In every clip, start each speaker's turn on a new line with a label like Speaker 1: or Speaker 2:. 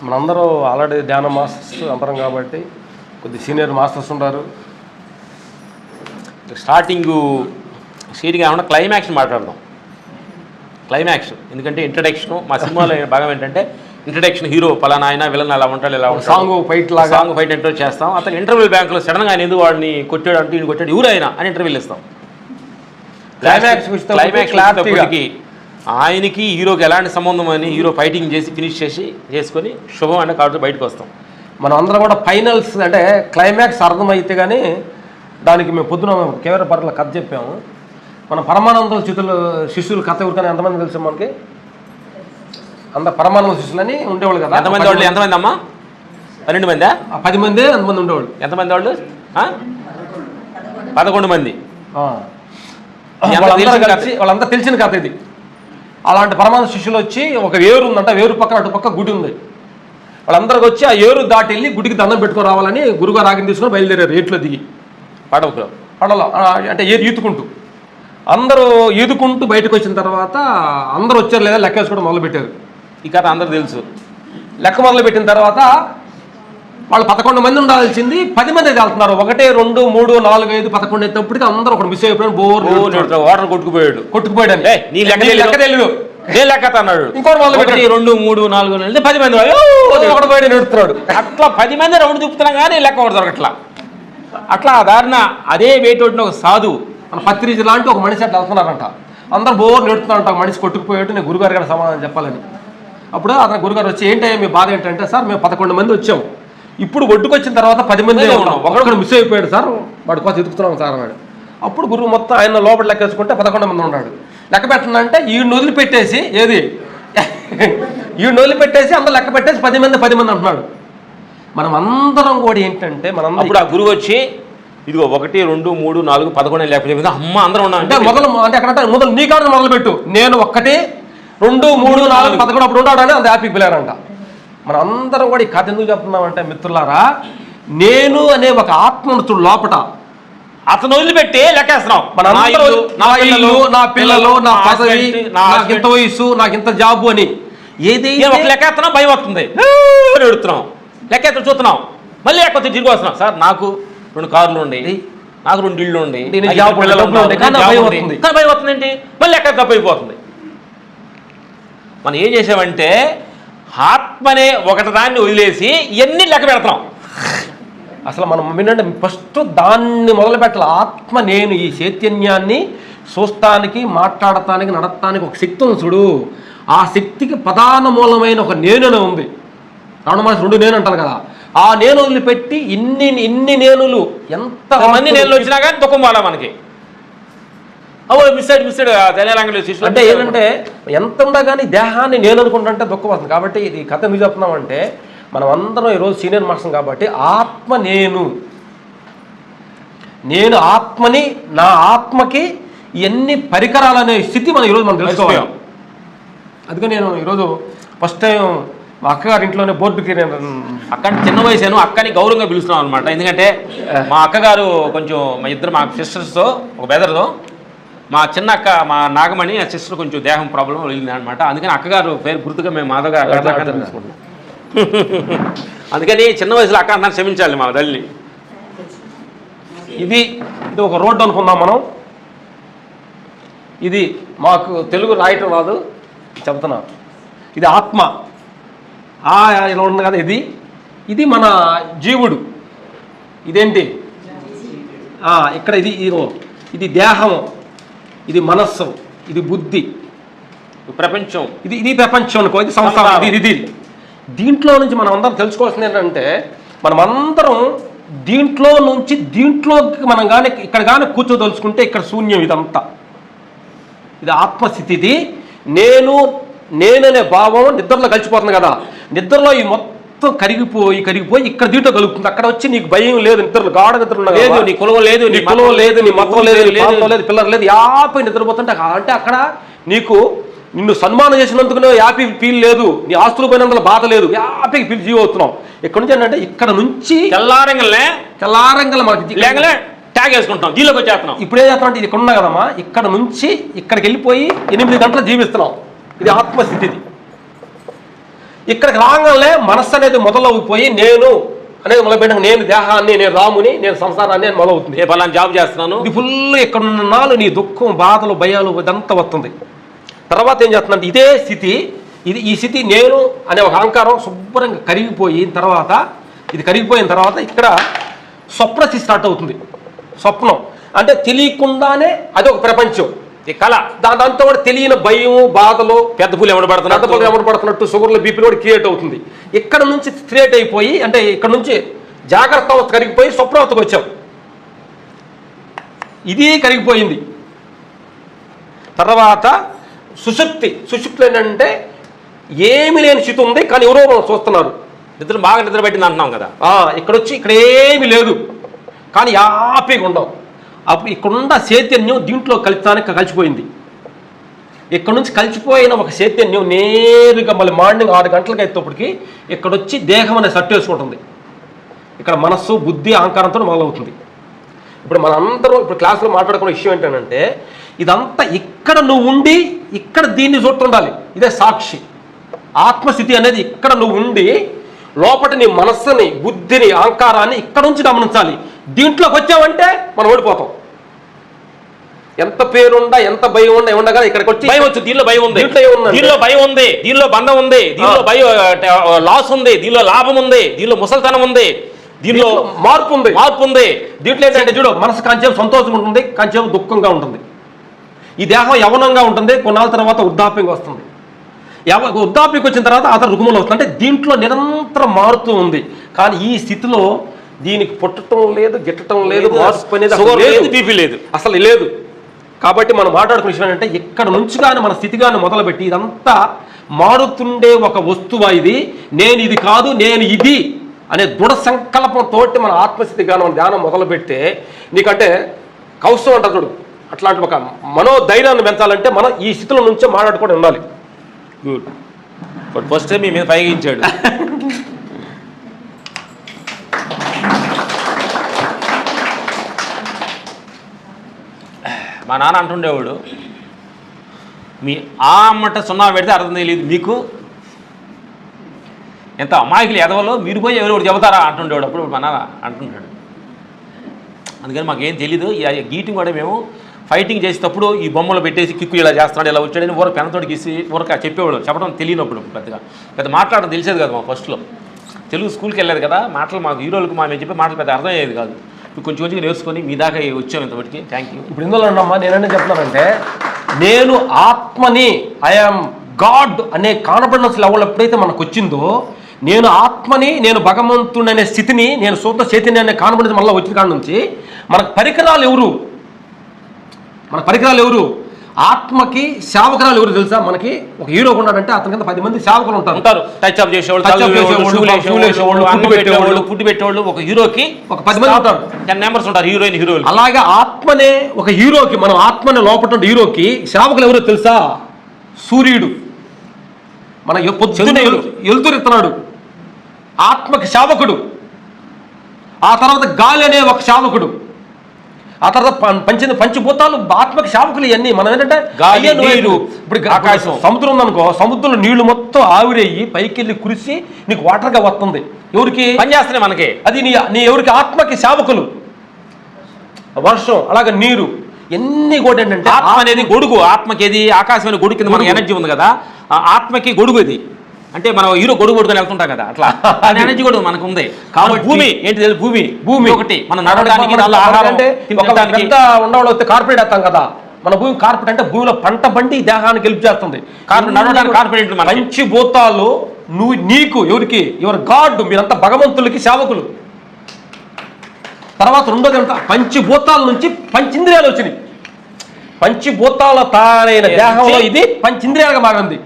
Speaker 1: మనందరూ ఆల్రెడీ ధ్యాన మాస్టర్స్ అందరం కాబట్టి కొద్ది సీనియర్ మాస్టర్స్ ఉన్నారు.
Speaker 2: స్టార్టింగ్ సీరియస్గా ఏమన్నా క్లైమాక్స్ మాట్లాడదాం. క్లైమాక్స్ ఎందుకంటే ఇంట్రడక్షను మా సినిమాలో భాగం ఏంటంటే ఇంట్రడక్షన్ హీరో పలానా ఆయన విలన్ అలా ఉంటాడు ఇలా ఉంటాడు సాంగ్ ఫైట్ ఇంటర్వ్యూ చేస్తాం. అతను ఇంటర్వ్యూ బ్యాంకులో సడన్గా ఆయన ఎందుకు వాడిని కొట్టాడు అంటే ఈయన కొట్టాడు ఎవరు ఆయన అని ఇంటర్వ్యూలు ఇస్తాం. క్లైమాక్స్ ఆయనకి హీరోకి ఎలాంటి సంబంధం అని హీరో ఫైటింగ్ చేసి ఫినిష్ చేసుకొని శుభం అనే కాబట్టి బయటకు వస్తాం.
Speaker 1: మనం అందరం కూడా ఫైనల్స్ అంటే క్లైమాక్స్ అర్థమైతే కానీ దానికి మేము పొద్దున కేవలం పర్ల కథ చెప్పాము. మన పరమానంద శిష్యులు కథ ఎవరికైనా ఎంతమంది తెలుసు మనకి? అంత పరమానంద శిష్యులని ఉండేవాళ్ళు కదా.
Speaker 2: ఎంతమంది వాళ్ళు? ఎంతమంది అమ్మా? 12 మంది?
Speaker 1: 10 మంది అంతమంది ఉండేవాళ్ళు.
Speaker 2: ఎంతమంది వాళ్ళు? 11 మంది.
Speaker 1: వాళ్ళంతా తెలిసిన కథ ఇది. అలాంటి పరమానంద శిష్యులు వచ్చి ఒక వేరు ఉందంట, వేరు పక్కన అటు పక్క గుడి ఉంది. వాళ్ళందరికి వచ్చి ఆ ఏరు దాటి వెళ్ళి గుడికి దండం పెట్టుకుని రావాలని గురుగారు ఆజ్ఞ తీసుకుని బయలుదేరారు. ఏట్లో దిగి పడవలో అంటే ఈదుకుంటూ అందరూ ఈదుకుంటూ బయటకు వచ్చిన తర్వాత అందరూ వచ్చారు లేదా లెక్క వేసుకోవడం మొదలుపెట్టారు.
Speaker 2: ఈ కథ అందరూ తెలుసు.
Speaker 1: లెక్క మొదలుపెట్టిన తర్వాత వాళ్ళు 11 మంది ఉండాల్సింది 10 మంది వెళ్తున్నారు. 1 2 3 4 5 11 అయినప్పటికీ అందరూ ఒకటి మిస్ అయిపోయాడు.
Speaker 2: వాటర్ కొట్టుకుపోయాడు
Speaker 1: అంటే నీ లెక్క తెలియదు
Speaker 2: లెక్క అన్నాడు.
Speaker 1: ఇంకోటి
Speaker 2: 1 2 3 4 10 మంది
Speaker 1: ఒకటి బయట నడుస్తున్నాడు.
Speaker 2: అట్లా 10 మంది రౌండ్ చూపుతున్నాం కానీ లెక్క ఒకటి దొరకట్లా. అట్లా దారిన అదే వేటోడిన ఒక సాధువు
Speaker 1: మన పత్రిజ లాంటి ఒక మనిషి అట్లా వెళ్తున్నారంట. అందరు బోర్ నెడుతున్నారంట. మనిషి కొట్టుకుపోయాడు. నేను గురుగారు గారు సమాధానం చెప్పాలని. అప్పుడు అతను గురుగారు వచ్చి ఏంటంటే మీ బాధ ఏంటంటే సార్ మేము 11 మంది వచ్చాము. ఇప్పుడు ఒడ్డుకు వచ్చిన తర్వాత 10 మంది ఉన్నాం. ఒకడు మిస్ అయిపోయాడు సార్, వాడి కోసం ఎదుగుతున్నాం సార్ అన్నాడు. అప్పుడు గురువు మొత్తం ఆయన లోపల లెక్క వేసుకుంటే 11 మంది ఉన్నాడు. లెక్క పెట్టనంటే ఈయన వదిలిపెట్టేసి ఈయన వదిలిపెట్టేసి అందరూ లెక్క పెట్టేసి 10 మంది అంటున్నాడు. మనం అందరం కూడా ఏంటంటే మనం
Speaker 2: అప్పుడు ఆ గురువు వచ్చి ఇదిగో 1 2 3 4 11 లేకపోతే అమ్మ అందరం ఉన్నాం
Speaker 1: అంటే అంటే అక్కడ మొదలు నీ కాదు మొదలుపెట్టు. నేను 1 2 3 4 11 అప్పుడు ఉన్నాడని అంత హ్యాపీ పిల్లారంట. మనం అందరం కూడా ఈ కథ ఎందుకు చెప్తున్నామంటే మిత్రులారా, నేను అనే ఒక ఆత్మనుతుడు లోపట
Speaker 2: అతను వదిలిపెట్టి లెక్కేస్తున్నాం.
Speaker 1: నా ఇల్లు, నా పిల్లలు, నా పదవి, నాకు ఇంత వయసు, నాకు ఇంత జాబు అని ఏదైతే
Speaker 2: ఒక లెక్కేస్తున్నాం భయం వస్తుంది. ఎడుతున్నాం లెక్కేస్తా చూస్తున్నాం. మళ్ళీ లేకపోతే తిరిగి వస్తున్నాం. సార్ నాకు 2 కార్లు ఉండేవి, నాకు 2 ఇళ్ళు ఉండేవి, భయం వస్తుంది ఏంటి? మళ్ళీ ఎక్కడ తప్పు అయిపోతుంది. మనం ఏం చేసామంటే ఆత్మనే ఒకటి దాన్ని వదిలేసి ఇవన్నీ లెక్క పెడతాం.
Speaker 1: అసలు మనం ఏంటంటే ఫస్ట్ దాన్ని మొదలు పెట్టాలి. ఆత్మ నేను ఈ చైతన్యాన్ని చూస్తానికి, మాట్లాడటానికి, నడపటానికి ఒక శక్తి ఉంది చూడు. ఆ శక్తికి ప్రధాన మూలమైన ఒక నేననే ఉంది. రమణ మహర్షి 2 నేను అంటారు కదా. ఆ నేను వదిలిపెట్టి ఇన్ని నేనులు
Speaker 2: ఎంతమంది నేనులు వచ్చినా కానీ దుఃఖం పోలా మనకి. మిస్సైడ్
Speaker 1: అంటే ఏంటంటే ఎంత ఉన్నా కానీ దేహాన్ని నేను అనుకుంటుంటే దుఃఖం వస్తుంది. కాబట్టి ఇది కథ ఎందుకు చెప్తున్నామంటే మనం అందరం ఈరోజు సీనియర్ మాస్టర్ కాబట్టి ఆత్మ నేను ఆత్మని, నా ఆత్మకి ఇవన్నీ పరికరాలనే స్థితి మనం ఈరోజు మనం తెలుసుకోవాలి. అందుకని నేను ఈరోజు ఫస్ట్ టైం మా అక్కగారి ఇంట్లోనే బోర్డుకి
Speaker 2: అక్కడ చిన్న వయసు అక్కని గౌరవంగా పిలుస్తున్నాం అనమాట. ఎందుకంటే మా అక్కగారు కొంచెం మా సిస్టర్స్తో ఒక బెదర్తో మా చిన్న అక్క మా నాగమణి ఆ సిస్టర్ కొంచెం దేహం ప్రాబ్లం వెళ్ళింది అనమాట. అందుకని అక్కగారు పేరు గుర్తుగా మేము మాధవ్ గారు తీసుకుంటాం. అందుకని చిన్న వయసులో అక్క అన్న క్షమించాలి మా తల్లిని.
Speaker 1: ఇది ఒక రోడ్డు అనుకుందాం మనం. ఇది మాకు తెలుగు రాయటం రాదు చెప్తున్నా. ఇది ఆత్మ ఇలా ఉంది కదా. ఇది మన జీవుడు. ఇదేంటి ఇక్కడ ఇది దేహము, ఇది మనస్సు, ఇది బుద్ధి,
Speaker 2: ప్రపంచం.
Speaker 1: ఇది ప్రపంచం అనుకో. ఇది సంసారం. ఇది దీంట్లో నుంచి మనం అందరం తెలుసుకోవాల్సింది ఏంటంటే మనమందరం దీంట్లోకి మనం కానీ ఇక్కడ కానీ కూర్చోదలుచుకుంటే ఇక్కడ శూన్యం. ఇదంతా ఇది ఆత్మస్థితి. ఇది నేననే భావం నిద్రలో కలిసిపోతుంది కదా. నిద్రలో ఈ మొత్తం కరిగిపోయి ఇక్కడ దీంట్లో కలుగుతుంది. అక్కడ వచ్చి నీకు భయం లేదు, నిద్రలు గాఢ నిద్ర
Speaker 2: లేదు, నీ కులం లేదు,
Speaker 1: నీ కులం లేదు, నీ మతం లేదు, లేదు, పిల్లలు లేదు, యాపై నిద్రపోతుంటే అంటే అక్కడ నిన్ను సన్మానం చేసినందుకు యాపీ ఫీల్ లేదు, నీ ఆస్తులు పోయినందులో బాధ లేదు, యాపీకి ఫీల్ జీవ అవుతున్నావు. ఇక్కడ నుంచి ఏంటంటే ఇక్కడ నుంచి తెల్లారంగల్ మనకి
Speaker 2: ట్యాగ్ వేసుకుంటాం, దీనిలోకి వచ్చేస్తున్నాం.
Speaker 1: ఇప్పుడే చేస్తున్నాం అంటే ఇది ఇక్కడ ఉన్నా కదమ్మా. ఇక్కడ నుంచి ఇక్కడికి వెళ్ళిపోయి 8 గంటలు జీవిస్తున్నాం. ఇది ఆత్మస్థితి. ఇక్కడికి రాగానే మనస్సు అనేది మొదలవుపోయి నేను అనేది మొదలుపెట్టిన నేను దేహాన్ని, నేను రాముని, నేను సంసారాన్ని అని మొదలవుతుంది.
Speaker 2: ఏ పలానా జాబ్ చేస్తున్నాను,
Speaker 1: ఇది ఫుల్ ఇక్కడ ఉన్నాళ్ళు నీ దుఃఖం, బాధలు, భయాలు ఇదంతా వస్తుంది. తర్వాత ఏం చేస్తుందంటే ఇదే స్థితి, ఈ స్థితి నేను అనే ఒక అహంకారం శుభ్రంగా కరిగిపోయిన తర్వాత, ఇది కరిగిపోయిన తర్వాత ఇక్కడ స్వప్నస్థితి స్టార్ట్ అవుతుంది. స్వప్నం అంటే తెలియకుండానే అది ఒక ప్రపంచం,
Speaker 2: ఈ కళ.
Speaker 1: దాంతో కూడా తెలియని భయం, బాధలు,
Speaker 2: పెద్ద పూలు
Speaker 1: ఎవడబడుతున్నట్టు షుగర్లు, బీపీలు కూడా క్రియేట్ అవుతుంది. ఇక్కడ నుంచి క్రియేట్ అయిపోయి అంటే ఇక్కడ నుంచి జాగ్రత్త అవస్థ కరిగిపోయి స్వప్నావస్థకు వచ్చాం. ఇది కరిగిపోయింది. తర్వాత సుషుప్తి ఏంటంటే ఏమి లేని స్థితి ఉంది, కానీ ఎవరో మనం చూస్తున్నారు.
Speaker 2: బాగా నిద్ర పెట్టింది అంటున్నాం కదా.
Speaker 1: ఇక్కడ వచ్చి ఇక్కడ ఏమి లేదు, కానీ హ్యాపీగా ఉండవు. అప్పుడు ఇక్కడున్న చైతన్యం దీంట్లో కలిసిపోయింది. ఇక్కడ నుంచి కలిసిపోయిన ఒక చైతన్యం నేరుగా మళ్ళీ మార్నింగ్ 6 గంటలకు అయినప్పటికీ ఇక్కడ వచ్చి దేహం అనే సట్టు వేసుకుంటుంది. ఇక్కడ మనస్సు, బుద్ధి, అహంకారంతో మొదలవుతుంది. ఇప్పుడు మనందరం ఇప్పుడు క్లాసులో మాట్లాడుకున్న విషయం ఏంటంటే ఇదంతా ఇక్కడ నువ్వు ఉండి ఇక్కడ దీన్ని చూస్తుండాలి. ఇదే సాక్షి. ఆత్మస్థితి అనేది ఇక్కడ నువ్వు ఉండి లోపల నీ మనస్సుని, బుద్ధిని, అహంకారాన్ని ఇక్కడ నుంచి గమనించాలి. దీంట్లోకి వచ్చావంటే మనం ఓడిపోతాం. ఎంత పేరుండా, ఎంత భయం ఉండా ఉండగా ఇక్కడికి వచ్చి
Speaker 2: భయం వచ్చు. దీనిలో భయం ఉంది, దీనిలో భయం ఉంది, దీనిలో బంధం ఉంది, దీనిలో లాస్ ఉంది, దీనిలో లాభం ఉంది, దీనిలో ముసల్తనం ఉంది, దీనిలో
Speaker 1: మార్పు ఉంది. దీంట్లో ఏంటంటే చూడు, మనసు కొంచెం సంతోషంగా ఉంటుంది, కొంచెం దుఃఖంగా ఉంటుంది. ఈ దేహం యవనంగా ఉంటుంది, కొన్నాళ్ళ తర్వాత వృద్ధాప్యంగా వస్తుంది. వృద్ధాప్యకి వచ్చిన తర్వాత అతను రుగ్మలు వస్తుంది. అంటే దీంట్లో నిరంతరం మారుతూ ఉంది. కానీ ఈ స్థితిలో దీనికి పుట్టడం లేదు, గిట్టడం లేదు, మార్పు అనేది
Speaker 2: బీపీ లేదు,
Speaker 1: అసలు లేదు. కాబట్టి మనం మాట్లాడుకునే విషయం ఏంటంటే ఇక్కడ నుంచి కానీ మన స్థితి కానీ మొదలుపెట్టి ఇదంతా మారుతుండే ఒక వస్తువు. ఇది నేను ఇది కాదు, నేను ఇది అనే దృఢ సంకల్పంతో మన ఆత్మస్థితి కానీ మన ధ్యానం మొదలుపెడితే నీకంటే కౌశం అంటారు చూడు, అట్లాంటి ఒక మనోధైర్యాన్ని పెంచాలంటే మనం ఈ స్థితిలో నుంచే మాట్లాడుకొని ఉండాలి.
Speaker 2: గుడ్. బట్ ఫస్ట్ మీ మీద పైగించాడు. మా నాన్న అంటుండేవాడు, మీ ఆ అమ్మట 0 పెడితే అర్థం తెలియదు మీకు, ఎంత అమాయకులు ఎదవలో మీరు పోయి ఎవరు చెబుతారా అంటుండేవాడు. అప్పుడు మా నాన్న అంటుంటాడు. అందుకని మాకేం తెలీదు. ఈ గీటింగ్ కూడా మేము ఫైటింగ్ చేసేటప్పుడు ఈ బొమ్మలు పెట్టేసి కిక్కు ఇలా చేస్తున్నాడు, ఇలా వచ్చాడని ఊరక పెనతోటి గీసి ఊరక చెప్పేవాడు. చెప్పడం తెలియనప్పుడు పెద్ద మాట్లాడడం తెలిసేది కదా. మా ఫస్ట్లో తెలుగు స్కూల్కి వెళ్ళేది కదా, మాటలు మాకు హీరోలకు మేము చెప్పే మాటలు పెద్ద అర్థం అయ్యేది కాదు. ఇప్పుడు కొంచెం కొంచెం నేర్చుకొని మీ దాకా వచ్చాము ఇంతవరకు. Thank you.
Speaker 1: ఇప్పుడు ఇందులో అన్నమ్మా నేననే చెప్తున్నానంటే నేను ఆత్మని, ఐఆమ్ గాడ్ అనే కాన్ఫిడెన్స్ లెవెల్ ఎప్పుడైతే మనకు వచ్చిందో, నేను ఆత్మని, నేను భగవంతుడు అనే స్థితిని, నేను సొంత చైతన్య అనే కాన్ఫిడెన్స్ మళ్ళీ వచ్చిన కాడ నుంచి మనకు పరికరాలు ఎవరు? ఆత్మకి సేవకురాలు ఎవరు తెలుసా? మనకి ఒక హీరో ఉన్నాడంటే అతని కింద 10 మంది సేవకులు ఉంటారు.
Speaker 2: టచ్ అప్ చేసేవాళ్ళు, ఫుడ్ పెట్టేవాళ్ళు. ఒక హీరోకి ఒక 10 మంది ఉంటారు, 10 మెంబర్స్ ఉంటారు హీరోయిన్.
Speaker 1: అలాగే ఆత్మనే ఒక హీరోకి, మనం ఆత్మనే లోపల హీరోకి సేవకులు ఎవరో తెలుసా? సూర్యుడు మన పొద్దున్న వెలుతురుతున్నాడు, ఆత్మకి సేవకుడు. ఆ తర్వాత గాలి అనే ఒక సేవకుడు. ఆ తర్వాత పంచభూతాలు ఆత్మకి సేవకులు. ఇవన్నీ మనం ఏంటంటే ఇప్పుడు ఆకాశం, సముద్రం ఉందనుకో, సముద్రంలో నీళ్లు మొత్తం ఆవిరయ్యి పైకి వెళ్ళి కురిసి నీకు వాటర్గా వస్తుంది. ఎవరికి
Speaker 2: పనిచేస్తున్నాయి మనకి?
Speaker 1: అది నీ ఎవరికి? ఆత్మకి సేవకులు. వర్షం, అలాగే నీరు, ఎన్ని కూడా ఏంటంటే
Speaker 2: ఆత్మ అనేది గొడుగు. ఆత్మకి ఏది? ఆకాశమైన గొడుగు కింద మనకి ఎనర్జీ ఉంది కదా, ఆత్మకి గొడుగు ఇది. అంటే మనం హీరో గొడుగు కొడుకొని వెళ్తుంటాం కదా, అట్లా ఎనర్జీ కూడా మనకు ఉంది. కాబట్టి భూమి ఏంటి తెలుసు? భూమి ఒకటి మనం నడవడానికి,
Speaker 1: ఉండవాళ్ళు వస్తే కార్పొరేట్ వేస్తాం కదా. మన భూమి కార్పొరేట్ అంటే భూమిలో పంట పండి దేహానికి హెల్ప్ చేస్తుంది.
Speaker 2: నడవడానికి కార్పొరేట్.
Speaker 1: మంచి భూతాలు నువ్వు, నీకు ఎవరికి? ఎవరు? గాడ్. మీరంతా భగవంతులకి సేవకులు. తర్వాత రెండోది ఎంత? పంచభూతాల నుంచి పంచేంద్రియాలు వచ్చినాయి. పంచభూతాల తయారైన దేహంలో ఇది పంచేంద్రియాలుగా మారింది.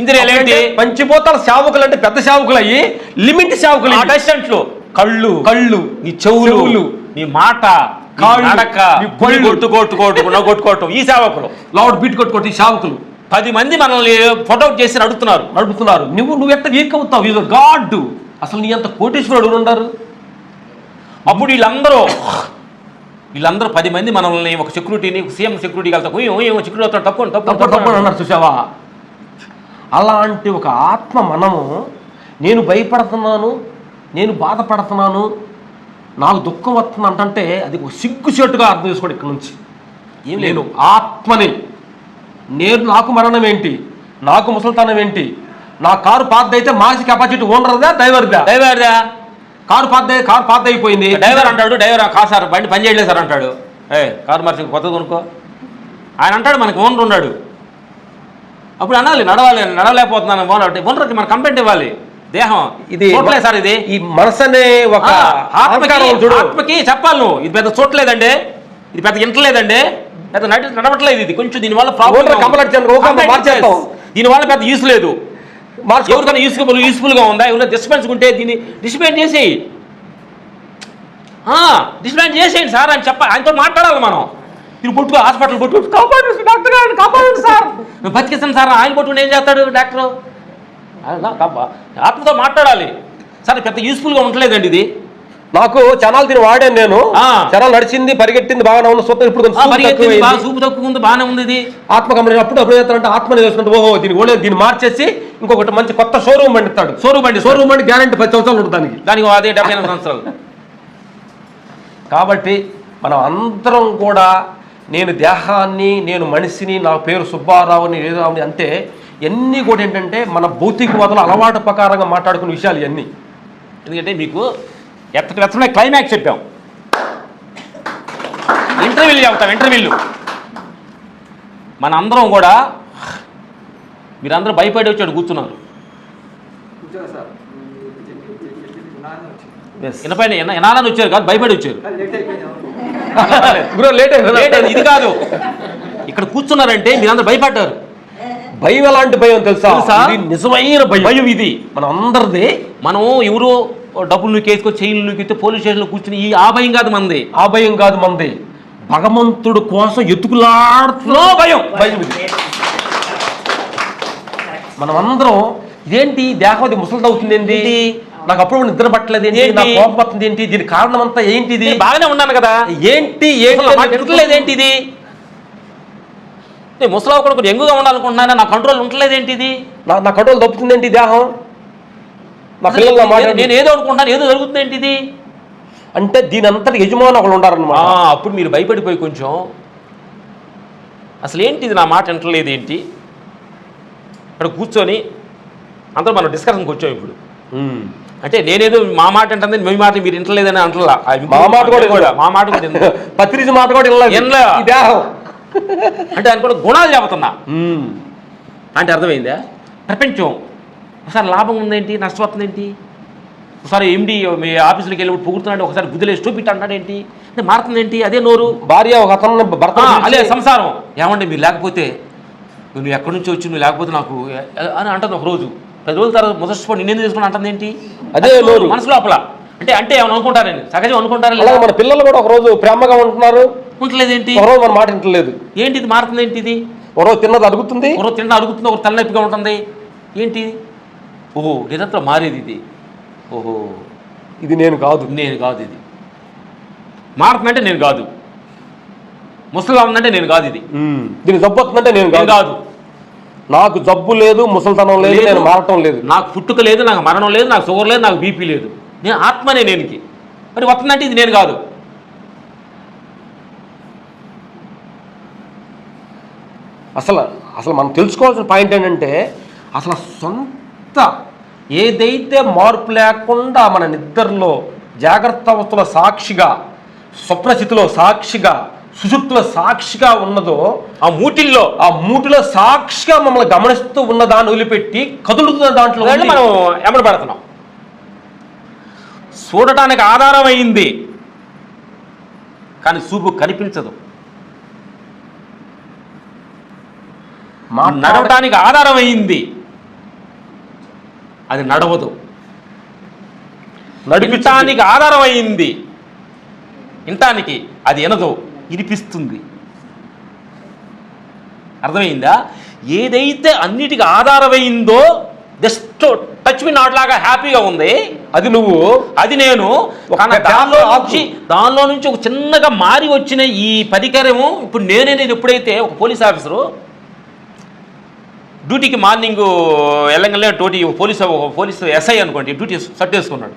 Speaker 2: ఇంద్రియాలు ఏంటి?
Speaker 1: పంచభూతాల సేవకులు అంటే పెద్ద సేవకులు అయ్యి లిమిట్ సేవకులు.
Speaker 2: అటెస్టెంట్లు, కళ్ళు, నీ చెవులు, నీ మాట, నడక, కొట్టుకోవటం, ఈ సేవకులు.
Speaker 1: లౌడ్ బీట్ కొట్టుకోవటం ఈ సేవకులు.
Speaker 2: 10 మంది మనల్ని ఫోటోట్ చేసి నడుపుతున్నారు.
Speaker 1: నువ్వు ఎట్లా వీక్ అవుతావు? ఇది గాడ్. అసలు నీ అంత కోటేశ్వరుడు ఉన్నారు.
Speaker 2: అప్పుడు వీళ్ళందరూ 10 మంది మనల్ని, ఒక సెక్యూరిటీని, సీఎం సెక్యూరిటీ వెళ్తా సెక్యూరిటీ అవుతాడు, తప్పు
Speaker 1: అన్నారు. చూసావా? అలాంటి ఒక ఆత్మ మనము నేను భయపడుతున్నాను, నేను బాధపడుతున్నాను, నాకు దుఃఖం వస్తుంది అంటే అది ఒక సిగ్గుచేటుగా అర్థం చేసుకోండి. ఇక్కడ నుంచి ఏం లేదు, ఆత్మని నాకు మరణం ఏంటి, నాకు ముసలితనం ఏంటి, నా కారు పాతదైతే మాసి కెపాసిటీ ఓనర్దా డ్రైవర్దా కారు పాత అయిపోయింది.
Speaker 2: డ్రైవర్ అంటాడు, డ్రైవర్ కాదు సార్ బండి పని చేయలేదు సార్ అంటాడు. కారు మార్చి కొత్తది కొనుక్కో ఆయన అంటాడు, మనకి ఓనర్ ఉన్నాడు. అప్పుడు అనాలి నడవలేకపోతున్నాను ఓనర్కి మన కంప్లైంట్ ఇవ్వాలి. దేహం
Speaker 1: ఇది
Speaker 2: చూడలేదు సార్, ఇది
Speaker 1: ఈ మనసు అనే ఒక
Speaker 2: ఆత్మకి చెప్పాలి నువ్వు, ఇది పెద్ద చూడలేదండి, ఇది పెద్ద ఇంటలేదండి, పెద్ద నడవట్లేదు, ఇది కొంచెం దీనివల్ల దీనివల్ల పెద్ద యూస్ లేదు. ఎవరికైనా యూస్ఫుల్గా ఉందా, ఎవరైనా డిస్పెన్స్ ఉంటే దీన్ని డిస్పెండ్ చేసేయి, డిస్పెండ్ చేసేయండి సార్ అని ఆయనతో మాట్లాడాలి మనం. మీరు పుట్టుకో హాస్పిటల్ పుట్టుకో కాపాడు డాక్టర్ గారిని కాపాడండి సార్, బతికిస్తాను సార్, ఆయన పుట్టుకుని ఏం చేస్తాడు డాక్టర్? ఆత్మతో మాట్లాడాలి సార్, పెద్ద యూస్ఫుల్గా ఉండలేదండి ఇది.
Speaker 1: నాకు చనాలు తిని వాడాను నేను, చనాలు నడిచింది పరిగెట్టింది బాగానే ఉంది, సూపర్. ఇప్పుడు
Speaker 2: సూపు తక్కువ ఉంది, బాగానే ఉంది ఇది.
Speaker 1: ఆత్మ కంపెనీ అప్పుడు చేస్తారంటే ఆత్మని చేసుకుంటే ఓహో దీన్ని మార్చేసి ఇంకొకటి మంచి కొత్త షోరూమ్ పండిస్తాడు. షోరూమ్ బండి గ్యారెంటీ 10 సంవత్సరాలు ఉంటుంది దానికి
Speaker 2: అదే 75 సంవత్సరాలు.
Speaker 1: కాబట్టి మనం అందరం కూడా నేను దేహాన్ని, నేను మనిషిని, నా పేరు సుబ్బారావుని ఏదో అంటే ఇవన్నీ కూడా ఏంటంటే మన భౌతికవాదుల అలవాటు ప్రకారంగా మాట్లాడుకునే విషయాలు ఇవన్నీ.
Speaker 2: ఎందుకంటే మీకు ఎత్తనే క్లైమాక్స్ చెప్పాం, ఇంటర్వ్యూలు చెప్తాం. ఇంటర్వ్యూలు మన అందరం కూడా మీరందరూ భయపడి వచ్చాడు కూర్చున్నారు. ఎనాలని వచ్చారు కాదు, భయపడి వచ్చారు. ఇది కాదు, ఇక్కడ కూర్చున్నారంటే మీరందరూ భయపడ్డారు.
Speaker 1: భయం ఎలాంటి భయం తెలుసా? నిజమైన భయం ఇది మన అందరిది.
Speaker 2: మనం ఎవరు డబ్బులు నూకేసుకో చైన్లు నూకితే పోలీస్ స్టేషన్లో కూర్చుని ఆ భయం కాదు మంది,
Speaker 1: ఆ భయం కాదు మంది. భగవంతుడు కోసం ఎత్తుకులాడుతున్న భయం ఇది. మనం అందరం ఇదేంటి దేహం ముసలిది అవుతుంది ఏంటి, నాకు అప్పుడు నిద్ర పట్టలేదు ఏంటి, నాకు కోపం వస్తుంది ఏంటి, దీనికి కారణం అంతా ఏంటిది?
Speaker 2: బాగానే ఉన్నాను కదా,
Speaker 1: ఏంటి
Speaker 2: ఏంటిది? నేను ముసలావు కూడా కొంచెం ఎంగుగా ఉండాలనుకుంటున్నాను, నా కంట్రోల్ ఉండలేదేంటిది?
Speaker 1: నా కంట్రోల్ తప్పుతుంది ఏంటి దేహం? నా పిల్లల
Speaker 2: నేను ఏదో అనుకుంటాను, ఏదో జరుగుతుంది ఏంటిది
Speaker 1: అంటే దీని అంతటి యజమాని ఒకళ్ళు ఉండాలన్నమాట.
Speaker 2: అప్పుడు మీరు భయపడిపోయి కొంచెం అసలు ఏంటిది నా మాట వింటలేదు ఏంటి, ఇక్కడ కూర్చొని అందరూ మనం డిస్కషన్కి వచ్చాం. ఇప్పుడు అంటే నేనేదో మా మాట అంటే మీ మాట మీరు వింటలేదని అంటలా,
Speaker 1: మా మాట కూడా పత్రిక మాట కూడా దేహం
Speaker 2: అంటే ఆయన కూడా గుణాలు చెబుతున్నా అంటే అర్థమైందా? ప్రపంచం ఒకసారి లాభం ఉందేంటి, నష్టం వస్తుందేంటి, ఒకసారి ఎండి మీ ఆఫీసులోకి వెళ్ళి పొగుడుతున్నాడు, ఒకసారి గుద్దులేసి చూపిట్టు అంటాడేంటి, అంటే మారుతుందేంటి? అదే నోరు.
Speaker 1: భార్య ఒక అతను భర్త,
Speaker 2: అదే సంసారం. ఏమంటే మీరు లేకపోతే నువ్వు ఎక్కడి నుంచి వచ్చి నువ్వు లేకపోతే నాకు అని అంటుంది. ఒక రోజు 10 రోజుల తర్వాత మొదటి నిన్నేం తీసుకుని అంటుంది ఏంటి?
Speaker 1: అదే నోరు
Speaker 2: మనసు లోపల. అంటే ఏమైనా అనుకుంటారని సహజం అనుకుంటారు.
Speaker 1: మన పిల్లలు కూడా ఒక రోజు ప్రేమగా ఉంటున్నారు,
Speaker 2: ఉంటలేదేంటి?
Speaker 1: ఒకరోజు మన మాట వింటలేదు
Speaker 2: ఏంటి? ఇది మారుతుంది ఏంటి? ఇది
Speaker 1: ఒకరోజు తిన్నది అడుగుతుంది,
Speaker 2: ఒకరోజు తిన్నది అడుగుతుంది, ఒక తలనొప్పిగా ఉంటుంది ఏంటి? ఓహో నిరంతరం మారేది ఇది. ఓహో
Speaker 1: ఇది నేను కాదు,
Speaker 2: ఇది మారుతుందంటే నేను కాదు, ముసలిగా ఉందంటే నేను కాదు, ఇది
Speaker 1: దీనికి జబ్బు వస్తుందంటే నేను కాదు, నాకు జబ్బు లేదు, ముసలితనం లేదు, నేను మారటం లేదు,
Speaker 2: నాకు పుట్టుక లేదు, నాకు మరణం లేదు, నాకు షుగర్ లేదు, నాకు బీపీ లేదు, నేను ఆత్మనే నేనుకి. మరి వస్తుందంటే ఇది నేను కాదు.
Speaker 1: అసలు మనం తెలుసుకోవాల్సిన పాయింట్ ఏంటంటే అసలు సొంత ఏదైతే మార్పు లేకుండా మన నిద్రలో జాగ్రత్త అవస్థలో సాక్షిగా, స్వప్నస్థితిలో సాక్షిగా, సుషుప్తిలో సాక్షిగా ఉన్నదో ఆ మూటిలో సాక్షిగా మమ్మల్ని గమనిస్తూ ఉన్న దాన్ని వదిలిపెట్టి కదులుతున్న దాంట్లో
Speaker 2: మనం ఎమడబడుతున్నాం. చూడటానికి ఆధారం అయింది కానీ చూపు కనిపించదు, నడవటానికి ఆధారం అయింది అది నడవదు, నడిపించడానికి ఆధారం అయింది వినటానికి అది వినదు, వినిపిస్తుంది. అర్థమైందా? ఏదైతే అన్నిటికీ ఆధారమైందో జస్ట్ టచ్ మీ నాట్ లాగా హ్యాపీగా ఉంది, అది నువ్వు, అది నేను. దానిలో నుంచి ఒక చిన్నగా మారి వచ్చిన ఈ పరికరము ఇప్పుడు నేనేది ఎప్పుడైతే ఒక పోలీస్ ఆఫీసరు డ్యూటీకి మార్నింగ్ వెళ్ళంగానే పోలీసు ఎస్ఐ అనుకోండి, డ్యూటీ షర్ట్ వేసుకున్నాడు,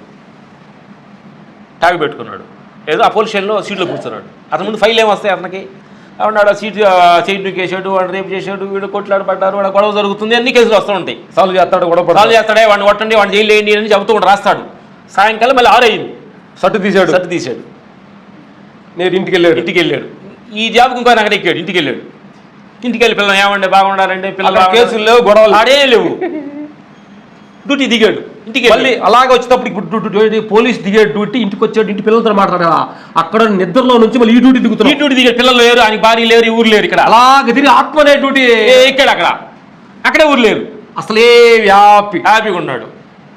Speaker 2: ట్యాగ్ పెట్టుకున్నాడు, ఏదో ఆ పోలీస్ స్టేషన్లో సీట్లో కూర్చున్నాడు. అతని ముందు ఫైల్ ఏమొస్తాయి అతనికి? అవునాడు సీట్ కేసాడు, వాడు రేపు చేశాడు, వీడు కొట్లాడబడ్డారు, వాడు గొడవ జరుగుతుంది, అన్ని కేసులు వస్తూ ఉంటాయి.
Speaker 1: సాల్వ్ చేస్తాడే,
Speaker 2: వాడిని కొట్టండి, వాడిని జైలు వేయండి అని చెబుతూ రాస్తాడు. సాయంకాలం మళ్ళీ 6 అయింది,
Speaker 1: షర్ట్ తీసాడు, నేను ఇంటికి వెళ్ళాడు.
Speaker 2: ఈ జాబ్కి ఇంకో అక్కడ ఎక్కాడు, ఇంటికి వెళ్ళి పిల్లలు ఏమండి బాగుండాలండి, పిల్లలు
Speaker 1: కేసులు లేవు, గొడవలు
Speaker 2: ఆడే లేవు, డ్యూటీ దిగాడు. ఇంటికి
Speaker 1: మళ్ళీ అలాగే వచ్చేటప్పుడు ఇప్పుడు పోలీస్ దిగాడు డ్యూటీ, ఇంటికి వచ్చాడు, ఇంటి పిల్లలతో మాట్లాడా, అక్కడ నిద్రలో నుంచి మళ్ళీ ఈ డ్యూటీ దిగాడు.
Speaker 2: పిల్లలు లేరు, ఆయన భార్య లేరు, ఊరు లేరు, ఇక్కడ
Speaker 1: అలాగే తిరిగి ఆత్మనే డ్యూటీ
Speaker 2: ఎక్కాడు. అక్కడే ఊరు లేరు,
Speaker 1: అసలే హ్యాపీగా
Speaker 2: ఉన్నాడు.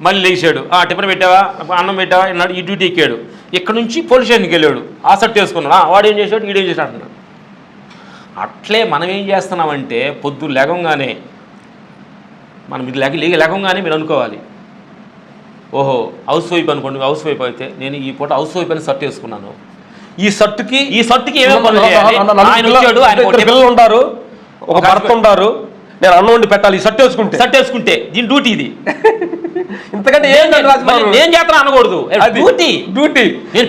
Speaker 2: మళ్ళీ లేచాడు, టిఫిన్ పెట్టావా, అన్నం పెట్టావా అన్నాడు, ఈ డ్యూటీ ఎక్కాడు. ఇక్కడ నుంచి పోలీస్ స్టేషన్కి వెళ్ళాడు, ఆ షర్ట్ వేసుకున్నాడు, వాడు ఏం చేశాడు, ఈడేం చేశాడు అంటున్నాడు. అట్లే మనం ఏం చేస్తున్నామంటే పొద్దు లేగంగానే మనం లేగంగానే మీరు అనుకోవాలి, ఓహో హౌస్ వైఫ్ అనుకోండి, హౌస్ వైఫ్ అయితే నేను ఈ పూట హౌస్ వైఫ్ అని షర్ట్ వేసుకున్నాను, ఈ షర్ట్కి ఏమేమి పనులు చేయాలి? ఆయన వచ్చాడు, ఆయన
Speaker 1: పిల్లలు ఉంటారు, ఒక భర్త ఉంటారు, నేను అన్నం వండి పెట్టాలి, ఈ షర్ట్ వేసుకుంటే దీని డ్యూటీ ఇది. ఇంతకంటే
Speaker 2: నేను చేస్తాను అనకూడదు, డ్యూటీ. నేను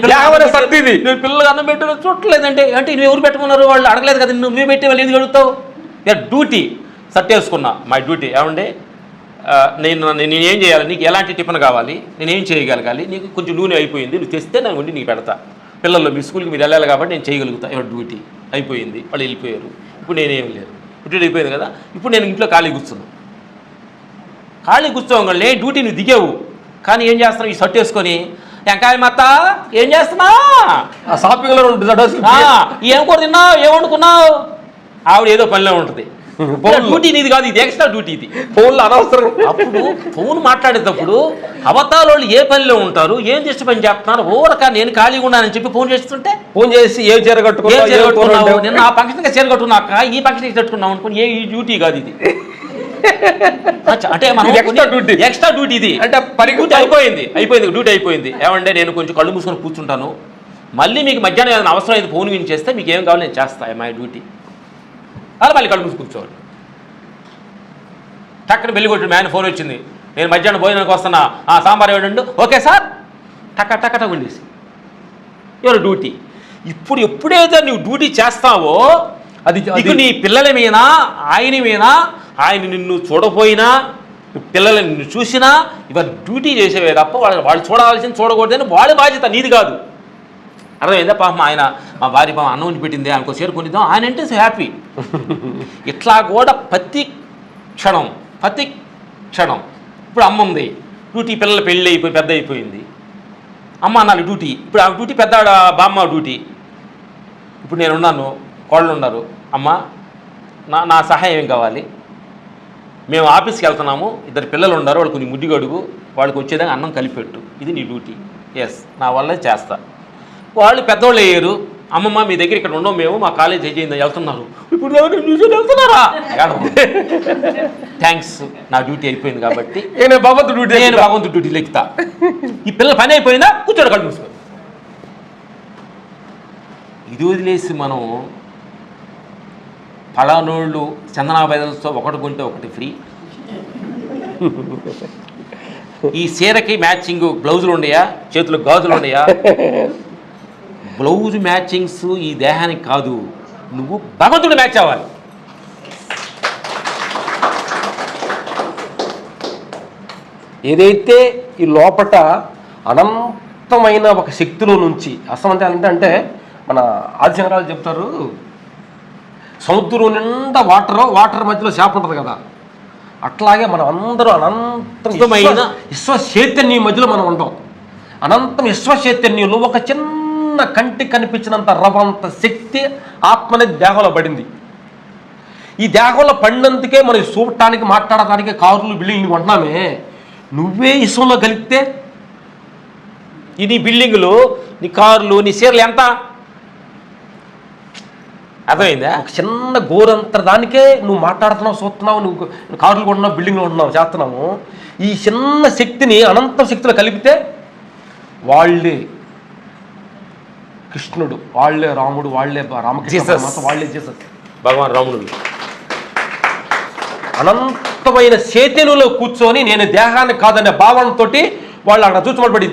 Speaker 2: పిల్లలు అన్నం పెట్టు చూడలేదంటే అంటే నువ్వు ఎవరు పెట్టుకున్నారు, వాళ్ళు అడగలేదు కదా, నువ్వే పెట్టి వాళ్ళు ఎందుకు అడుగుతావు? డ్యూటీ షర్ట్ వేసుకున్నా, మై డ్యూటీ. ఏమంటే నేనేం చేయాలి, నీకు ఎలాంటి టిఫిన్ కావాలి, నేనేం చేయగలగాలి, నీకు కొంచెం నూనె అయిపోయింది, నువ్వు తెస్తే నేను వండి నీకు పెడతా, పిల్లలు మీ స్కూల్కి మీరు వెళ్ళాలి కాబట్టి నేను చేయగలుగుతా. డ్యూటీ అయిపోయింది, వాళ్ళు వెళ్ళిపోయారు, ఇప్పుడు నేనేం లేదు, డ్యూటీ అయిపోయింది కదా, ఇప్పుడు నేను ఇంట్లో ఖాళీ కూర్చోగానే డ్యూటీ నువ్వు దిగావు, కానీ ఏం చేస్తున్నావు, ఈ షర్ట్ వేసుకొని ఎంకాయ మత్త ఏం చేస్తున్నా,
Speaker 1: షాపింగ్లో
Speaker 2: ఏం కూర తిన్నావు, ఏం వండుకున్నావు, ఆవిడ ఏదో పనిలో ఉంటుంది. డ్యూటీ నీది కాదు, ఇది ఎక్స్ట్రా డ్యూటీ. ఇది
Speaker 1: ఫోన్లో అనవసరం.
Speaker 2: అప్పుడు ఫోన్ మాట్లాడేటప్పుడు అవతాల వాళ్ళు ఏ పనిలో ఉంటారు, ఏం చేసి పని చేస్తున్నారు, ఓరక నేను ఖాళీగా ఉన్నానని చెప్పి ఫోన్ చేస్తుంటే,
Speaker 1: ఫోన్ చేసి ఏ చీర కట్టుకున్నావు,
Speaker 2: నిన్న ఆ ఫంక్షన్గా చీర కట్టుకున్నాక ఈ ఫంక్షన్కి కట్టుకున్నావు అనుకుని, ఈ డ్యూటీ కాదు ఇది. అంటే మనం ఎక్స్ట్రా డ్యూటీ ఇది, అంటే డ్యూటీ అయిపోయింది. ఏమంటే నేను కొంచెం కళ్ళు మూసుకొని కూర్చుంటాను, మళ్ళీ మీకు మధ్యాహ్నం ఏదైనా అవసరం అయితే ఫోన్ గురించి చేస్తే మీకు ఏం కావాలి నేను చేస్తాను, మై డ్యూటీ. అలా మళ్ళీ కళ్ళు మూసి కూర్చోవాలి. టక్కన బెల్లి కొట్టి మ్యాన్ ఫోన్ వచ్చింది, నేను మధ్యాహ్నం భోజనానికి వస్తున్నా, సాంబార్ ఇవ్వండి, ఓకే సార్, టక్క ఉండేసి ఎవరు డ్యూటీ. ఇప్పుడు ఎప్పుడైతే నువ్వు డ్యూటీ చేస్తావో అది నీ పిల్లల మీద, ఆయన మీద, ఆయన నిన్ను చూడపోయినా, పిల్లలు నిన్ను చూసినా ఇవాళ డ్యూటీ చేసేవే తప్ప వాళ్ళు చూడాల్సింది చూడకూడదని వాళ్ళ బాధ్యత, నీది కాదు. అర్థమైందా? పాపం ఆయన మా భార్య పాపం అన్నం పెట్టింది, ఆయనకు చేరుకొనిద్దాం, ఆయన అంటే హ్యాపీ. ఇట్లా కూడా ప్రతి క్షణం ఇప్పుడు అమ్మ ఉంది డ్యూటీ, పిల్లల పెళ్ళి అయిపోయి పెద్ద అయిపోయింది, అమ్మ అన్నాడు డ్యూటీ. ఇప్పుడు ఆ డ్యూటీ పెద్ద బామ్మ డ్యూటీ. ఇప్పుడు నేను ఉన్నాను, కోళ్ళు ఉన్నారు, అమ్మ నా సహాయం ఏం కావాలి, మేము ఆఫీస్కి వెళ్తున్నాము, 2 పిల్లలు ఉన్నారు, వాళ్ళు కొన్ని ముడ్డి గడుగు, వాళ్ళకి వచ్చేదాకా అన్నం కలిపెట్టు, ఇది నీ డ్యూటీ. ఎస్, నా వల్లే చేస్తా. వాళ్ళు పెద్దవాళ్ళు అయ్యారు, అమ్మమ్మ మీ దగ్గర ఇక్కడ ఉండవు, మేము మా కాలేజ్ అయ్యింది వెళ్తున్నారు, ఇప్పుడు వెళ్తున్నారా, థ్యాంక్స్, నా డ్యూటీ అయిపోయింది కాబట్టి నేను భగవంతు డ్యూటీలు ఎక్కుతా. ఈ పిల్లల పని అయిపోయిందా, కూర్చోడు కళ్ళు మూసుకో. ఇది వదిలేసి మనం పలానోళ్ళు చందనా బైదలతో ఒకటి కొంటే ఒకటి ఫ్రీ, ఈ చీరకి మ్యాచింగ్ బ్లౌజులు ఉన్నాయా, చేతులకు గాజులు ఉన్నాయా, బ్లౌజ్ మ్యాచింగ్స్ ఈ దేహానికి కాదు, నువ్వు భగవంతుడు మ్యాచ్ అవ్వాలి.
Speaker 1: ఏదైతే ఈ లోపట అనంతమైన ఒక శక్తిలో నుంచి అసమంతి అంటే మన ఆదిశంకరాలు చెప్తారు, సముద్రం నిండా వాటర్ మధ్యలో చేప ఉంటుంది కదా, అట్లాగే మనం అందరూ అనంతమైన విశ్వచైతన్యం మధ్యలో మనం ఉంటాం. అనంతం విశ్వచైతన్యంలో ఒక చిన్న కంటికి కనిపించినంత రవంత శక్తి ఆత్మనే దేహంలో పడింది. ఈ దేహంలో పడినందుకే మనం చూడటానికి, మాట్లాడటానికి కార్లు, బిల్డింగ్లు కొంటున్నామే. నువ్వే విశ్వంలో కలిపితే ఈ నీ బిల్డింగులు, నీ కార్లు, నీ చీరలు ఎంత అర్థమైందా? ఒక చిన్న గోరంత దానికే నువ్వు మాట్లాడుతున్నావు, చూస్తున్నావు, నువ్వు కార్లు కొంటున్నావు, బిల్డింగ్లు ఉంటున్నావు, చేస్తున్నాము. ఈ చిన్న శక్తిని అనంత శక్తిలో కలిపితే వాళ్ళే కృష్ణుడు, వాళ్ళే రాముడు, వాళ్ళే రామకృష్ణ, వాళ్ళే జీసస్,
Speaker 2: భగవాన్ రాముడు.
Speaker 1: అనంత ఉన్నతమైన చైతన్యంలో కూర్చొని నేను దేహాన్ని కాదనే భావనతో వాళ్ళు అక్కడ చూసుకోబడి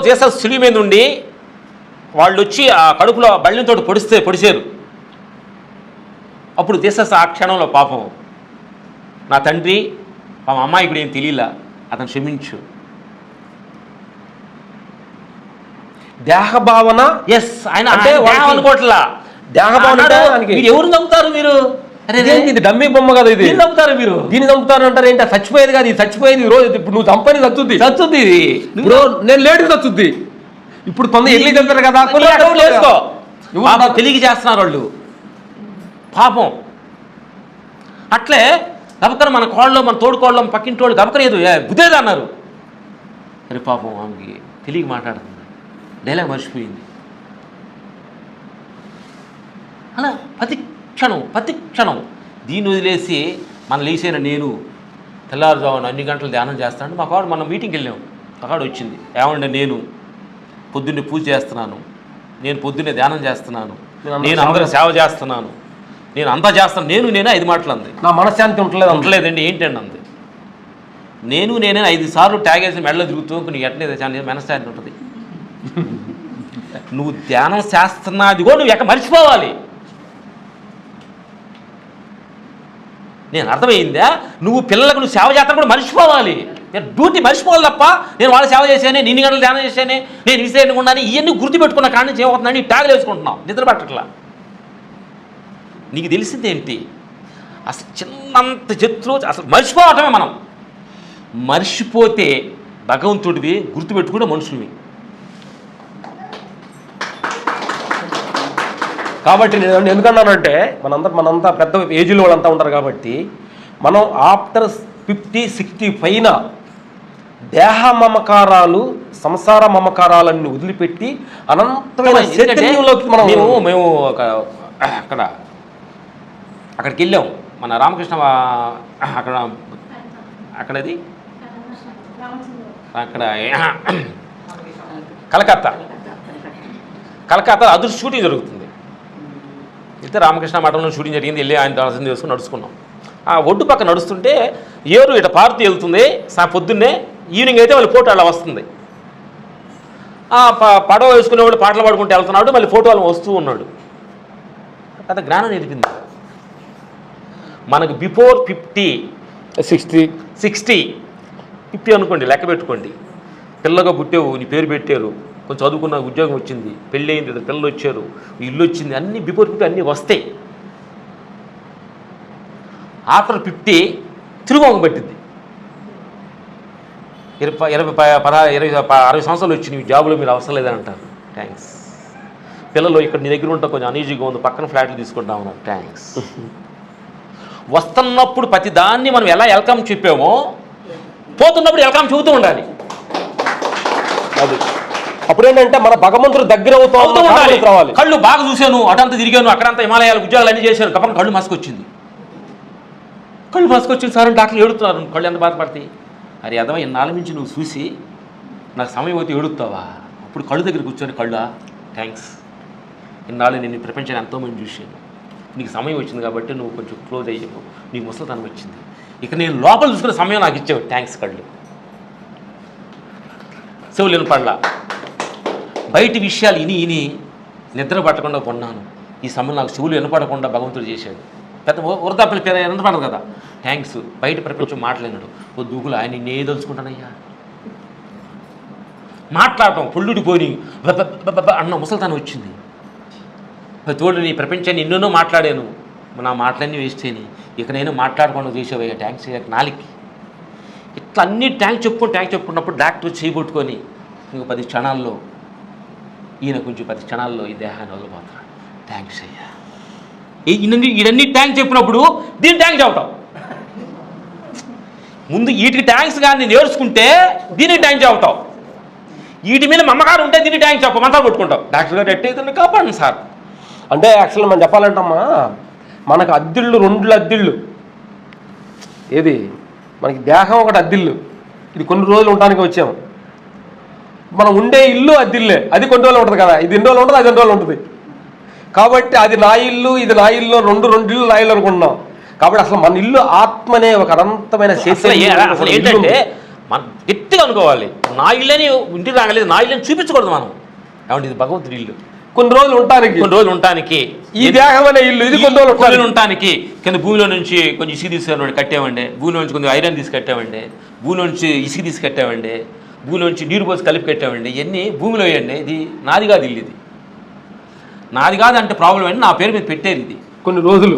Speaker 2: జీసస్ సిలువ మీద ఉండి వాళ్ళు వచ్చి ఆ కడుపులో బళ్ళితో పొడిచారు. అప్పుడు జీసస్ ఆ క్షణంలో పాపం, నా తండ్రి మా అమ్మాయి ఇప్పుడు ఏం తెలియలా, అతను క్షమించు.
Speaker 1: దేహ భావన
Speaker 2: ఎస్, ఆయన అంటే అనుకోవట్లా.
Speaker 1: దేహ భావన
Speaker 2: ఎవరు నమ్ముతారు మీరు?
Speaker 1: ఇది డమ్మీ బొమ్మ కదా, ఇది
Speaker 2: నమ్ముతారు మీరు,
Speaker 1: దీన్ని నమ్ముతారు అంటారు ఏంటి? చచ్చిపోయేది కాదు, ఇది చచ్చిపోయేది ఈ రోజు. ఇప్పుడు నువ్వు చంపని చచ్చుద్ది
Speaker 2: ఇది.
Speaker 1: ఇప్పుడు నేను లేటుగా చచ్చుద్ది. ఇప్పుడు తొందర ఎల్లి చంపారు కదా,
Speaker 2: తెలియ చేస్తున్నారు వాళ్ళు పాపం. అట్లే గబకర మన కోళ్ళలో, మన తోడుకోళ్ళం, పక్కింటి వాళ్ళు గబకర ఏదో బుద్ధేది అన్నారు. అరే పాపం ఆమెకి తెలియ మాట్లాడుతుంది, డైలాగ్ మర్చిపోయింది. అలా ప్రతి క్షణం దీన్ని వదిలేసి మన లేచిన నేను తెల్లారుజామున అన్ని గంటలు ధ్యానం చేస్తాను. మా కాడు మనం మీటింగ్కి వెళ్ళాము, అక్కడ వచ్చింది, ఏమంటే నేను పొద్దున్నే పూజ చేస్తున్నాను, నేను పొద్దున్నే ధ్యానం చేస్తున్నాను, నేను అందరూ సేవ చేస్తున్నాను, నేను అంతా చేస్తాను, నేనే 5 మాటలు అంది.
Speaker 1: నా మనశ్శాంతి
Speaker 2: ఉంటలేదండి. ఏంటండి అంది. నేనే 5 సార్లు ట్యాగ్ వేసి మెడలో తిరుగుతూ నీకు ఎట్లేదు మనశ్శాంతి ఉంటుంది. నువ్వు ధ్యానం చేస్తున్నది కూడా నువ్వు ఎక్కడ మర్చిపోవాలి. నేను అర్థమైందా? నువ్వు పిల్లలకు నువ్వు సేవ చేస్తాను కూడా మర్చిపోవాలి. నేను డ్యూటీ మర్చిపోవాలి తప్ప నేను వాళ్ళ సేవ చేశానే, నిన్ను గంటలు ధ్యానం చేశానే, నేను విసేయకుండానే ఇవన్నీ గుర్తుపెట్టుకున్న కానీ చేయబోతున్నాను. ట్యాగులు వేసుకుంటున్నావు, నిద్ర పట్టట్లా. నీకు తెలిసిందేంటి? అసలు చిన్నంత జత్తులో అసలు మర్చిపోవటమే. మనం మర్చిపోతే భగవంతుడివి, గుర్తుపెట్టుకుంటే మనుషులవి.
Speaker 1: కాబట్టి నేను ఎందుకన్నానంటే మనంతా పెద్ద ఏజ్లో వాళ్ళంతా ఉంటారు కాబట్టి మనం ఆఫ్టర్ 50-60 పైన దేహ మమకారాలు, సంసార మమకారాలన్నీ వదిలిపెట్టి అనంతమైన చైతన్యంలోకి
Speaker 2: మేము అక్కడికి వెళ్ళాం. మన రామకృష్ణ అక్కడది అక్కడ కలకత్తా అదృష్ట షూటింగ్ జరుగుతుంది. అయితే రామకృష్ణ మఠంలో షూటింగ్ జరిగింది. వెళ్ళి ఆయన దర్శనం చేసుకుని నడుచుకున్నాం. ఆ ఒడ్డు పక్క నడుస్తుంటే ఏరు ఇట పారుతూ వెళ్తుంది. పొద్దున్నే ఈవినింగ్ అయితే వాళ్ళ ఫోటో అలా వస్తుంది. పడవ వేసుకునే వాళ్ళు పాటలు పాడుకుంటూ వెళ్తున్నాడు, మళ్ళీ ఫోటో వాళ్ళు వస్తూ ఉన్నాడు. అంత జ్ఞానం నేర్పింది మనకు. బిఫోర్ 50 అనుకోండి, లెక్క పెట్టుకోండి. పిల్లగా పుట్టావు, నీ పేరు పెట్టారు, కొంచెం చదువుకున్న ఉద్యోగం వచ్చింది, పెళ్ళి అయింది, పిల్లలు వచ్చారు, ఇల్లు వచ్చింది, అన్నీ బిఫోర్ 50 అన్నీ వస్తాయి. ఆఫ్టర్ 50 తిరుగుమొగం పట్టింది. 60 సంవత్సరాలు వచ్చి నీ జాబులో మీరు అవసరం లేదని అంటారు. థ్యాంక్స్. పిల్లలు ఇక్కడ నీ దగ్గర ఉంటా కొంచెం అనీజీగా ఉంది, పక్కన ఫ్లాట్లు తీసుకుంటా ఉన్నారు. థ్యాంక్స్. వస్తున్నప్పుడు ప్రతి దాన్ని మనం ఎలా వెల్కమ్ చెప్పామో పోతున్నప్పుడు వెల్కమ్ చెబుతూ ఉండాలి.
Speaker 1: అది అప్పుడేంటంటే మన భగవంతుడు దగ్గర అవుతూ ఉండాలి.
Speaker 2: కళ్ళు బాగా చూశాను, అటంతా తిరిగాను, అక్కడంతా హిమాలయాలు ఉద్యోగాలు అన్నీ చేశాను, కప్పని కళ్ళు మసుకొచ్చింది సార్ అని డాక్టర్లు ఏడుతున్నారు. కళ్ళు ఎంత బాధపడతాయి? అరే అదవా, ఇన్నాళ్ళ నుంచి నువ్వు చూసి నాకు సమయం అయితే ఏడుస్తావా? అప్పుడు కళ్ళు దగ్గర కూర్చొని కళ్ళా థ్యాంక్స్, ఇన్నాళ్ళు నేను ప్రపంచాన్ని ఎంతోమంది చూశాను, నీకు సమయం వచ్చింది కాబట్టి నువ్వు కొంచెం క్లోజ్ అయ్యావు, నీకు ముసలితనం వచ్చింది, ఇక నేను లోపల చూసుకునే సమయం నాకు ఇచ్చావు, థ్యాంక్స్. కళ్ళు చెవులు వినపడలా, బయటి విషయాలు ఇని నిద్ర పట్టకుండా కొన్నాను. ఈ సమయం నాకు చెవులు వినపడకుండా భగవంతుడు చేశాడు. పెద్ద వృద్ధాపులు వినపడదు కదా, థ్యాంక్స్. బయట ప్రపంచం మాట్లాడినాడు, ఓ దూకులు ఆయన నిన్నే దలుచుకుంటానయ్యా. మాట్లాడటం పుల్లుడి పోయి అన్న ముసలితనం వచ్చింది. తోడు నీ ప్రపంచాన్ని ఎన్నెన్నో మాట్లాడాను, నా మాటలన్నీ వేస్ట్ అయినాయి, ఇక నేను మాట్లాడకుండా చేసేవయ్యా, థ్యాంక్స్ నాలికి. ఇట్లా అన్ని ట్యాంక్ చెప్పుకున్నప్పుడు డాక్టర్ చేయబొట్టుకొని ఇంక 10 క్షణాల్లో ఈయన కొంచెం 10 క్షణాల్లో ఈ దేహాన్ని వదిలిపోతాడు. థ్యాంక్స్ అయ్యా. ఈయనన్నీ ట్యాంక్ చెప్పినప్పుడు దీన్ని ట్యాంక్ చెబుతాం. ముందు వీటికి ట్యాంక్స్ కానీ నేర్చుకుంటే దీన్ని ట్యాంక్ చెబుతాం. వీటి మీద మమ్మకారు ఉంటే దీన్ని ట్యాంక్ చెప్పం, అంతా కొట్టుకుంటాం. డాక్టర్ గారు ఎట్టయితే కాపాడండి సార్
Speaker 1: అంటే యాక్చువల్గా మనం చెప్పాలంటమ్మా, మనకు అద్దిళ్ళు 2 అద్దిళ్ళు. ఏది మనకి దేహం ఒకటి అద్దిల్లు, ఇది కొన్ని రోజులు ఉండడానికి వచ్చాము. మనం ఉండే ఇల్లు అద్దిల్లే, అది కొన్ని రోజులు ఉంటుంది కదా, ఇది 2 రోజులు ఉంటుంది, అది 2 రోజులు ఉంటుంది. కాబట్టి అది నా ఇల్లు, ఇది నా ఇల్లు, 2 ఇల్లు నా ఇల్లు అనుకుంటున్నాం. కాబట్టి అసలు మన ఇల్లు ఆత్మనే ఒక అనంతమైన
Speaker 2: అసలు ఏంటంటే మనం గట్టిగా అనుకోవాలి, నా ఇల్లని ఇంటికి రాగలేదు, నా ఇల్లని చూపించకూడదు మనం. కాబట్టి ఇది భగవంతుడి ఇల్లు,
Speaker 1: కొన్ని రోజులు ఉండటానికి ఈ దేహం అనే ఇల్లు, ఇది కొన్ని రోజులు
Speaker 2: ఉండటానికి. కింద భూమిలో నుంచి కొంచెం ఇసుక తీసుకుని కట్టామండి, భూమిలో నుంచి కొంచెం ఐరన్ తీసి కట్టామండి, భూమిలో నుంచి ఇసుక తీసి కట్టామండి, భూమిలో నుంచి నీరు పోసి కలిపి కట్టామండి. ఇవన్నీ భూమిలో వేయండి. ఇది నాది కాదు ఇల్లు, ఇది నాది కాదు అంటే ప్రాబ్లం అండి, నా పేరు మీద పెట్టేది. ఇది
Speaker 1: కొన్ని రోజులు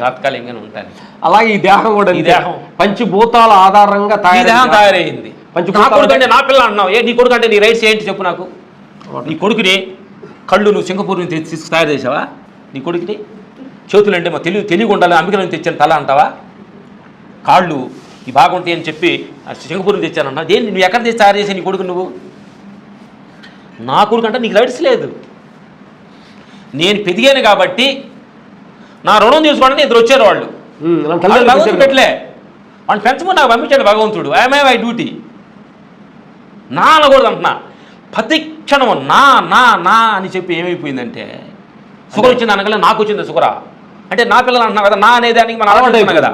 Speaker 2: తాత్కాలికంగానే ఉంటాను.
Speaker 1: అలాగే ఈ దేహం కూడా, ఈ దేహం పంచభూతాల ఆధారంగా
Speaker 2: తయారైంది. నా కొడుకు అంటే నా పిల్ల అన్నావు, నీ కొడుకు అంటే నీ రైట్స్ ఏంటి చెప్పు నాకు. నీ కొడుకుని కళ్ళు నువ్వు సింగపూర్ నుంచి తీసుకు తయారు చేసావా? నీ కొడుకుని చేతులు అంటే మా తెలివి ఉండాలి, అంబిక నుంచి తెచ్చాను తల అంటావా? కాళ్ళు ఈ బాగుంటాయి అని చెప్పి సింగపూర్ నుంచి తెచ్చానంటా. దేని నువ్వు ఎక్కడ తెచ్చి తయారు చేసే నీ కొడుకు? నువ్వు నా కొడుకు అంటే నీకు రైట్స్ లేదు. నేను పెరిగాను కాబట్టి నా రుణం తీసుకోవడానికి ఇద్దరు వచ్చారు. వాళ్ళు భగవంతుడు పెట్టలే, వాళ్ళు పెంచమని నాకు పంపించాడు భగవంతుడు. I'm my duty. నా అనకూడదు అంటున్నా. ప్రతి క్షణము నా నా నా అని చెప్పి ఏమైపోయిందంటే, షుగర్ వచ్చింది అనగలే నాకు వచ్చింది షుగరా అంటే నా పిల్లలు అంటున్నాం కదా, నా అనేదానికి మనం అలవాటు కదా.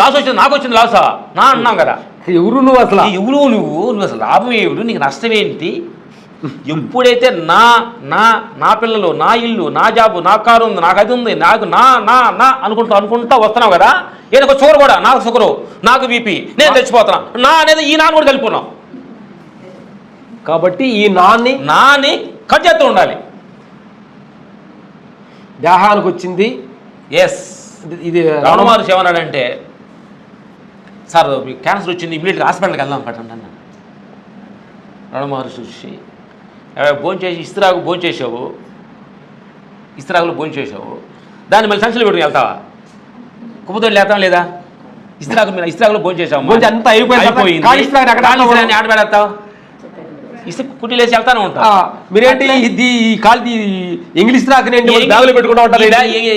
Speaker 2: లాస్ వచ్చింది నాకు వచ్చింది లాసా నా అన్నాం కదా.
Speaker 1: ఎవరు నువ్వు అసలు?
Speaker 2: ఎవరు నువ్వు అసలు లాభం ఏమిడు, నీకు నష్టం ఏంటి? ఎప్పుడైతే నా నా నా పిల్లలు, నా ఇల్లు, నా జాబు, నా కారు ఉంది, నాకు అది ఉంది, నాకు నా నా నా అనుకుంటా వస్తున్నావు కదా. ఈయనకు షుగర్ కూడా, నాకు షుగరు, నాకు బీపీ, నేను తెచ్చిపోతున్నా. నా అనేది ఈ నాన్న కూడా కలిపుకున్నాం
Speaker 1: కాబట్టి ఈ నాని
Speaker 2: కట్ చేస్తూ ఉండాలి.
Speaker 1: దేహానికి వచ్చింది.
Speaker 2: ఎస్, ఇది రమణ మహర్షి ఏమన్నాడంటే, సార్ మీకు క్యాన్సర్ వచ్చింది, ఇమీడియట్గా హాస్పిటల్కి వెళ్దాం పట్టండి. రమణ మహర్షి వచ్చి భోంచేసి ఇస్త్రాకు భోంచేసావు, ఇస్త్రాకులో భోంచేసావు, దాన్ని మళ్ళీ సంచులు పెట్టుకుని వెళ్తావా? కుప్పతోటి లేతాం లేదా? ఇస్త్రాకులో భోంచేసావు, అంతా అయిపోయింది, ఆడబెడతావు, ఇసుక కుట్టిలేసి వెళ్తానే ఉంటా.
Speaker 1: మీరేంటి ఇది కాల్ది ఇంగ్లీష్ రాకని బ్యాగులో పెట్టుకుంటా ఉంటారు?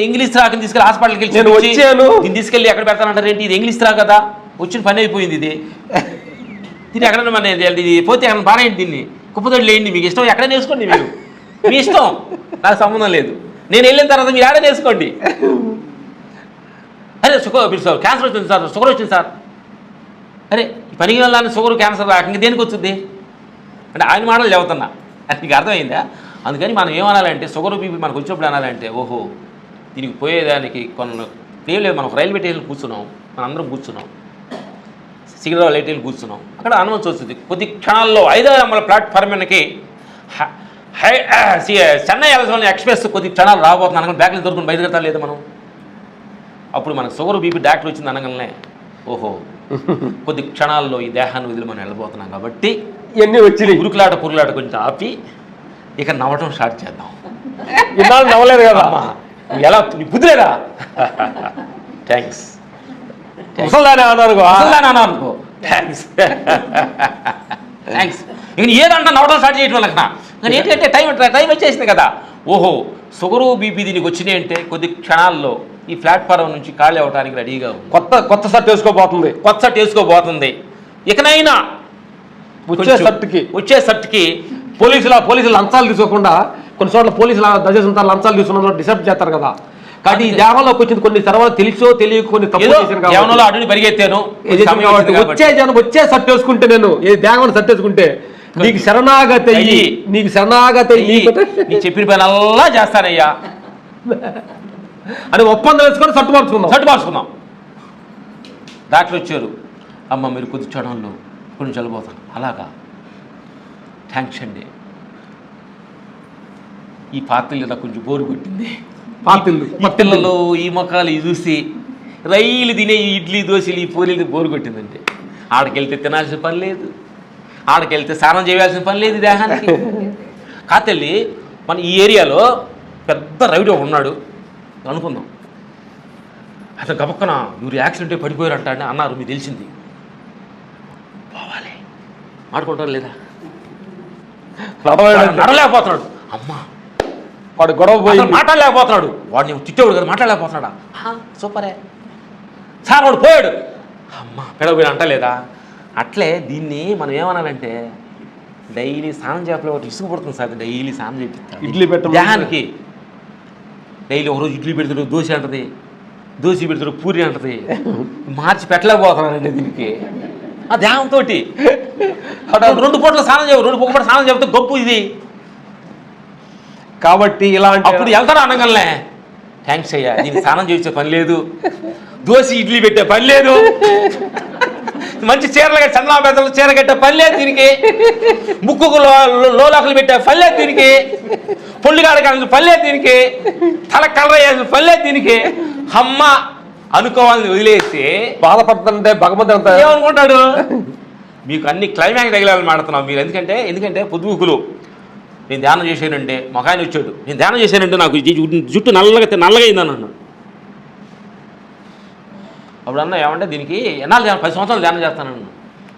Speaker 2: ఇంగ్లీష్ రాకని తీసుకెళ్ళి హాస్పిటల్కి వెళ్ళి
Speaker 1: నేను వచ్చాను,
Speaker 2: దీన్ని తీసుకెళ్ళి ఎక్కడ పెడతానంటారు ఏంటి? ఇది ఇంగ్లీష్ రా కదా, వచ్చిన పని అయిపోయింది. దీన్ని ఎక్కడన్నా మన ఇది పోతే ఎక్కడ బానేయండి, దీన్ని కుప్పతోటి లేండి, మీకు ఇష్టం ఎక్కడైనా వేసుకోండి, మీరు మీ ఇష్టం, నాకు సంబంధం లేదు. నేను వెళ్ళిన తర్వాత మీరు ఆడే వేసుకోండి. అరే షుగర్ క్యాన్సర్ వచ్చింది సార్, షుగర్ వచ్చింది సార్. అరే పనికి వెళ్ళాలని షుగర్ క్యాన్సర్ రాక ఇంక దేనికి వచ్చింది అంటే ఆయన మాటలు చెబుతున్నా. అది నీకు అర్థమైందా? అందుకని మనం ఏమనాలంటే, షుగర్ బీపీ మనకు వచ్చినప్పుడు అనాలంటే, ఓహో దీనికి పోయేదానికి ఏం లేదు. మనం రైల్వే స్టేషన్ కూర్చున్నాం, మనం అందరం కూర్చున్నాం, సికింద్రాబాద్ లైట్ కూర్చున్నాం, అక్కడ అనుమతి వస్తుంది. కొద్ది క్షణాల్లో 5వ నెంబర్ ప్లాట్ఫార్మ్కి చెన్నై వెళ్ళాల్సిన ఎక్స్ప్రెస్ కొద్ది క్షణాలు రాబోతుంది అనగా బ్యాగ్లు దొరుకుని బయలుదేరతా లేదు మనం. అప్పుడు మనకు షుగర్ బీపీ డాక్టర్ వచ్చింది అనగానే, ఓహో కొద్ది క్షణాల్లో ఈ దేహాన్ని వదిలి మనం వెళ్ళబోతున్నాం కాబట్టి
Speaker 1: ఇవన్నీ వచ్చినాయి.
Speaker 2: పురుగులాట కొంచెం ఆపి ఇక నవ్వటం స్టార్ట్ చేద్దాం.
Speaker 1: ఇన్నాళ్ళు నవ్వలేదు కదా,
Speaker 2: ఎలా నీ బుద్ధి లేదా? థ్యాంక్స్
Speaker 1: అనుకో,
Speaker 2: థ్యాంక్స్. ఇక ఏదంటా నవ్వడం స్టార్ట్ చేయటం లెక్క. కానీ ఏంటంటే టైం వచ్చేసింది కదా. ఓహో షుగరు బీపీ దీనికి వచ్చినాయి అంటే కొద్ది క్షణాల్లో ఈ ప్లాట్ఫారం నుంచి ఖాళీ అవ్వడానికి రెడీగా ఉంది.
Speaker 1: కొత్త షర్ట్ వేసుకోబోతుంది.
Speaker 2: ఇకనైనా వచ్చే షర్ట్కి
Speaker 1: పోలీసులు లంచాలు తీసుకోకుండా, కొన్ని చోట్ల పోలీసులు దయచేసి ఉంటారు, లంచాలు తీసుకున్న డిసైడ్ చేస్తారు కదా. కానీ ఈ దేవంలోకి వచ్చింది కొన్ని తర్వాత తెలిసో తెలియక కొన్ని తప్పు
Speaker 2: దేవంలో అడుగు పరిగెత్తాను.
Speaker 1: వచ్చే షర్ట్ వేసుకుంటే, నేను ఏ దేవని షర్ట్ వేసుకుంటే నీకు శరణాగతి నీ
Speaker 2: చెప్పిన పని అలా చేస్తానయ్యా
Speaker 1: అని ఒప్పందం వేసుకొని షర్ట్ మార్చుకుందాం.
Speaker 2: డాక్టర్ వచ్చారు, అమ్మ మీరు కొద్ది క్షణంలో కొంచెం చనిపోతాను. అలాగా, థ్యాంక్స్ అండి. ఈ పాత్రలు నాకు కొంచెం బోరు కొట్టింది. పిల్లలు ఈ మొక్కలు చూసి రైలు తినే ఇడ్లీ దోశలు ఈ పూరీలు బోరు కొట్టిందంటే, ఆడకెళ్తే తినాల్సిన పని లేదు, ఆడకెళ్తే స్నానం చేయాల్సిన పని లేదు దేహానికి. కాతెళ్ళి మన ఈ ఏరియాలో పెద్ద రైడ్ ఉన్నాడు అనుకుందాం. అతను గబక్కన మీరు యాక్సిడెంట్ పడిపోయారంట అని అన్నారు, మీకు తెలిసింది. పోవాలి, మాట్లాడుకుంటారు లేదా? నడలేకపోతున్నాడు, అమ్మా
Speaker 1: వాడు గొడవ పోయి
Speaker 2: మాట్లాడలేకపోతున్నాడు. వాడిని తిట్టేవాడు కదా, మాట్లాడలేకపోతున్నాడా? సూపరే సార్, వాడు పోయాడు, అమ్మ పెడపోయిన అంటలేదా? అట్లే దీన్ని మనం ఏమనాలంటే, డైలీ స్నానం చేపలు ఒకటి ఇసుకు పడుతుంది సార్, డైలీ స్నానం చేపిస్తాను.
Speaker 1: ఇడ్లీ పెట్ట
Speaker 2: దేహానికి డైలీ ఒకరోజు ఇడ్లీ పెడుతుంది, దోశ అంటది, దోశ పెడతాడు, పూరి అంటది, మార్చి పెట్టలేకపోతున్నానండి దీనికి ఆ ధ్యానంతో. 2 పూటలు స్నానం చేయవు, 2 పూట స్నానం చెబితే గొప్ప ఇది.
Speaker 1: కాబట్టి ఇలాంటి
Speaker 2: అప్పుడు వెళ్తాడు అనగలనే, థ్యాంక్స్ అయ్యా, దీనికి స్నానం చేసే పని లేదు, దోశ ఇడ్లీ పెట్టే పని లేదు, మంచి చీరలు కట్టి చంద్రబాబు పెద్దలు చీర కట్టే పని లేదు దీనికి, ముక్కుకు లోలాకులు పెట్టే పని లేదు దీనికి, పొల్లిగాడ కాడ పని లేదు దీనికి, తల కలర్ వేయాల్సిన పని లేదు దీనికి. అమ్మ అనుకోవాలని వదిలేస్తే
Speaker 1: బాధపడుతుంటే భగవంతుడు
Speaker 2: ఏమనుకుంటాడు? మీకు అన్ని క్లైమాక్స్ తగిలాలని మాడుతున్నాం మీరు. ఎందుకంటే పొద్దుగుకులు నేను ధ్యానం చేశానంటే మొఖాన్ని వచ్చాడు, నేను ధ్యానం చేశానంటే నాకు జుట్టు నల్లగా అయిందని అన్నాడు. అప్పుడు అన్న ఏమంటే దీనికి ఎన్నాళ్ళు 10 సంవత్సరాలు ధ్యానం చేస్తానన్నా.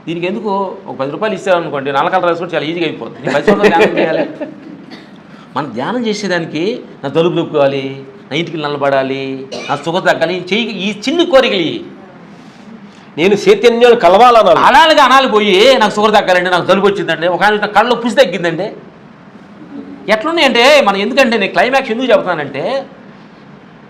Speaker 2: దీనికి ఎందుకు ఒక 10 రూపాయలు ఇస్తారనుకోండి, నల్ల కలర్ వేసుకుంటే చాలా ఈజీగా అయిపోతుంది. 10 సంవత్సరాలు ధ్యానం చేయాలి. మనం ధ్యానం చేసేదానికి నా తలుపు నొప్పుకోవాలి, నా ఇంటికి నల్లబడాలి, నా సుఖ తగ్గాలి, చెయ్యి ఈ చిన్ని కోరికలు
Speaker 1: నేను చైతన్యం కలవాలన్నాను.
Speaker 2: అనాలి పోయి నాకు షుగర్ తగ్గాలండి, నాకు జలుబు వచ్చిందండి, ఒక ఆయన కళ్ళలో పుసి తగ్గిందండి. ఎట్లున్నాయంటే మనం ఎందుకంటే నేను క్లైమాక్స్ ఎందుకు చెబుతానంటే,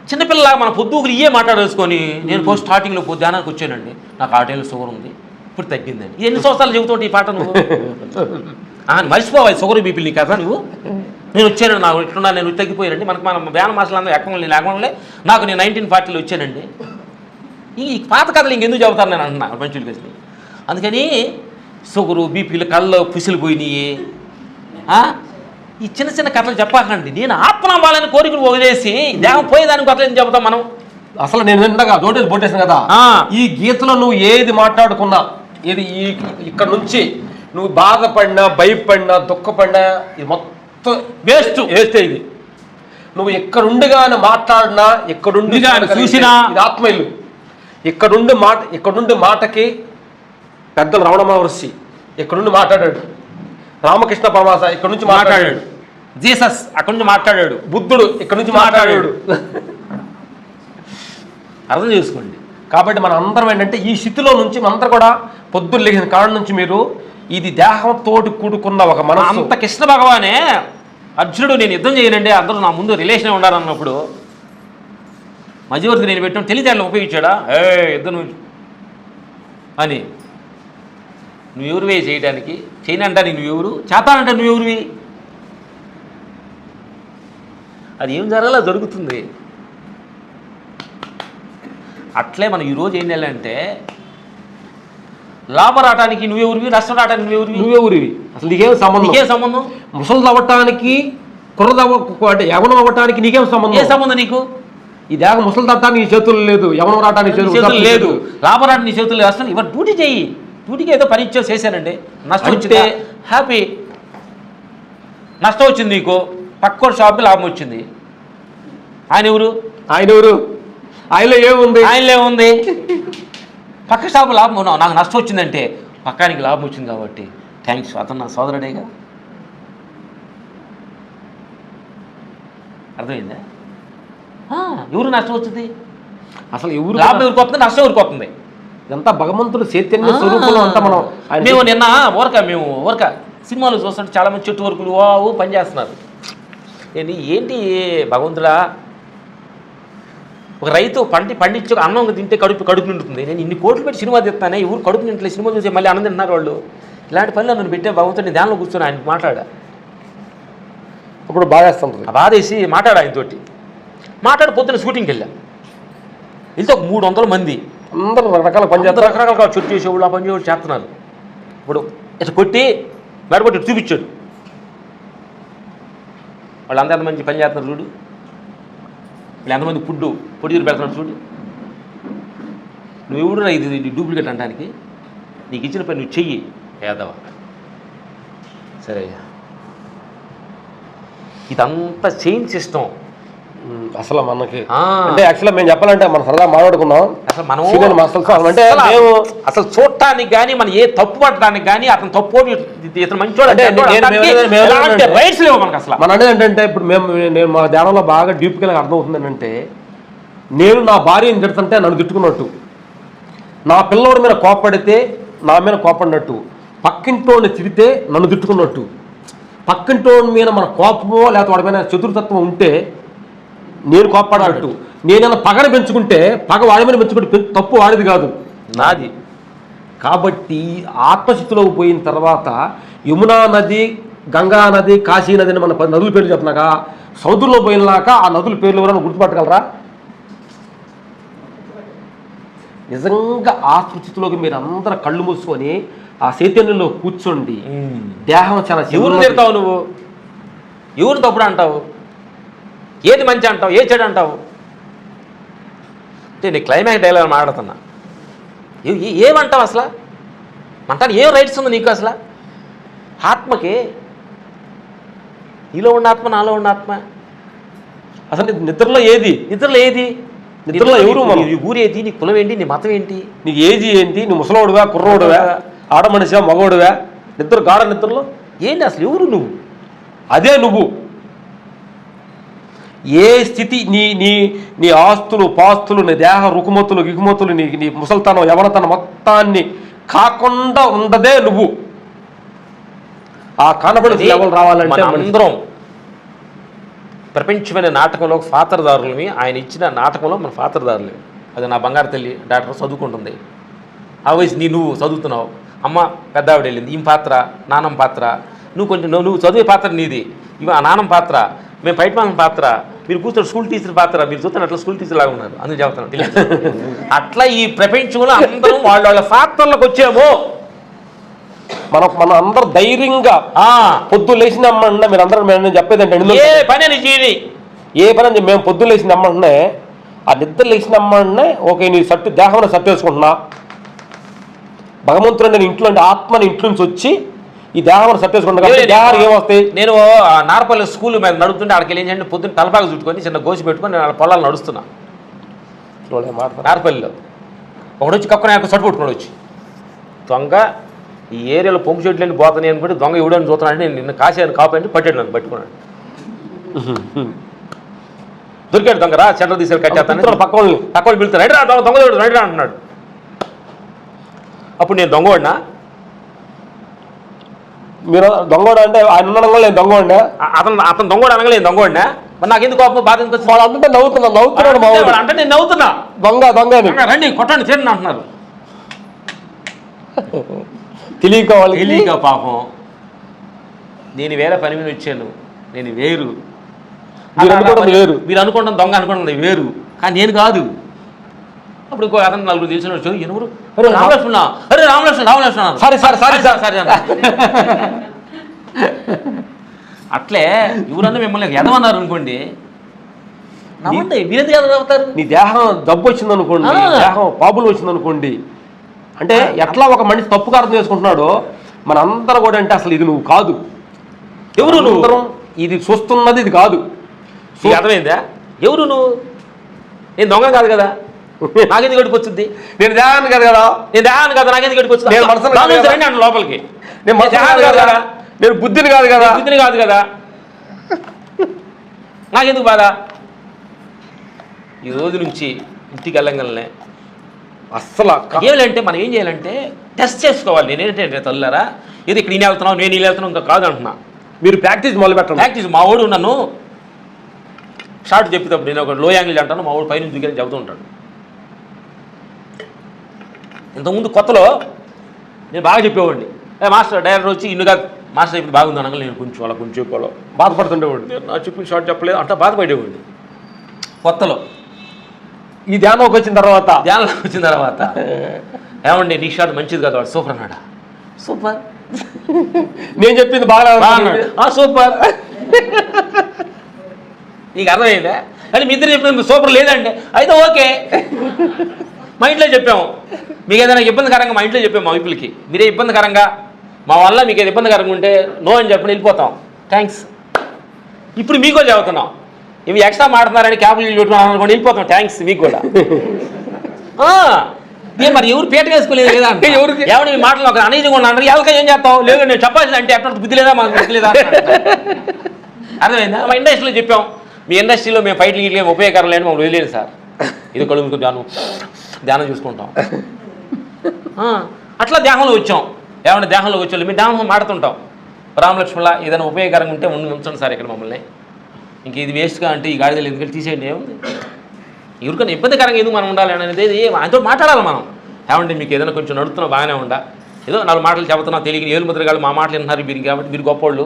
Speaker 2: చిన్నపిల్లలాగా మన పొద్దుగులు మాట్లాడేసుకొని నేను స్టార్టింగ్లో ధ్యానానికి వచ్చానండి, నాకు ఆ టైంలో షుగర్ ఉంది, ఇప్పుడు తగ్గిందండి. ఇది ఎన్ని సంవత్సరాలు చెబుతుంటే ఈ పాట నువ్వు మర్చిపోవాలి షుగర్ బీపీలు నీ కదా నువ్వు. నేను వచ్చాను, నాకు ఇట్లున్నా, నేను తగ్గిపోయానండి. మన వ్యాన మాసాలు అందరూ ఎక్కడం లేకుండా నాకు నేను 1940లో వచ్చానండి. ఈ పాత కథలు ఇంకెందుకు చెబుతాను నేను అంటున్నా మంచులు కలిసి. అందుకని షుగరు బీపీలు కళ్ళలో పుసిలు పోయినాయి, ఈ చిన్న చిన్న కథలు చెప్పకండి. నేను ఆత్మనామాలని కోరికలు వదిలేసి దేహం పోయేదానికి కథలు చెబుతాం మనం.
Speaker 1: అసలు నేను ఇందాక నోటీస్ పోటేసాను కదా, ఈ గీతలో నువ్వు ఏది మాట్లాడుకున్నా, ఇది ఇక్కడ నుంచి నువ్వు బాధపడినా, భయపడినా, దుఃఖపడినా, ఇది మొత్తం వేస్టే. ఇది నువ్వు ఎక్కడుండిగానే మాట్లాడినా, ఎక్కడుండి
Speaker 2: చూసినా,
Speaker 1: ఇది ఆత్మయిల్లు. ఇక్కడుండి మాటకి పెద్దలు రమణ మహర్షి ఇక్కడుండి మాట్లాడాడు, రామకృష్ణ పరమహంస ఇక్కడ నుంచి మాట్లాడాడు,
Speaker 2: జీసస్ అక్కడి నుంచి మాట్లాడాడు,
Speaker 1: బుద్ధుడు ఇక్కడ నుంచి మాట్లాడాడు.
Speaker 2: అర్థం చేసుకోండి.
Speaker 1: కాబట్టి మన అందరం ఏంటంటే ఈ స్థితిలో నుంచి మనందరూ కూడా పొద్దున్న లేచిన కాడ నుంచి మీరు ఇది దేహంతో కూడుకున్న ఒక మనసు.
Speaker 2: అంత కృష్ణ భగవానే అర్జునుడు నేను యుద్ధం చేయనండి, అందరూ నా ముందు రిలేషన్ ఉండాలన్నప్పుడు మధ్యవర్తి నేను పెట్టాను తెలియజేయాలని ఉపయోగించాడా, యుద్ధం అని. నువ్వెవరివే చేయడానికి, చేయనంటానికి నువ్వెవరు, చేతానంటే నువ్వెవరివి, అది ఏం జరగాలో జరుగుతుంది. అట్లే మనం ఈరోజు ఏం చేయాలంటే, లాభం రావడానికి నువ్వెవరివి, నష్టం రావడానికి
Speaker 1: నువ్వెవరివి, అసలు నీకేం సంబంధం? ముసలు తవ్వటానికి, అంటే యవనం అవ్వటానికి నీకేం సంబంధం?
Speaker 2: ఏ సంబంధం నీకు?
Speaker 1: ఈ దేహం ముసలు తట్టడానికి నీ చేతులు లేదు, యవనం రావడానికి చేతులు లేదు,
Speaker 2: లాభం రావడానికి నీ చేతులు లేదు. అసలు ఇవాళ డ్యూటీ చెయ్యి, డ్యూటీకి ఏదో పని ఇచ్చో చేశానండి, నష్టం వచ్చింది హ్యాపీ, నష్టం వచ్చింది నీకు, పక్క షాప్కి లాభం వచ్చింది, ఆయన ఎవరు? ఆయనలో ఏముంది? పక్క షాపు లాభం ఉన్నావు, నాకు నష్టం వచ్చిందంటే పక్కానికి లాభం వచ్చింది కాబట్టి థ్యాంక్స్, అతను నా సోదరుడేగా. అర్థమైందా? ఎవరు నష్టం వచ్చింది?
Speaker 1: అసలు ఎవరు
Speaker 2: లాభం ఎవరికి వస్తుంది, నష్టం ఎవరికి వస్తుంది?
Speaker 1: ఇదంతా భగవంతుడు చైతన్య స్వరూపంలో అంతా మనం.
Speaker 2: మేము నిన్న ఊరక సినిమాలు చూస్తుంటే చాలామంది చెట్టు వరకులు పని చేస్తున్నారు. ఏంటి భగవంతుడా, ఒక రైతు పండించి అన్నం తింటే కడుపు నిండుతుంది. నేను ఇన్ని కోట్లు పెట్టి సినిమా తీస్తానే, ఎవరు కడుపు నింటలే, సినిమా చూసి మళ్ళీ అన్నం తింటున్నారు వాళ్ళు. ఇలాంటి పనులు నన్ను పెట్టే భగవంతుడిని ధ్యానంలో కూర్చొని ఆయన మాట్లాడా,
Speaker 1: ఇప్పుడు బాధేస్తుంది.
Speaker 2: బాధేసి ఆయనతోటి పొద్దున్న షూటింగ్కి వెళ్తే ఒక 300 మంది
Speaker 1: అందరూ రకరకాల పని చేస్తారు,
Speaker 2: రకరకాల చుట్టూ చేసేవాళ్ళు, ఆ పని చేసేవాళ్ళు చేస్తున్నారు. ఇప్పుడు ఇట్లా కొట్టి మెడపట్టి చూపించాడు, వాళ్ళు అంత ఎంతమంది పని చేస్తున్నారు చూడు, వీళ్ళు ఎంతమంది పొడి పెడుతున్నాడు చూడు. నువ్వు ఎవడు ఇది డూప్లికేట్ అనడానికి, నీకు ఇచ్చిన పని నువ్వు చెయ్యి ఏదవా. సరే, ఇదంతా చైన్ సిస్టమ్.
Speaker 1: అసలు మనకి అంటే యాక్చువల్గా మేము చెప్పాలంటే మనం సరదా మాట్లాడుకున్నాం,
Speaker 2: అసలు మనం
Speaker 1: అంటే
Speaker 2: అసలు చూడటానికి కానీ మనం ఏ తప్పు పట్టడానికి కానీ అతను తప్పు ఇతను మంచోడు రైట్స్ లేవు మనకు అసలు.
Speaker 1: మన అనేది ఏంటంటే ఇప్పుడు నేను మా ధ్యానంలో బాగా డీప్గా అర్థం అవుతుంది ఏంటంటే, నేను నా భార్యని తిడుతుంటే నన్ను తిట్టుకున్నట్టు, నా పిల్లోడి మీద కోపడితే నా మీద కోపడినట్టు, పక్కింటోడిని తిడితే నన్ను తిట్టుకున్నట్టు. పక్కింటోడి మీద మన కోపమో లేకపోతే వాడి మీద చతురతత్వం ఉంటే నేను కోప్పడట్టు, నేనన్నా పగని పెంచుకుంటే పగ వాడి మీద పెంచుకుంటే తప్పు వాడిది కాదు,
Speaker 2: నాది.
Speaker 1: కాబట్టి ఆత్మశక్తిలోకి పోయిన తర్వాత యమునా నది, గంగా నది, కాశీ నది అని మన నదుల పేర్లు చెప్తున్నాక సముద్రంలో పోయినాక ఆ నదుల పేర్లు ఎవరైనా గుర్తుపట్టగలరా? నిజంగా ఆత్మస్థితిలోకి మీరు అందరూ కళ్ళు మూసుకొని ఆ చైతన్యంలో కూర్చోండి. దేహం చాలా
Speaker 2: ఎవరు తిడతావు నువ్వు? ఎవరు తప్పుడు అంటావు? ఏది మంచి అంటావు, ఏ చెడు అంటావు? అంటే నీ క్లైమాక్స్ డైలాగ్ మాట్లాడుతున్నా. ఏమంటావు అసలు? అంటాను ఏం రైట్స్ ఉంది నీకు అసలు? ఆత్మకి నీలో ఉన్న ఆత్మ, నాలో ఉన్న ఆత్మ
Speaker 1: అసలు నిద్రలో ఏది?
Speaker 2: నిద్రలో ఏది?
Speaker 1: నిద్రలో ఎవరు?
Speaker 2: నీ ఊరేది, నీ కులం ఏంటి, నీ మతం ఏంటి,
Speaker 1: నీ ఏజీ ఏంటి, నువ్వు ముసలోడువా, కుర్రోడువా, ఆడ మనిషివా, మగోడువా? నిద్ర గాఢ నిద్రలో
Speaker 2: ఏంటి అసలు? ఎవరు నువ్వు?
Speaker 1: అదే నువ్వు. ఏ స్థితి నీ నీ నీ ఆస్తులు పాస్తులు, నీ దేహ రుకుమతులు గిగుమతులు, నీ ముసల్తనం యవనతనం మొత్తాన్ని కాకుండా ఉండదే నువ్వు. ఆ కనబడి లెవెల్ రావాలంటే
Speaker 2: అందరం ప్రపంచమైన నాటకంలో పాత్రదారులమి. ఆయన ఇచ్చిన నాటకంలో మన పాత్రదారులు. అది నా బంగారు తల్లి డాక్టర్ చదువుకుంటుంది. ఆ వయసు నువ్వు చదువుతున్నావు. అమ్మ పెద్ద ఆవిడ వెళ్ళింది, ఈ పాత్ర నాన్నమ్మ పాత్ర. నువ్వు చదివే పాత్ర నీది, ఇవి ఆ నాన్నమ్మ పాత్ర, మేము బయట వాళ్ళ పాత్ర, మీరు కూర్చొని స్కూల్ టీచర్ పాత్ర, మీరు చూస్తున్న అట్లా స్కూల్ టీచర్ లాగా ఉన్నారు. అందుకు చెప్తాను. అట్లా ఈ ప్రపంచంలో అందరం వాళ్ళ పాత్రలకు వచ్చాము.
Speaker 1: మనం అందరూ ధైర్యంగా పొద్దు లేచిన అమ్మంటున్నా మీరు అందరూ నేను చెప్పేదంటే
Speaker 2: ఏ పని అని చేయని,
Speaker 1: ఏ పని అని మేము పొద్దు లేచిన అమ్మంటున్నా, ఆ నిద్ర లేచిన అమ్మంటున్నా ఓకే నీ సట్టు దేహంలో సట్టు వేసుకుంటున్నా, భగవంతుడు నేను ఇంట్లో ఆత్మని ఇంట్లో నుంచి వచ్చి ఈ దేహంలో సట్టు వేసుకుంటున్నా. దేహాలు ఏమొస్తాయి?
Speaker 2: నేను నార్పల్లి స్కూల్ మీద నడుస్తుంటే అక్కడికి వెళ్ళి ఏంటంటే పొద్దున్న తలపాగా చుట్టుకొని చిన్న గోసి పెట్టుకొని నేను పొలాలు నడుస్తున్నా నార్పల్లిలో. ఒకడు వచ్చి కక్కున సట్టు కొట్టుకుని వచ్చి దొంగ ఈ ఏరియాలో పొంపు చెట్లని పోతాయి అనుకుంటే దొంగ ఎవడని చూస్తున్నాడు. నేను నిన్న కాసేదని కాపాడి పట్టాడు, నన్ను పట్టుకున్నాడు. దొరికాడు దొంగ, రా సెంటర్ తీసుకెళ్ళి కట్టేస్తాను, పక్క వాళ్ళు పిలుస్తాను, రైట్ రా దొంగ రైట్ రా అంటున్నాడు. అప్పుడు నేను దొంగవాడినా?
Speaker 1: మీరు దొంగోడు అంటే ఆయన ఉండడం నేను దొంగోడినా?
Speaker 2: అతను దొంగోడు అనగా నేను దొంగోడినా? మరి నాకు ఎందుకు కోపం, బాధ ఎందుకు వచ్చింది?
Speaker 1: వాళ్ళు అంతా నవ్వుతున్నాడు
Speaker 2: అంటే నేను నవ్వుతున్నా.
Speaker 1: దొంగ
Speaker 2: రండి కొట్టండి చేయండి అంటున్నారు.
Speaker 1: తెలియక
Speaker 2: పాపం నేను వేరే పని మీద వచ్చాను, నేను వేరు, మీరు అనుకుంటాం దొంగ అనుకుంటుంది వేరు, కానీ నేను కాదు. అప్పుడు అతను నలుగురు తెలిసిన వచ్చి ఎవరు? రామలక్ష్మణ, అరే రామలక్ష్మణ సరే. అట్లే ఎవరన్నా మిమ్మల్ని ఎదవన్నారు అనుకోండి, మీరెందుకు ఎదవుతారు?
Speaker 1: నీ దేహం జబ్బు వచ్చింది అనుకోండి, దేహం పాపులు వచ్చింది అనుకోండి, అంటే ఎట్లా ఒక మనిషి తప్పుగా అర్థం చేసుకుంటున్నాడో మనందరూ కూడా అంటే అసలు ఇది నువ్వు కాదు, ఎవరు నువ్వు, ఇది చూస్తున్నది ఇది కాదు.
Speaker 2: అర్థమైందా? ఎవరు నువ్వు? నేను దొంగ కాదు కదా, నాకెందుకు గడిపొచ్చుద్ది?
Speaker 1: నేను దేహాన్ని కాదు కదా,
Speaker 2: నాకెందుకు గడిపొచ్చుద్ది? లోపలికి
Speaker 1: నేను బుద్ధిని కాదు కదా,
Speaker 2: నాకెందుకు బాధ? ఈ రోజు నుంచి ఇంటికి వెళ్ళంగానే అస్సలు ఏమంటే మనం ఏం చేయాలంటే టెస్ట్ చేసుకోవాలి. నేనేంటంటే తల్లారా ఇది ఇక్కడ నేను వెళ్తున్నావు ఇంకా కాదు అంటున్నా.
Speaker 1: మీరు ప్రాక్టీస్ మొదలు పెట్టండి.
Speaker 2: ప్రాక్టీస్ మా వాడు నన్ను షార్ట్ చెప్పేటప్పుడు నేను ఒక లో యాంగిల్ అంటాను, మా వాడు పైన దిగని చెబుతూ ఉంటాడు. ఇంతకుముందు కొత్తలో నేను బాగా చెప్పేవాడిని, మాస్టర్ డైరెక్టర్ వచ్చి ఇన్నుగా మాస్టర్ చెప్పి బాగుంది అనగా నేను కొంచెం అలా కొంచెం చెప్పాలో
Speaker 1: బాధపడుతుండేవాడు.
Speaker 2: నా చెప్పిన షార్ట్ చెప్పలేదు అంట బాధపడేవాడిని కొత్తలో.
Speaker 1: ఈ ధ్యానంలోకి వచ్చిన
Speaker 2: తర్వాత ఏమండి నీ షాట్ మంచిది కదా, వాడు సూపర్ అన్నాడా? సూపర్.
Speaker 1: నేను చెప్పింది బాగా
Speaker 2: సూపర్. నీకు అర్థమైందా? అని మీ ఇద్దరు చెప్పింది సూపర్ లేదంటే అయితే ఓకే, మా ఇంట్లో చెప్పాము. మీకు ఏదైనా ఇబ్బందికరంగా మా ఇంట్లో చెప్పాము, మా వైపులకి మీరే ఇబ్బందికరంగా మా వల్ల మీకు ఏది ఇబ్బందికరంగా ఉంటే నో అని చెప్పి వెళ్ళిపోతాం, థ్యాంక్స్. ఇప్పుడు మీకో చెబుతున్నాం, ఇవి ఎక్స్ట్రా మాట్లాడుతున్నారని క్యాబులు పెట్టుకున్నాను అనుకోండి, వెళ్ళిపోతాం, థ్యాంక్స్ మీకు కూడా. మరి ఎవరు పీట వేసుకోలేదు కదా అంటే ఎవరికి ఎవరి మాటలు ఒక అనీజంగా ఉన్నాను ఎవరికై ఏం చేస్తావు? లేదు నేను చెప్పాల్సింది అంటే ఎట్లా బుద్ధి లేదా, మాకు బుద్ధి లేదా? అర్థమైందా? మా ఇండస్ట్రీలో చెప్పాం, మీ ఇండస్ట్రీలో మేము ఫైట్లు గీట్లు ఏమి ఉపయోగకరం లేని మమ్మల్ని వదిలేదు సార్, ఇది కడుగుకు ధ్యానం చూసుకుంటాం. అట్లా ధ్యానంలో వచ్చాం. ఏమన్నా ధ్యానంలోకి వచ్చాం, మీ ధ్యానం మాడుతుంటాం. రామలక్ష్మణ ఏదైనా ఉపయోగకరంగా ఉంటే ఉంచండి సార్ ఇక్కడ మమ్మల్ని. ఇంక ఇది వేస్ట్గా అంటే ఈ గాడిదలు ఎందుకంటే తీసేయండి ఏముంది, ఎవరికైనా ఇబ్బందికరంగా ఎందుకు మనం ఉండాలి అనేది ఆయనతో మాట్లాడాలి మనం. ఏమంటే మీకు ఏదైనా కొంచెం నడుతున్నా బాగానే ఉండా, ఏదో 4 మాటలు చెబుతున్నా తెలియని ఏలుముద్రగాళ్ళు మా మాటలు వింటున్నారు మీరు కాబట్టి మీరు గొప్పోళ్ళు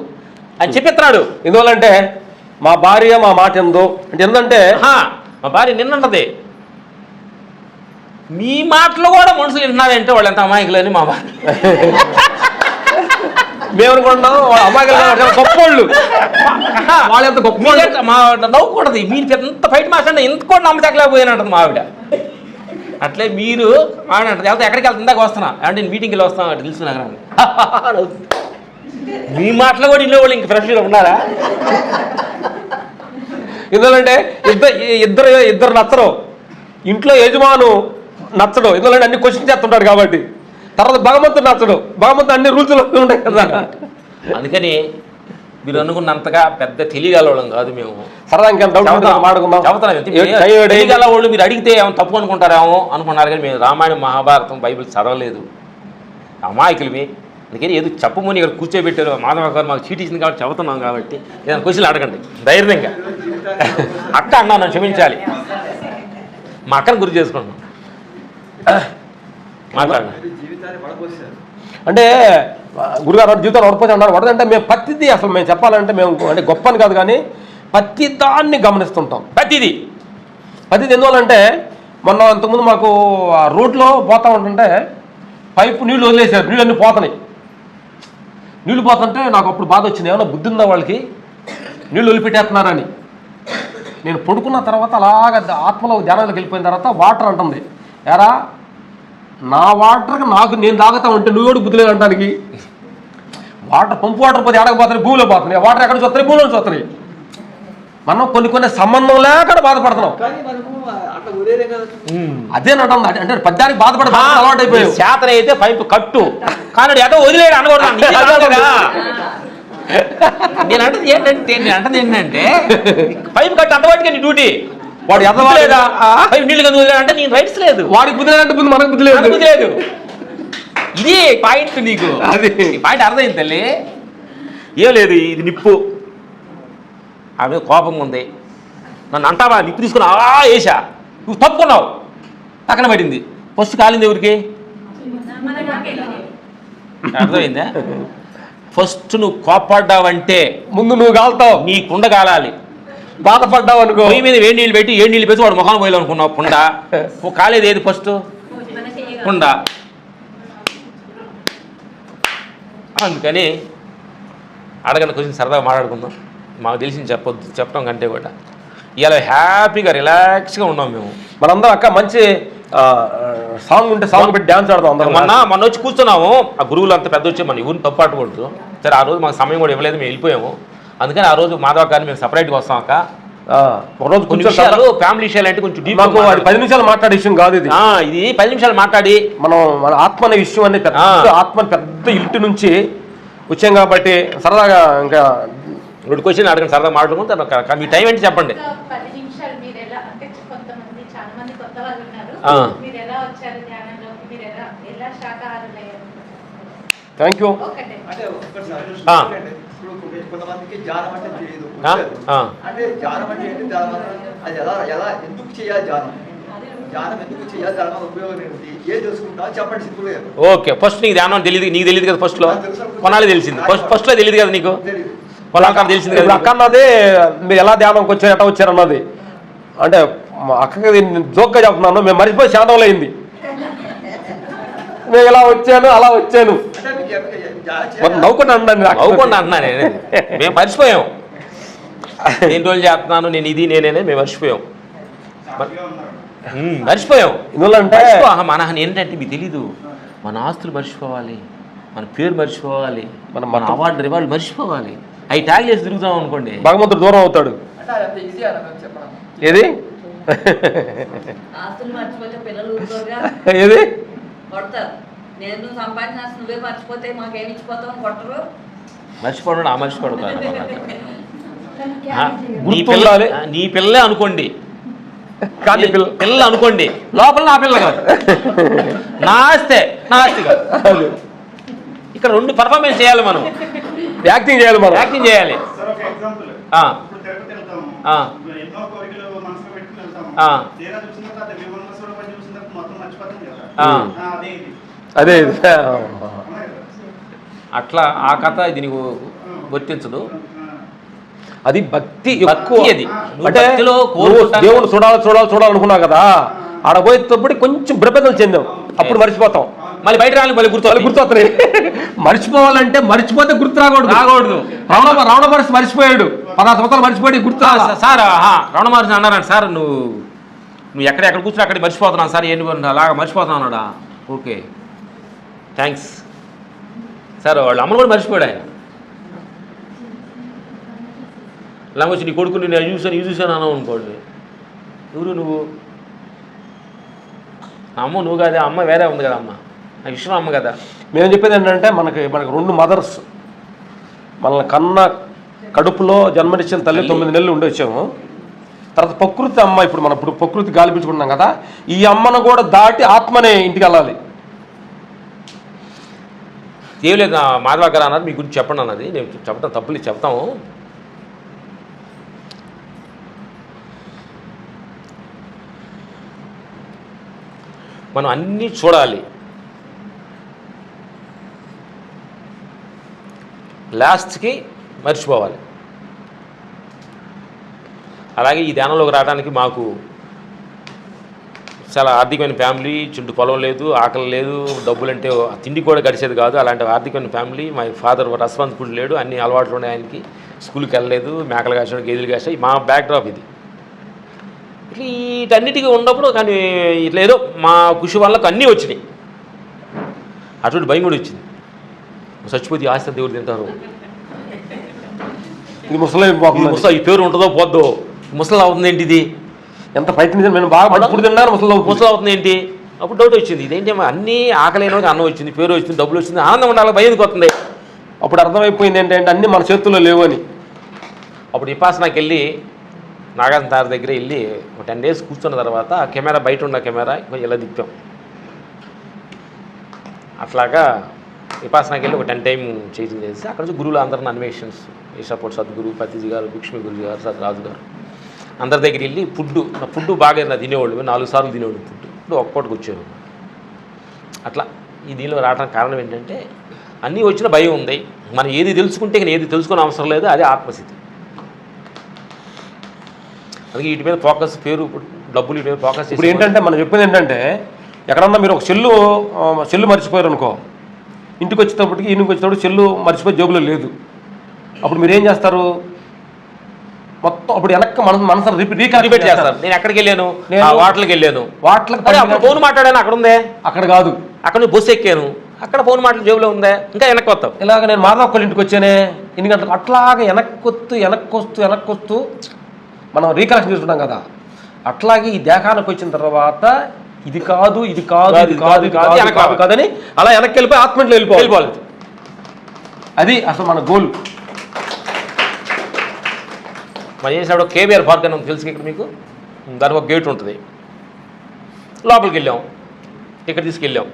Speaker 2: అని చెప్పిస్తున్నాడు.
Speaker 1: ఎందువల్లంటే మా భార్య మా మాట ఎందో అంటే ఏంటంటే
Speaker 2: మా భార్య నిన్నంటది మీ మాటలు కూడా మనుషులు వింటున్నారంటే వాళ్ళు ఎంత అమాయకులని మా భార్య.
Speaker 1: మేము అనుకుంటున్నాం అమాయకులు గొప్పోళ్ళు, వాళ్ళు ఎంత గొప్ప
Speaker 2: మా నవ్వుకూడదు. మీరు ఎంత ఫైట్ మాట్లాడినా ఎంత కూడా నమ్మచక్కలేకపోయినట్టు మా ఆవిడ. అట్లే మీరు ఆవిడంటది వెళ్తే ఎక్కడికి వెళ్తా ఇందాక వస్తున్నా అంటే నేను మీటింగ్కి వెళ్ళి వస్తాను అటు తెలుసు నగరాన్ని. మీ మాటలు కూడా ఇల్లు వాళ్ళు ఇంక ఫ్రెష్గా ఉన్నారా?
Speaker 1: ఎందుకంటే ఇద్దరు నచ్చరు, ఇంట్లో యజమాను నచ్చడు, ఎందుకంటే అన్ని క్వశ్చన్ చేస్తుంటాడు కాబట్టి. తర్వాత భగవంతుడు నచ్చడు, భగవంతుడు అన్ని రూల్స్ ఉంటాయి కదా.
Speaker 2: అందుకని మీరు అనుకున్నంతగా పెద్ద తెలియగలవాళ్ళం కాదు మేము.
Speaker 1: సరదా
Speaker 2: తెలియగలవాళ్ళు మీరు అడిగితే ఏమో తప్పు అనుకుంటారేమో అనుకున్నారు, కానీ మేము రామాయణం మహాభారతం బైబిల్ చదవలేదు, అమాయకులవి. అందుకని ఏదో చెప్పమని ఇక్కడ కూర్చోబెట్టారు మాధవ గారు మాకు చీటీ ఇచ్చింది కాబట్టి చదువుతున్నాం కాబట్టి ఏదైనా క్వశ్చన్లు అడగండి ధైర్యంగా. అక్క అన్నా నన్ను క్షమించాలి, మా అక్కను గుర్తు చేసుకున్నాను మాట్లాడండి.
Speaker 1: అంటే గురుగారు జీవితాలు వడపోతే అన్నారు. వడదంటే మేము ప్రతిదీ అసలు మేము చెప్పాలంటే మేము అంటే గొప్ప అని కాదు కానీ ప్రతి దాన్ని గమనిస్తుంటాం. ప్రతిదీ ఎందువల్లంటే మొన్న అంతకుముందు మాకు ఆ రోడ్లో పోతా ఉంటుంటే పైపు నీళ్ళు వదిలేసారు, నీళ్ళు అన్నీ పోతున్నాయి. నీళ్ళు పోతుంటే నాకు అప్పుడు బాధ వచ్చింది, ఏమన్నా బుద్ధి ఉందా వాళ్ళకి నీళ్ళు వదిలిపెట్టేస్తున్నారని. నేను పడుకున్న తర్వాత అలాగ ఆత్మలో ధ్యానంలోకి వెళ్ళిపోయిన తర్వాత వాటర్ అంటుంది, ఎరా నా వాటర్కి నాకు నేను తాగుతా ఉంటే నువ్వు కూడా బుద్ధి లేదు అంటానికి. వాటర్ పంపు వాటర్ పోతే ఎడకపోతున్నాయి, భూమిలో పోతున్నాయి. వాటర్ ఎక్కడ చూస్తున్నాయి, భూమిలో చూస్తున్నాయి. మనం కొన్ని సంబంధం లేకుండా బాధపడుతున్నాం. అదేనంటుంది అంటే పద్యానికి బాధపడే అలవాటు అయిపోయాయి.
Speaker 2: శాతం అయితే పైపు కట్టు కానీ ఎటో వదిలేడు అనకూడదు. నేను అంటది ఏంటంటే పైపు కట్టు అంతవాటికి నీ డ్యూటీ.
Speaker 1: వాడు ఎదవలేదా
Speaker 2: పైపు నీళ్ళు కదా వదిలేడంటే నీకు రైట్స్ లేదు,
Speaker 1: వాడికి బుద్ధి లేదంటే బుద్ధి మనకు బుద్ధి లేదు.
Speaker 2: ఇది పాయింట్, నీకు అది పాయింట్ అర్థమైంది తల్లి. ఏం లేదు, ఇది నిప్పు, ఆమె కోపంగా ఉంది, నన్ను అంటావా నిప్పు తీసుకుని వేసా, నువ్వు తప్పుకున్నావు, పక్కన పడింది, ఫస్ట్ కాలింది ఎవరికి? అర్థమైందా? ఫస్ట్ నువ్వు కోపడ్డావంటే
Speaker 1: ముందు నువ్వు కాలుతావు,
Speaker 2: నీ కుండ కాలాలి.
Speaker 1: బాధపడ్డావు అనుకో,
Speaker 2: పొయ్యి మీద వేడి నీళ్ళు పెట్టి నీళ్ళు పెట్టి వాడు ముఖాన్ని పోయాలి అనుకున్నావు, కుండ కాలేదు. ఏది ఫస్ట్? కుండ. అందుకని అడగండి కొంచెం సరదాగా మాట్లాడుకుందాం. మాకు తెలిసింది చెప్పడం కంటే కూడా ఇలా హ్యాపీగా రిలాక్స్గా ఉన్నాం మేము.
Speaker 1: మనందరం అక్క మంచి సాంగ్ ఉంటే సాంగ్ పెట్టి డ్యాన్స్ ఆడదాం అందరం.
Speaker 2: మొన్న వచ్చి కూర్చున్నాము, ఆ గురువులు అంత పెద్ద వచ్చి మన ఊరిని తప్పాటకూడదు. సరే ఆ రోజు మాకు సమయం కూడా ఇవ్వలేదు, మేము వెళ్ళిపోయాము. అందుకని ఆ రోజు మాధవ గారిని మేము సపరేట్గా వస్తాం అక్క.
Speaker 1: ఒకరోజు
Speaker 2: కొన్ని విషయాలు ఫ్యామిలీ విషయాలు అంటే కొంచెం డీప్,
Speaker 1: 10 నిమిషాలు మాట్లాడే విషయం కాదు ఇది.
Speaker 2: ఇది 10 నిమిషాలు మాట్లాడి
Speaker 1: మన ఆత్మ అనే విషయం అనేది ఆత్మ పెద్ద ఇంటి నుంచి వచ్చాం కాబట్టి సరదాగా ఇంకా
Speaker 2: 2 క్వశ్చన్ అడగండి, సరదాగా మాట్లాడుకుంటే మీ టైం ఏంటి చెప్పండి.
Speaker 1: Thank you.
Speaker 3: కొంతమందికి ధ్యానం అంటే తెలియదు. అంటే ధ్యానం అంటే ఏంటి, అది ఎలా ఎందుకు చేయాలి, ధ్యానం ఎందుకు చేయాలి, దాని వల్ల ఉపయోగం ఏంటి, ఏం తెలుసుకుంటావు చెప్పండి సింపుల్ గా.
Speaker 2: ఓకే, ఫస్ట్ నీకు ధ్యానం తెలియదు, నీకు తెలియదు కదా ఫస్ట్ లో, కొనాలి తెలిసింది. ఫస్ట్ లో తెలియదు కదా నీకు, పొలాకారం తెలిసింది కదా.
Speaker 1: అక్క అన్నది మీరు ఎలా ధ్యానంకి వచ్చారు ఎట్లా వచ్చారు అన్నది అంటే అక్కకి జోక్గా చెప్తున్నాను, మేము మర్చిపోయి శాంతంలో అయింది. నేను ఎలా వచ్చాను అలా వచ్చాను నవ్వుకుంటా
Speaker 2: అంటున్నాను, మేము మర్చిపోయాం. నేను రోజులు చేస్తున్నాను, నేను ఇది నేనే, మేము మర్చిపోయాం.
Speaker 1: ఎందుకంటే
Speaker 2: మన ఏంటంటే మీకు తెలీదు, మన ఆస్తులు మర్చిపోవాలి, మన పేరు మర్చిపోవాలి, మన అవార్డు రివార్డు మర్చిపోవాలి. అవి ట్యాగ్ చేసి తిరుగుతాం అనుకోండి,
Speaker 1: భగవంతుడు దూరం అవుతాడు. ఏది ఏది
Speaker 2: మర్చిపోవడం మర్చిపోవడం నీ పిల్లలే అనుకోండి,
Speaker 1: కానీ
Speaker 2: పిల్ల అనుకోండి, లోపల నా పిల్ల కాదు, నా ఆస్తే కాదు. ఇక్కడ 2 పర్ఫార్మెన్స్ చేయాలి, మనం
Speaker 1: యాక్టింగ్ చేయాలి,
Speaker 2: యాక్టింగ్ చేయాలి.
Speaker 4: ఎన్నో కోరికలు మనసులో పెట్టుకుని వెళ్తాము. తీరా చూసిన తర్వాత విమర్శలు పని చూసిన తర్వాత మొత్తం మర్చిపోతాం కదా.
Speaker 1: అదే
Speaker 2: అట్లా ఆ కథ ఇది నీకు వర్తించదు.
Speaker 1: అది భక్తి
Speaker 2: ఎక్కువ. అది
Speaker 1: అంటే దేవుడు చూడాలనుకున్నావు కదా, ఆడ పోయేటప్పుడు కొంచెం భ్రపదలు చెందాం, అప్పుడు మర్చిపోతాం.
Speaker 2: మళ్ళీ బయట రాలి మళ్ళీ
Speaker 1: గుర్తొస్తున్నాయి. మర్చిపోవాలంటే మర్చిపోతే గుర్తు రాకూడదు. రమణ మహర్షి మర్చిపోయాడు, 16 సంవత్సరాలు మర్చిపోయి గుర్తు
Speaker 2: సార్. రమణ మహర్షి అన్నారంట, సార్ నువ్వు ఎక్కడ కూర్చుని అక్కడ మర్చిపోతున్నాను సార్, ఏంటి అలాగా మర్చిపోతున్నావు అన్నాడా. Okay thanks sir. వాళ్ళు అమ్మను కూడా మర్చిపోయాడు ఆయన. ఇలా వచ్చి నీ కొడుకుని నేను చూసాను అన్నావు అనుకోండి, ఎవరు నువ్వు? అమ్మ నువ్వు కాదే, అమ్మ వేరే ఉంది కదా, అమ్మ నా విషయం అమ్మ కదా.
Speaker 1: మేము చెప్పేది ఏంటంటే మనకి 2 మదర్స్, మనల్ని కన్న కడుపులో జన్మనిచ్చిన తల్లి 9 నెలలు ఉండొచ్చాము. తర్వాత ప్రకృతి అమ్మ, ఇప్పుడు మనం ప్రకృతి గాలి పీల్చుకుంటున్నాం కదా, ఈ అమ్మను కూడా దాటి ఆత్మనే ఇంటికి వెళ్ళాలి.
Speaker 2: ఏం లేదు, మాధవ గారు అన్నారు మీ గురించి చెప్పండి అన్నది. నేను చెప్పడం తప్పులేదు, చెప్తాము. మనం అన్నీ చూడాలి, లాస్ట్కి మర్చిపోవాలి. అలాగే ఈ ధ్యానంలోకి రావడానికి మాకు చాలా ఆర్థికమైన ఫ్యామిలీ, చుట్టూ పొలం లేదు, ఆకలి లేదు, డబ్బులంటే తిండి కూడా గడిచేది కాదు. అలాంటి ఆర్థికమైన ఫ్యామిలీ. మా ఫాదర్ రెస్పాన్సిబిలిటీ లేడు, అన్ని అలవాట్లు ఉన్నాయి ఆయనకి. స్కూల్కి వెళ్ళలేదు, మేకలు కాసాడు, గేదెలు కాసాడు. మా బ్యాక్ డ్రాప్ ఇది. ఇట్లా వీటన్నిటికీ ఉన్నప్పుడు కానీ ఇట్లా ఏదో మా కృషి వాళ్ళకు అన్నీ వచ్చినాయి. అటువంటి భయం కూడా వచ్చింది, చచ్చిపోతే ఆస్తి దేవుడు తింటారు,
Speaker 1: ఇది ముసలి
Speaker 2: ఈ పేరు ఉంటుందో పోద్దో, ముసలి అవుతుంది ఏంటి, ఇది
Speaker 1: ఎంత ప్రయత్నించాను నేను, బాగా ఇప్పుడు తిన్నాను,
Speaker 2: ముసలి అవుతుంది ఏంటి. అప్పుడు డౌట్ వచ్చింది, ఇదేంటి అన్నీ ఆకలైన అన్నం వచ్చింది, పేరు వచ్చింది, డబ్బులు వచ్చింది, ఆనందం ఉండాలి, భయం వస్తుంది.
Speaker 1: అప్పుడు అర్థమైపోయింది ఏంటంటే అన్నీ మన చేతుల్లో లేవని.
Speaker 2: అప్పుడు విపాసనాకి వెళ్ళి నాగార్జున సార్ దగ్గర వెళ్ళి ఒక 10 days కూర్చున్న తర్వాత ఆ కెమెరా, బయట ఉన్న కెమెరా ఇలా తిప్పాం. అట్లాగా విపాసనాకి వెళ్ళి ఒక 10 time చేంజ్ చేసి అక్కడ నుంచి గురువులు అందరిని అన్వేషన్స్, ఈషాపోట్ సద్గురు, పతిజీ గారు, లక్ష్మీ గురుజీ గారు, సత్యరాజు గారు అందరి దగ్గర వెళ్ళి ఫుడ్ బాగా తినేవాళ్ళు, 4 సార్లు తినేవాళ్ళు ఫుడ్. ఇప్పుడు ఒక్కొక్కటికి వచ్చేవాళ్ళు. అట్లా ఈ దీనిలో రావడానికి కారణం ఏంటంటే అన్నీ వచ్చిన భయం ఉంది. మనం ఏది తెలుసుకుంటే కానీ ఏది తెలుసుకునే అవసరం లేదు, అదే ఆత్మస్థితి. అందుకే వీటి మీద ఫోకస్, పేరు, డబ్బులు వీటి మీద ఫోకస్.
Speaker 1: ఇప్పుడు ఏంటంటే మనం చెప్పేది ఏంటంటే ఎక్కడన్నా మీరు ఒక సెల్లు మర్చిపోయారు అనుకో, ఇంటికి వచ్చేటప్పటికి సెల్లు మర్చిపోయి జేబులో లేదు, అప్పుడు మీరు ఏం చేస్తారు? మొత్తం అప్పుడు వెనక్కి మనసు రీకనెక్ట్ చేస్తారు.
Speaker 2: నేను ఎక్కడికి వెళ్ళాను, వాటర్కి వెళ్ళాను,
Speaker 1: వాటర్కి
Speaker 2: ఫోన్ మాట్లాడాను, అక్కడ ఉందే,
Speaker 1: అక్కడ కాదు,
Speaker 2: అక్కడ నుంచి బస్సు ఎక్కాను, అక్కడ ఫోన్ మాటలు జేబులో ఉందే, ఇంకా వెనక్కి వస్తాం.
Speaker 1: ఇలాగ నేను మాధవక్కళ్ళ ఇంటికి వచ్చానే 8 గంటలకు, అట్లాగే వెనక్కి వస్తూ మనం రీకనెక్షన్ చేసుకుంటాం కదా. అట్లాగే ఈ దేహానికి వచ్చిన తర్వాత ఇది కాదు కాదని అలా వెనక్కి వెళ్ళిపోయి ఆత్మలో వెళ్ళిపోవాలి. అది అసలు మన గోల్.
Speaker 2: మనం చేసినప్పుడు కేబీఆర్ పార్క్ అని తెలుసు ఇక్కడ మీకు, దానికి ఒక గేట్ ఉంటుంది. లోపలికి వెళ్ళాం, టికెట్ తీసుకెళ్ళాం,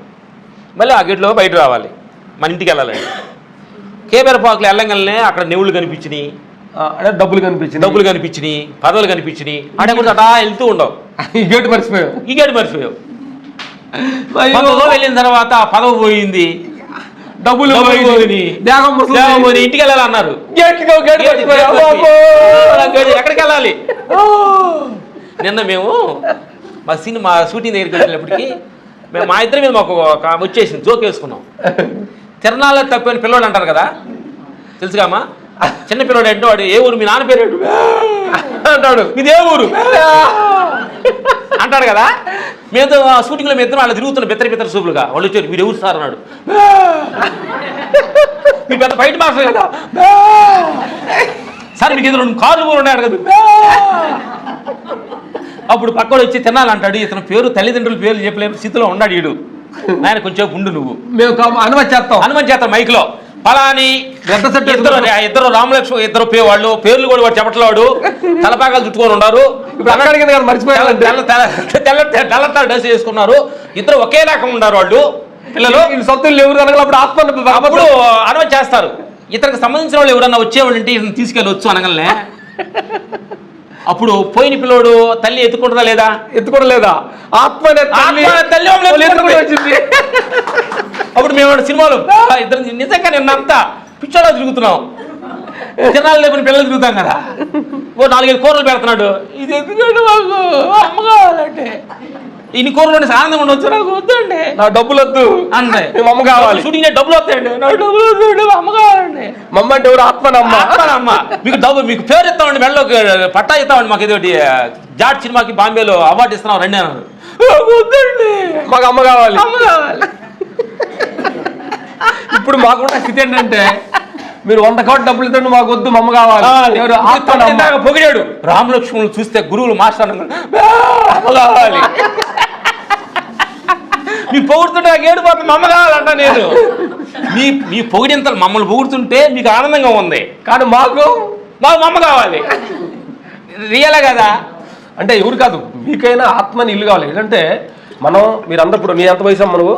Speaker 2: మళ్ళీ ఆ గేట్లో బయట రావాలి, మన ఇంటికి వెళ్ళాలండి. కేబీఆర్ పార్క్లో వెళ్ళగానే అక్కడ నెవుళ్ళు కనిపించినాయి,
Speaker 1: డబ్బులు కనిపించినాయి,
Speaker 2: పదవులు కనిపించినాయి. అంటే కూడా అటా వెళ్తూ ఉండవు.
Speaker 1: ఈ గేట్ మర్చిపోయావు.
Speaker 2: వెళ్ళిన తర్వాత పదవి పోయింది,
Speaker 1: డబ్బులు
Speaker 2: ఇంటికి వెళ్ళాలన్నారు. ఎక్కడికి వెళ్ళాలి? నిన్న మేము మా షూటింగ్ దగ్గరికి వెళ్ళినప్పటికీ మేము మా ఇద్దరి మీద మాకు వచ్చేసింది, జోక్ వేసుకున్నాం. తిరణాల్లో తప్పిన పిల్లోడు అంటారు కదా, తెలుసుగామా, చిన్న పిల్లోడు అంటే వాడు ఏ ఊరు, మీ నాన్న పేరు అంటాడు, ఇదే ఊరు అంటాడు కదా. మేము షూటింగ్లో మీ ఇద్దరు వాళ్ళు తిరుగుతున్న బిత్తర సూపులుగా వాళ్ళు వచ్చారు, మీరు ఎవరు సార్ అన్నాడు. మీ పెద్ద బయట మాస్టర్ కదా సార్, మీకు ఎదురు కార్లు కూడా ఉన్నాడు కదా. అప్పుడు పక్కడు వచ్చి తినాలంటాడు, ఇతని పేరు తల్లిదండ్రుల పేర్లు చెప్పలేని స్థితిలో ఉన్నాడు వీడు. ఆయన కొంచెం ఉండు, నువ్వు
Speaker 1: మేము అనుమతి చేస్తాం
Speaker 2: మైక్లో పలాని ఇద్దరు రామలక్ష్మి, ఇద్దరు వాళ్ళు పేర్లు కూడా వాడు చెప్పట్లేవాడు, తలపాకాలు చుట్టుకొని ఉన్నారు. ఇప్పుడు అక్కడికి మర్చిపోయారు, తెల్ల డ్రెస్ చేసుకున్నారు, ఇద్దరు ఒకే రకం ఉన్నారు వాళ్ళు పిల్లలు.
Speaker 1: సొంతలు ఎవరు అప్పుడు
Speaker 2: అప్పుడు అనుమతి చేస్తారు. ఇతనికి సంబంధించిన వాళ్ళు ఎవరన్నా వచ్చేవాళ్ళు అంటే ఇతను తీసుకెళ్ళవచ్చు అనగలనే. అప్పుడు పోయిన పిల్లోడు తల్లి ఎత్తుకుంటుందా లేదా?
Speaker 1: ఎత్తుకోవడం లేదా? ఆత్మనే
Speaker 2: తల్లి వచ్చింది. అప్పుడు మేము సినిమాలు ఇద్దరు నిజంగా నిన్నంతా పిచ్చోడా తిరుగుతున్నాం, తినాలి లేకపోతే పిల్లలు తిరుగుతాం కదా. ఓ 4-5 కూరలు పెడుతున్నాడు, ఇది ఎందుకంటే మాకు అమ్మ కావాలంటే ఇన్ని కూరలు ఆనందం ఉండొచ్చు, నాకు వద్దండి,
Speaker 1: నా డబ్బులు వద్దు
Speaker 2: అంతే,
Speaker 1: అమ్మ కావాలి.
Speaker 2: షూటింగ్ డబ్బులు వస్తాయండి, నాకు డబ్బులు వద్దు, అమ్మ కావాలండి.
Speaker 1: మా అమ్మ అంటే ఎవరు? ఆత్మనమ్మ.
Speaker 2: అమ్మ మీకు డబ్బు, మీకు పేరు ఇస్తామండి, మెడలోకి పట్టా ఇస్తామండి, మాకు ఇదొకటి జాట్ సినిమాకి బాంబేలో అవార్డు ఇస్తున్నాం రండి అన్నారు. వద్దండి,
Speaker 1: మాకు అమ్మ కావాలి.
Speaker 2: అమ్మ కావాలి.
Speaker 1: ఇప్పుడు మాకున్న స్థితి ఏంటంటే మీరు 100 కోట్ల డబ్బులు ఇవ్వండి, మాకు వద్దు, మా అమ్మ కావాలి. ఎవరు? ఆత్మనమ్మ.
Speaker 2: పొగిడాడు రామలక్ష్మణులు చూస్తే గురువులు మాస్టర్ అమ్మ కావాలి. మీ పొగుడుతుంటే నాకు ఏడుపోతుంది, అమ్మ కావాలంట. నేను మీ పొగిడింతలు మమ్మల్ని పొగుడుతుంటే మీకు ఆనందంగా ఉంది,
Speaker 1: కానీ మాకు
Speaker 2: అమ్మ కావాలి. రియలే కదా?
Speaker 1: అంటే ఎవరు కాదు, మీకైనా ఆత్మని ఇల్లు కావాలి. ఏంటంటే మనం మీరందరూ ఇప్పుడు నీ ఎంత వయసు అమ్మ? నువ్వు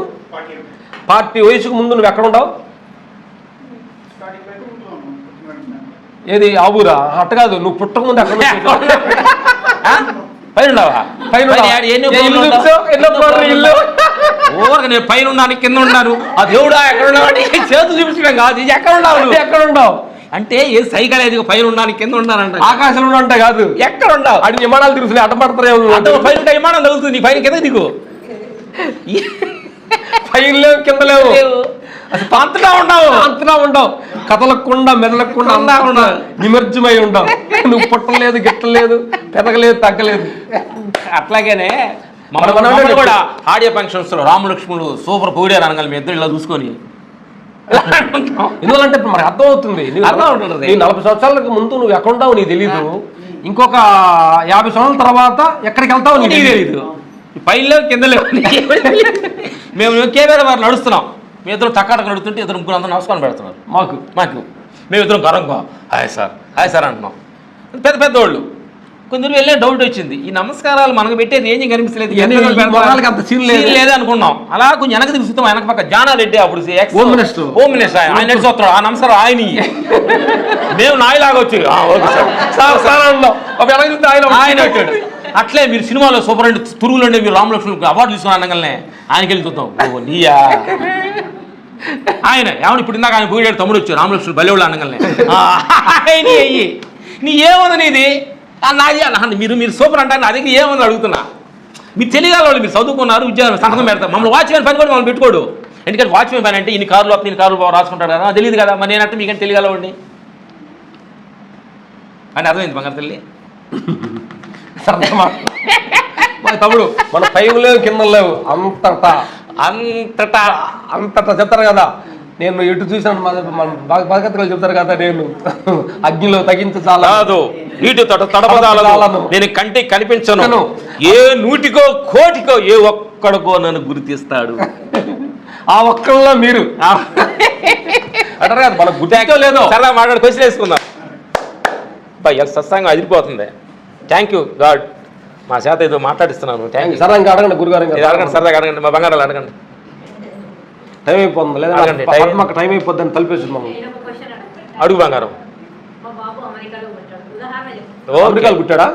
Speaker 1: 40 వయసుకు ముందు నువ్వు ఎక్కడ ఉండవు? ఏది ఆ ఊరా? అట్ట కాదు, నువ్వు పుట్టక ముందు ఎక్కడ
Speaker 2: నేను పైన ఉన్నాను, కింద ఉన్నాను, ఆ దేవుడా ఎక్కడ ఉన్నావు చేతులు చూపించడం కాదు, ఇది ఎక్కడ ఉన్నావు,
Speaker 1: ఎక్కడ ఉండవు
Speaker 2: అంటే ఏ సైకిల్ లేదు, పైన ఉన్నాను కింద ఉన్నానంట,
Speaker 1: ఆకాశంలో అంటే కాదు,
Speaker 2: ఎక్కడ ఉండవు.
Speaker 1: అది విమానాలు తిరుగుతున్నాయి, అడ్డపడతారేమో.
Speaker 2: పైన విమానం తగులుతుంది, నీ పైన కింద దిగు,
Speaker 1: పైన లేవు కింద లేవు,
Speaker 2: అంతటా ఉండవు,
Speaker 1: అంతటా ఉండవు, కదలకుండా మెదలకుండా అంతా నిమజ్జమై ఉండవు. నువ్వు పుట్టలేదు, గిట్టలేదు, పెదగలేదు, తగ్గలేదు.
Speaker 2: అట్లాగేనే మనం కూడా ఆడియో ఫంక్షన్స్ లో రామలక్ష్మణులు సూపర్ పొగిడారు అనగాలి, మీ ఇద్దరు ఇలా చూసుకొని.
Speaker 1: ఎందువల్లంటే మనకు అర్థం అవుతుంది, 40 సంవత్సరాలకు ముందు నువ్వు ఎక్కడ ఉంటావు నీకు తెలీదు, ఇంకొక 50 సంవత్సరాల తర్వాత ఎక్కడికి వెళ్తావు నీకు తెలీదు.
Speaker 2: పైన కింద లేవు. మేము కేవలం వారు నడుస్తున్నాం, మీ ఇద్దరు టక్కాటకు నడుతుంటే ఇద్దరు ముగ్గురు అందరూ నమస్కారం పెడుతున్నారు మాకు మేము ఇద్దరం గర్వంగా హాయ్ సార్ అంటున్నాం. పెద్ద పెద్దోళ్ళు కొందరు వెళ్ళే డౌట్ వచ్చింది, ఈ నమస్కారాలు మనకు పెట్టేది ఏం కనిపించలేదు,
Speaker 1: అంత సీన్
Speaker 2: లేదు అనుకున్నాం. అలా కొంచెం వెనక తిరుగుతాం, వెనక పక్క జానారెడ్డి అప్పుడు హోమ్ మినిస్టర్ ఆయన నడిచి వస్తాడు, ఆ నమస్కారం ఆయన మేము నాయలాగా వచ్చి ఆయన వచ్చాడు. అట్లే మీరు సినిమాలో సూపర్ అండి తురుగులు అండి, మీరు రామలక్ష్మణులకు అవార్డు తీసుకుని అనగానే ఆయనకి వెళ్ళి చూద్దాం, ఓ నీయా ఆయన ఏమన్నా ఇప్పుడు ఇందాక ఆయన పోయాడు, తమ్ముడు వచ్చాడు రామలక్ష్మణుడు బలేవాళ్ళు అనగానే అయ్యి నీ ఏముంది నీది నాది, మీరు సూపర్ అంటే నా దగ్గర ఏముంది అడుగుతున్నా. మీరు తెలియగల వాళ్ళు, మీరు చదువుకున్నారు, ఉద్యోగం సంతకం పెడతారు, మమ్మల్ని వాచ్మెన్ పని కూడా మమ్మల్ని పెట్టుకోడు. ఎందుకంటే వాచ్మెన్ పని అంటే ఇన్ని కార్లు ఇన్ని కార్లు రాసుకుంటాడు కదా, తెలియదు కదా, మరి నేనంటే మీకంటే తెలియగలవండి అని అర్థమైంది బంగారు తల్లి.
Speaker 1: తమ్ముడు మన పైన లేవు కింద లేవు, అంతటా చెప్తారు కదా. నేను ఎటు చూసాను భగవద్గీతలు చెప్తారు కదా, నేను అగ్నిలో తగ్గించాలను,
Speaker 2: నీటి తడపదాలను నేను కంటికి కనిపించను, ఏ 100కో 1,00,00,000కో ఏ ఒక్కడికో నన్ను గుర్తిస్తాడు.
Speaker 1: ఆ ఒక్కళ్ళలో మీరు అంటారు కదా, మనకు గుర్తించో లేదో.
Speaker 2: సరదా మాట్లాడి క్వశ్చన్ వేసుకుందాం. సత్సంగం అదిరిపోతుంది. థ్యాంక్ యూ గాడ్, మా చేత ఏదో మాట్లాడిస్తున్నాను. Thank you.
Speaker 1: సరదాగా అడగండి గురుగారు,
Speaker 2: అడగండి, సరదాగా అడగండి, మా బంగారాలు అడగండి.
Speaker 1: టైం అయిపోతుంది, లేదా టైం అయిపోద్దని తలిపేస్తుంది మమ్మల్ని.
Speaker 2: అడుగు బంగారం.
Speaker 1: అమెరికాలో పుట్టాడా?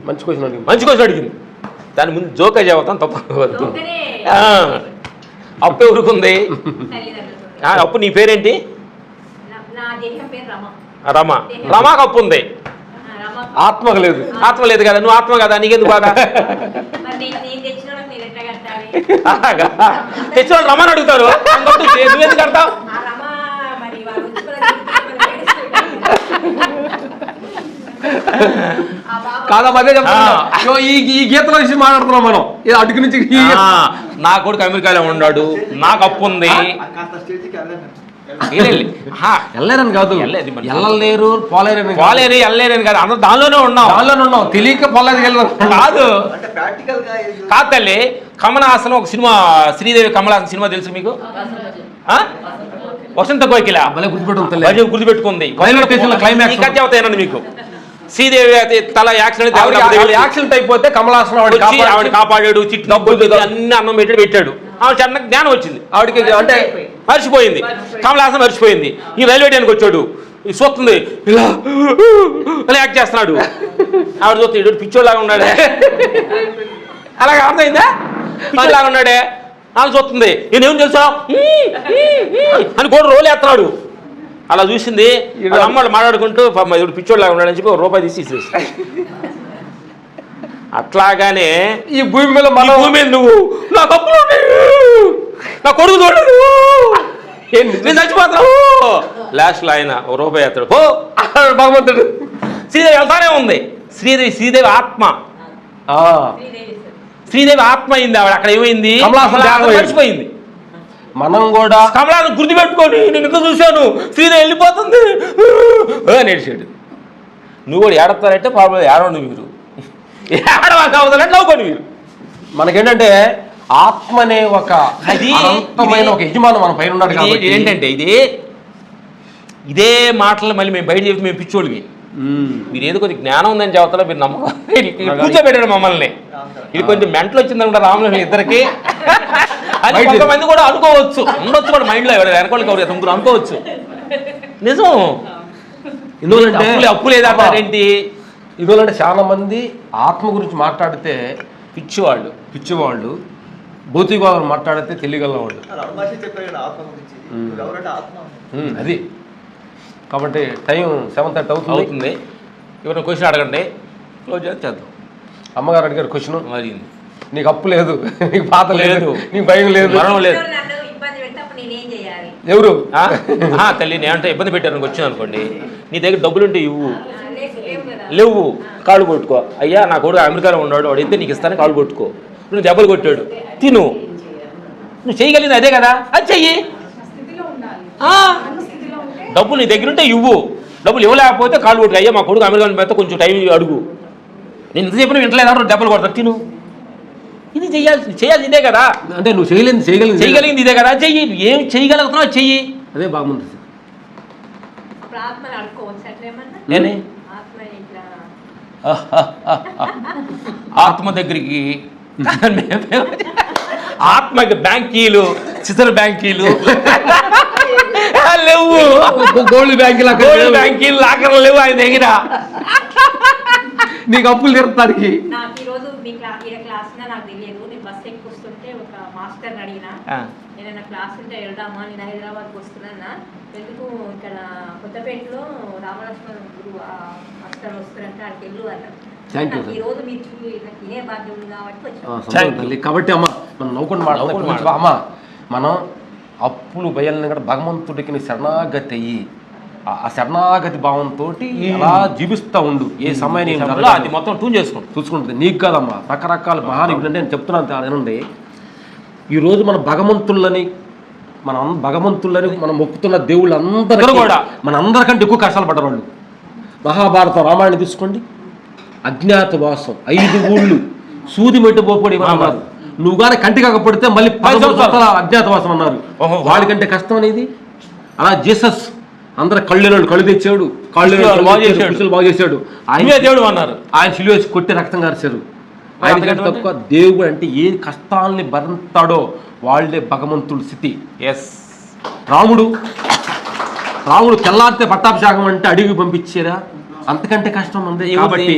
Speaker 1: మంచి క్వశ్చన్
Speaker 2: అడిగింది. దాని ముందు జోక్ చెబుతాం, తప్పవద్దు. అప్పు ఎవరుకుంది? అప్పు నీ పేరేంటి? రమ. రమాకు అప్పు ఉంది,
Speaker 1: ఆత్మకు లేదు.
Speaker 2: ఆత్మ లేదు కదా, నువ్వు ఆత్మ కదా, నీకెందుకు బాధ? తెచ్చిన రమని అడుగుతారు, నువ్వెందుకు కడతావు?
Speaker 1: కాదా అదే చెప్తున్నా, ఈ గీతల విషయం మాట్లాడుతున్నాం మనం. అటుకు నుంచి
Speaker 2: నా కొడుకు అమెరికాలో ఉన్నాడు, నాకు అప్పు ఉంది.
Speaker 1: వెళ్ళలేరని కాదు, వెళ్ళలేరు పోలేరని
Speaker 2: వెళ్ళలేరని కాదు, అందరూ దానిలోనే ఉన్నాం.
Speaker 1: తెలియక పోలేదు
Speaker 2: కాదు కాదు తల్లి. కమలహాసన్ ఒక సినిమా, శ్రీదేవి కమలహాసన్ సినిమా తెలుసు మీకు? వసంత కోకిల గుర్తుపెట్టుకుంది. అవుతాయనండి మీకు. శ్రీదేవి తల యాక్సిడెంట్ అయిపోతే కమలహాసన్ ఆవిడ కాపాడాడు, చిట్టి అన్ని అన్నం పెట్టాడు. ఆవిడ చిన్న జ్ఞానం వచ్చింది,
Speaker 1: ఆవిడకి అంటే
Speaker 2: మర్చిపోయింది, కమలాసనం మర్చిపోయింది. ఈ రైల్వే ట్రైన్కి వచ్చాడు, ఈ చూస్తుంది ఇలా ఇలా యాక్ట్ చేస్తున్నాడు. ఆవిడ చూస్తే పిచ్చోళ్ళలాగా ఉన్నాడే, అలాగే అర్థమైందా, పిచ్చోళ్ళలాగా ఉన్నాడే. ఆమె చూస్తుంది, నేనేం తెలుసా అని కూడా రోలు వేస్తున్నాడు. అలా చూసింది, అమ్మడు మాట్లాడుకుంటూ ఇప్పుడు పిచ్చోళ్ళలాగా ఉన్నాడని చెప్పి ₹1 తీసి అట్లాగానే
Speaker 1: ఈ భూమి మీద
Speaker 2: భూమి మీద నువ్వు నా కప్పులు నా కొడుకు చూడదు నేను చచ్చిపోతావు. లాస్ట్లో ఆయన ₹1 ఎత్తాడు, ఓ
Speaker 1: భగవంతుడు.
Speaker 2: శ్రీదేవి వెళ్తానే ఉంది. శ్రీదేవి ఆత్మ, శ్రీదేవి ఆత్మ అయింది. ఆవిడ అక్కడ ఏమైంది, మర్చిపోయింది.
Speaker 1: మనం కూడా
Speaker 2: కమలాన్ని గుర్తుపెట్టుకొని నేను ఇంకా చూశాను, శ్రీదేవి వెళ్ళిపోతుంది నేర్చాడు. నువ్వు కూడా ఏడతారంటే ప్రాబ్లం, ఏడవండి మీరు, ఏడవాక అవదంటే నవ్వుకోండి మీరు.
Speaker 1: మనకేంటంటే ఆత్మ అనే ఒక అనంతమైన ఒక యజమానం మన పైన ఉన్నాడు కాబట్టి
Speaker 2: ఏంటంటే ఇదే మాటలు మళ్ళీ మేము బయట చెప్తే మేము పిచ్చోళ్ళకి, మీరు ఏదో కొద్దిగా జ్ఞానం ఉందని చెబుతారో మీరు నమ్మకం కూర్చోబెట్టాడు మమ్మల్ని. ఇది కొంచెం మెంటలు వచ్చిందనుకుంటా రాములు ఇద్దరికి. అది కొంతమంది కూడా అనుకోవచ్చు, ఉండొచ్చు కూడా మైండ్లో వెనకాల కవర్ ముగ్గురు అనుకోవచ్చు. నిజం,
Speaker 1: ఎందుకంటే
Speaker 2: అప్పు లేదంటారేంటి,
Speaker 1: ఎందుకంటే చాలా మంది ఆత్మ గురించి మాట్లాడితే
Speaker 2: పిచ్చివాళ్ళు,
Speaker 1: భౌతికవాదం మాట్లాడితే తెలియగల వాళ్ళు. అది కాబట్టి టైం 7:30 అవుతుంది.
Speaker 2: ఎవరైనా క్వశ్చన్ అడగండి, క్లోజ్ చేద్దాం.
Speaker 1: అమ్మగారు అడిగారు క్వశ్చన్,
Speaker 2: మరి
Speaker 1: నీకు అప్పు లేదు, నీకు బాధ లేదు, నీకు భయం లేదు,
Speaker 2: మరణం లేదు,
Speaker 1: ఎవరు
Speaker 2: తల్లి నేనంటే ఇబ్బంది పెట్టారు వచ్చింది అనుకోండి, నీ దగ్గర డబ్బులు ఉంటే ఇవ్వు, లేవు కాళ్ళు కొట్టుకో. అయ్యా నా కొడుకు అమెరికాలో ఉన్నాడు, వాడు అయితే నీకు ఇస్తాను, కాళ్ళు కొట్టుకో. నువ్వు దెబ్బలు కొట్టాడు, తిను, నువ్వు చేయగలిగింది అదే కదా, అది చెయ్యి. డబ్బులు నీ దగ్గర ఉంటే ఇవ్వు, డబ్బులు ఇవ్వలేకపోతే కాళ్ళు కొట్టు. అయ్యా మా కొడుకు అమెరికాలో పెడితే కొంచెం టైం అడుగు, నేను ఎంత చెప్పినా వింటలేదా, దెబ్బలు కొడతాడు, తిను. ఇది చేయాల్సి ఇదే కదా.
Speaker 1: అంటే నువ్వు చేయగలిగింది
Speaker 2: ఇదే కదా, చెయ్యి. ఏం చేయగలుగుతున్నావు చెయ్యి, అదే బాగుంది. ఆత్మ దగ్గరికి ఆత్మకి బ్యాంకీలు, చిసర్ బ్యాంకీలు లేవు,
Speaker 1: గోల్డ్
Speaker 2: బ్యాంకీలు లాకర్లు లేవు ఆయన దగ్గర.
Speaker 1: నీకు అప్పులు తీరుతానికి
Speaker 5: నాకు ఈ రోజు మీ క్లాస్ నాకు తెలియదు. నేను బస్ ఎక్కువ వస్తుంటే ఒక మాస్టర్ అడిగినా, ఏదైనా క్లాస్ ఉంటే వెళ్దామా, నేను హైదరాబాద్కి వస్తున్నా, ఎందుకు ఇక్కడ కొత్తపేటలో రామలక్ష్మణ గురువు మాస్టర్ వస్తారంటే అక్కడికి వెళ్ళు అన్నారు. ఈ రోజు మీరు నాకు ఇదే బాధ్యత ఉంది కాబట్టి
Speaker 1: కాబట్టి అమ్మ మనం నవ్వుకుంటూ మాట్లాడుతున్నాం. అమ్మ మనం అప్పులు భయాలను కూడా భగవంతుడికి శరణాగతి అయ్యి ఆ శరణాగతి భావంతో అలా జీవిస్తూ ఉండు. ఏ సమయం అది మొత్తం ట్యూన్ చూసుకుంటుంది. నీకు కాదమ్మా, రకరకాల మహానీయులు అంటే నేను చెప్తున్నాను అనండి. ఈరోజు మన భగవంతులని మనం మొక్కుతున్న దేవుళ్ళందరూ కూడా మనందరికంటే ఎక్కువ కష్టాలు పడ్డారు వాళ్ళు. మహాభారతం రామాయణం తీసుకోండి, అజ్ఞాతవాసం 5 ఊళ్ళు, సూది మెట్టు పోపడి అన్నారు. నువ్వు కానీ కంటి కాకపోతే మళ్ళీ 10 సంవత్సరాల అజ్ఞాతవాసం అన్నారు. వాడికంటే కష్టం అనేది. అలా జీసస్ అందరూ కళ్ళు తెచ్చాడు, బాగు చేశాడు. ఆయన దేవుడు అన్నారు, ఆయన సిలువ వేసి కొట్టి రక్తం కార్చారు. ఆయనకంటే తక్కువ దేవుడు అంటే ఏ కష్టాలని భరింతాడో వాళ్ళే భగవంతుడి స్థితి. రాముడు తెల్లారితే పట్టాభిషేకం అంటే అడిగి పంపించారా, అంతకంటే కష్టం ఉంది. కాబట్టి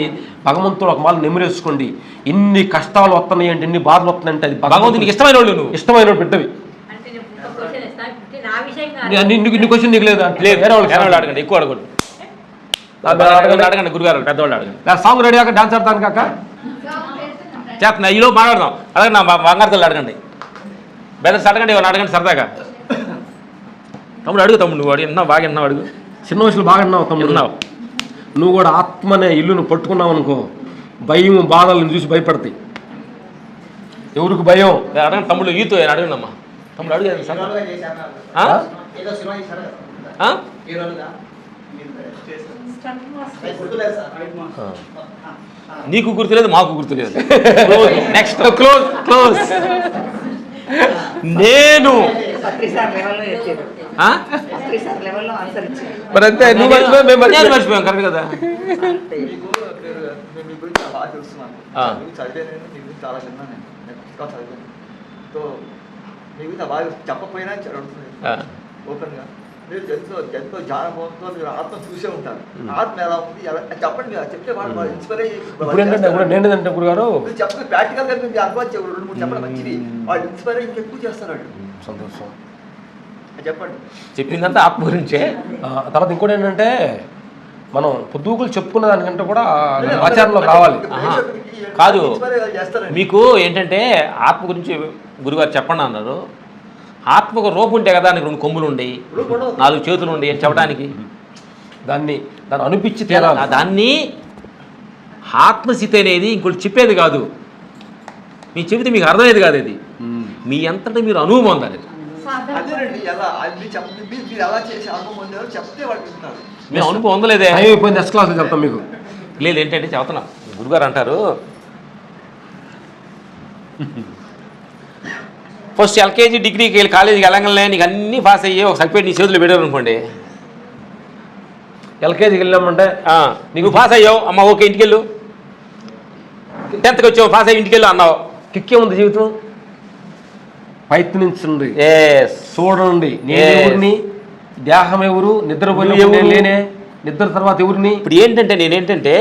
Speaker 1: భగవంతుడు ఒక మాలు నెమ్మరేసుకోండి. ఎన్ని కష్టాలు వస్తున్నాయి అంటే, ఎన్ని బాధలు వస్తున్నాయంటే అది భగవంతునికి ఇష్టమైన వాళ్ళు, నువ్వు ఇష్టమైన వాళ్ళు పెట్టవి. నీ క్వశ్చన్ నీకు లేదా?
Speaker 2: అడగండి, ఎక్కువ అడగండి, అడగండి గురుగారు, పెద్దవాళ్ళు అడగండి.
Speaker 1: సాంగ్ రెడీ అయ్యాక డాన్స్ ఆడతాను కాక
Speaker 2: చేస్తున్నా, ఈలో మాట్లాడదాం. అడగండి, నా బంగారుతల్లి అడగండి, బెదర్స్ అడగండి, ఎవరు అడగండి సరదాగా. తమ్ముడు అడుగు, తమ్ముడు నువ్వు అడిగినా బాగా విన్నావు, అడుగు.
Speaker 1: చిన్న వయసులో బాగా విన్నావు తమ్ముడు. విన్నావు, నువ్వు కూడా ఆత్మనే ఇల్లును పట్టుకున్నావు అనుకో, భయం బాధలను చూసి భయపడతాయి. ఎవరికి భయం?
Speaker 2: అడగండి తమ్ముడు, ఈతో అడగండి అమ్మా. తమ్ముడు అడుగు. నీకు గుర్తులేదు, మాకు గుర్తులేదు. Next close. నేను మర్చిపోయాం, కరెక్ట్ కదా.
Speaker 3: మీకు బాగా చెప్పకపోయినా అడుగుతుంది ఓపెన్గా. మీరు ఎంతో జానభవంతో మీరు ఆత్మ చూసే ఉంటారు. ఆత్మ ఎలా ఉంది ఎలా చెప్పండి, మీరు చెప్తే వాళ్ళు ఇన్స్పైర్
Speaker 1: ఇప్పుడు ఏంటంటే ఏంటంటే గురుగారు
Speaker 3: చెప్పండి, ప్రాక్టికల్గా మీరు అనుభవం 2-3 చెప్పడం మంచిది. వాళ్ళు ఇన్స్పైర్ అయ్యి ఇంకెక్కువ చేస్తారు.
Speaker 1: సంతోషం.
Speaker 3: చెప్పండి.
Speaker 2: చెప్పిందంతా ఆత్మ గురించే.
Speaker 1: తర్వాత ఇంకోటి ఏంటంటే మనం పొద్దుగులు చెప్పుకున్న దానికంటే కూడా ఆచరణలో రావాలి.
Speaker 2: కాదు, మీకు ఏంటంటే ఆత్మ గురించి గురుగారు చెప్పండి అన్నారు. ఆత్మకు రూపం ఉంటే కదా, దానికి 2 కొమ్ములు ఉండి 4 చేతులు ఉండి అని చెప్పడానికి
Speaker 1: దాన్ని అనిపించి తీరాలి.
Speaker 2: దాన్ని ఆత్మస్థితి అనేది ఇంకోటి చెప్పేది కాదు, మీకు చెబితే మీకు అర్థమయ్యేది కాదు. అది మీ అంతటా మీరు అనుభవం పొందాలి.
Speaker 3: అదేనండి, ఎలా మీరు ఎలా చేసి అనుభవం పొందారో చెప్తే వాళ్ళు వింటారు.
Speaker 2: మేము అనుభవం పొందలేదే.
Speaker 1: అయిపోయింది, నెక్స్ట్ క్లాస్లో చెప్తాం మీకు.
Speaker 2: లేదు ఏంటంటే చెప్తున్నా, గురుగారు అంటారు ఫస్ట్ ఎల్కేజీ డిగ్రీకి వెళ్ళి కాలేజీకి వెళ్ళంగానే నీకు అన్నీ పాస్ అయ్యి ఒక సర్టిఫికేట్ నీ చేతులు పెట్టారు అనుకోండి.
Speaker 1: ఎల్కేజీకి వెళ్ళామంటే
Speaker 2: నీకు పాస్ అయ్యావు, అమ్మ ఓకే ఇంటికి వెళ్ళు. 10th వచ్చావు, పాస్ అయ్యి ఇంటికి వెళ్ళు అన్నావు.
Speaker 1: కిక్కే ఉంది జీవితం. ప్రయత్నించండి, చూడండి. నేను ఎవరిని, దేహం ఎవరు, నిద్రపోయిన లేనే, నిద్ర తర్వాత ఎవరిని.
Speaker 2: ఇప్పుడు ఏంటంటే నేనేంటంటే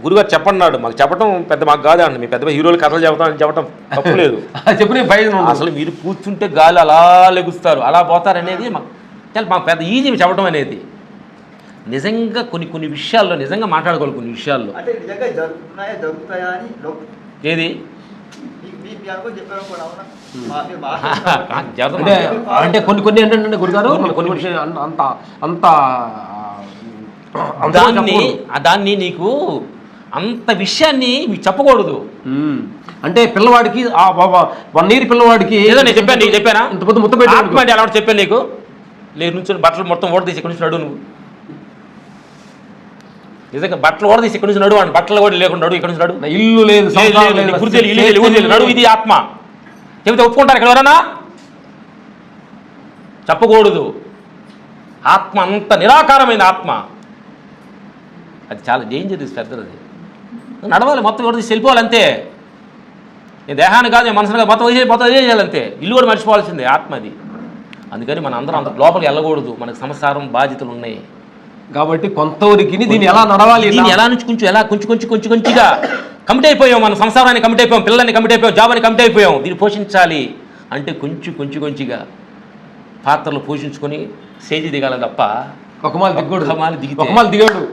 Speaker 2: గురుగారు చెప్పన్నాడు, మాకు చెప్పడం పెద్ద మాకు కాదు అండి. మీ పెద్ద హీరోలు కథలు చెబుతామని చెప్పడం తప్పులేదు.
Speaker 1: చెప్పిన ప్రయోజనం.
Speaker 2: అసలు మీరు కూర్చుంటే గాలి అలా లెగుస్తారు, అలా పోతారనేది మాకు పెద్ద ఈజీ చెప్పడం అనేది. నిజంగా కొన్ని విషయాల్లో నిజంగా మాట్లాడుకోవాలి. కొన్ని విషయాల్లో
Speaker 3: అంటే నిజంగా జరుగుతాయా అని
Speaker 2: ఏది
Speaker 1: అంటే కొన్ని ఏంటంటే గురుగారు కొన్ని విషయాలు అంత
Speaker 2: దాన్ని నీకు అంత విషయాన్ని మీకు చెప్పకూడదు.
Speaker 1: అంటే పిల్లవాడికి 1 year పిల్లవాడికి
Speaker 2: ఏదో నేను చెప్పాను, నీకు చెప్పానా
Speaker 1: ఇంత పొద్దు ముద్ద పెట్టి
Speaker 2: అలా చెప్పాను నీకు. లేదు నుంచి బట్టలు మొత్తం ఓడదీసి ఇక్కడ నుంచి నడు. నువ్వు నిజంగా బట్టలు ఓడదీసి ఇక్కడ నుంచి నడు అని, బట్టలు కూడా లేకుండా నడు, ఇక్కడ నుంచి నడు.
Speaker 1: ఇల్లు లేదు,
Speaker 2: ఇల్లు నడు, ఇది ఆత్మ చెబితే ఒప్పుకుంటారు ఇక్కడ ఎవరన్నా? చెప్పకూడదు. ఆత్మ అంత నిరాకారమైన ఆత్మ, అది చాలా డేంజరస్, పెద్దది. నడవాలి, మొత్తం ఎవరిది వెళ్ళిపోవాలి అంతే. నేను దేహాన్ని కాదు, నేను మనసును కాదు, మొత్తం చేయాలంతే. ఇల్లు కూడా మర్చిపోవాల్సిందే, ఆత్మ అది. అందుకని మన అందరం అంత లోపలికి వెళ్ళకూడదు. మనకు సంసారం బాధ్యతలు ఉన్నాయి
Speaker 1: కాబట్టి కొంతవరకు దీన్ని ఎలా నడవాలి,
Speaker 2: దీన్ని ఎలా నుంచి కొంచెంగా కమిట్ అయిపోయాం. మనం సంసారాన్ని కమిట్ అయిపోయాం, పిల్లల్ని కమిట్ అయిపోయాం, జాబ్ని కమిట్ అయిపోయాం. దీన్ని పోషించాలి అంటే కొంచెంగా పాత్రలు పోషించుకొని స్టేజ్ దిగాలి తప్ప
Speaker 1: ఒకమాలు దిగాడు,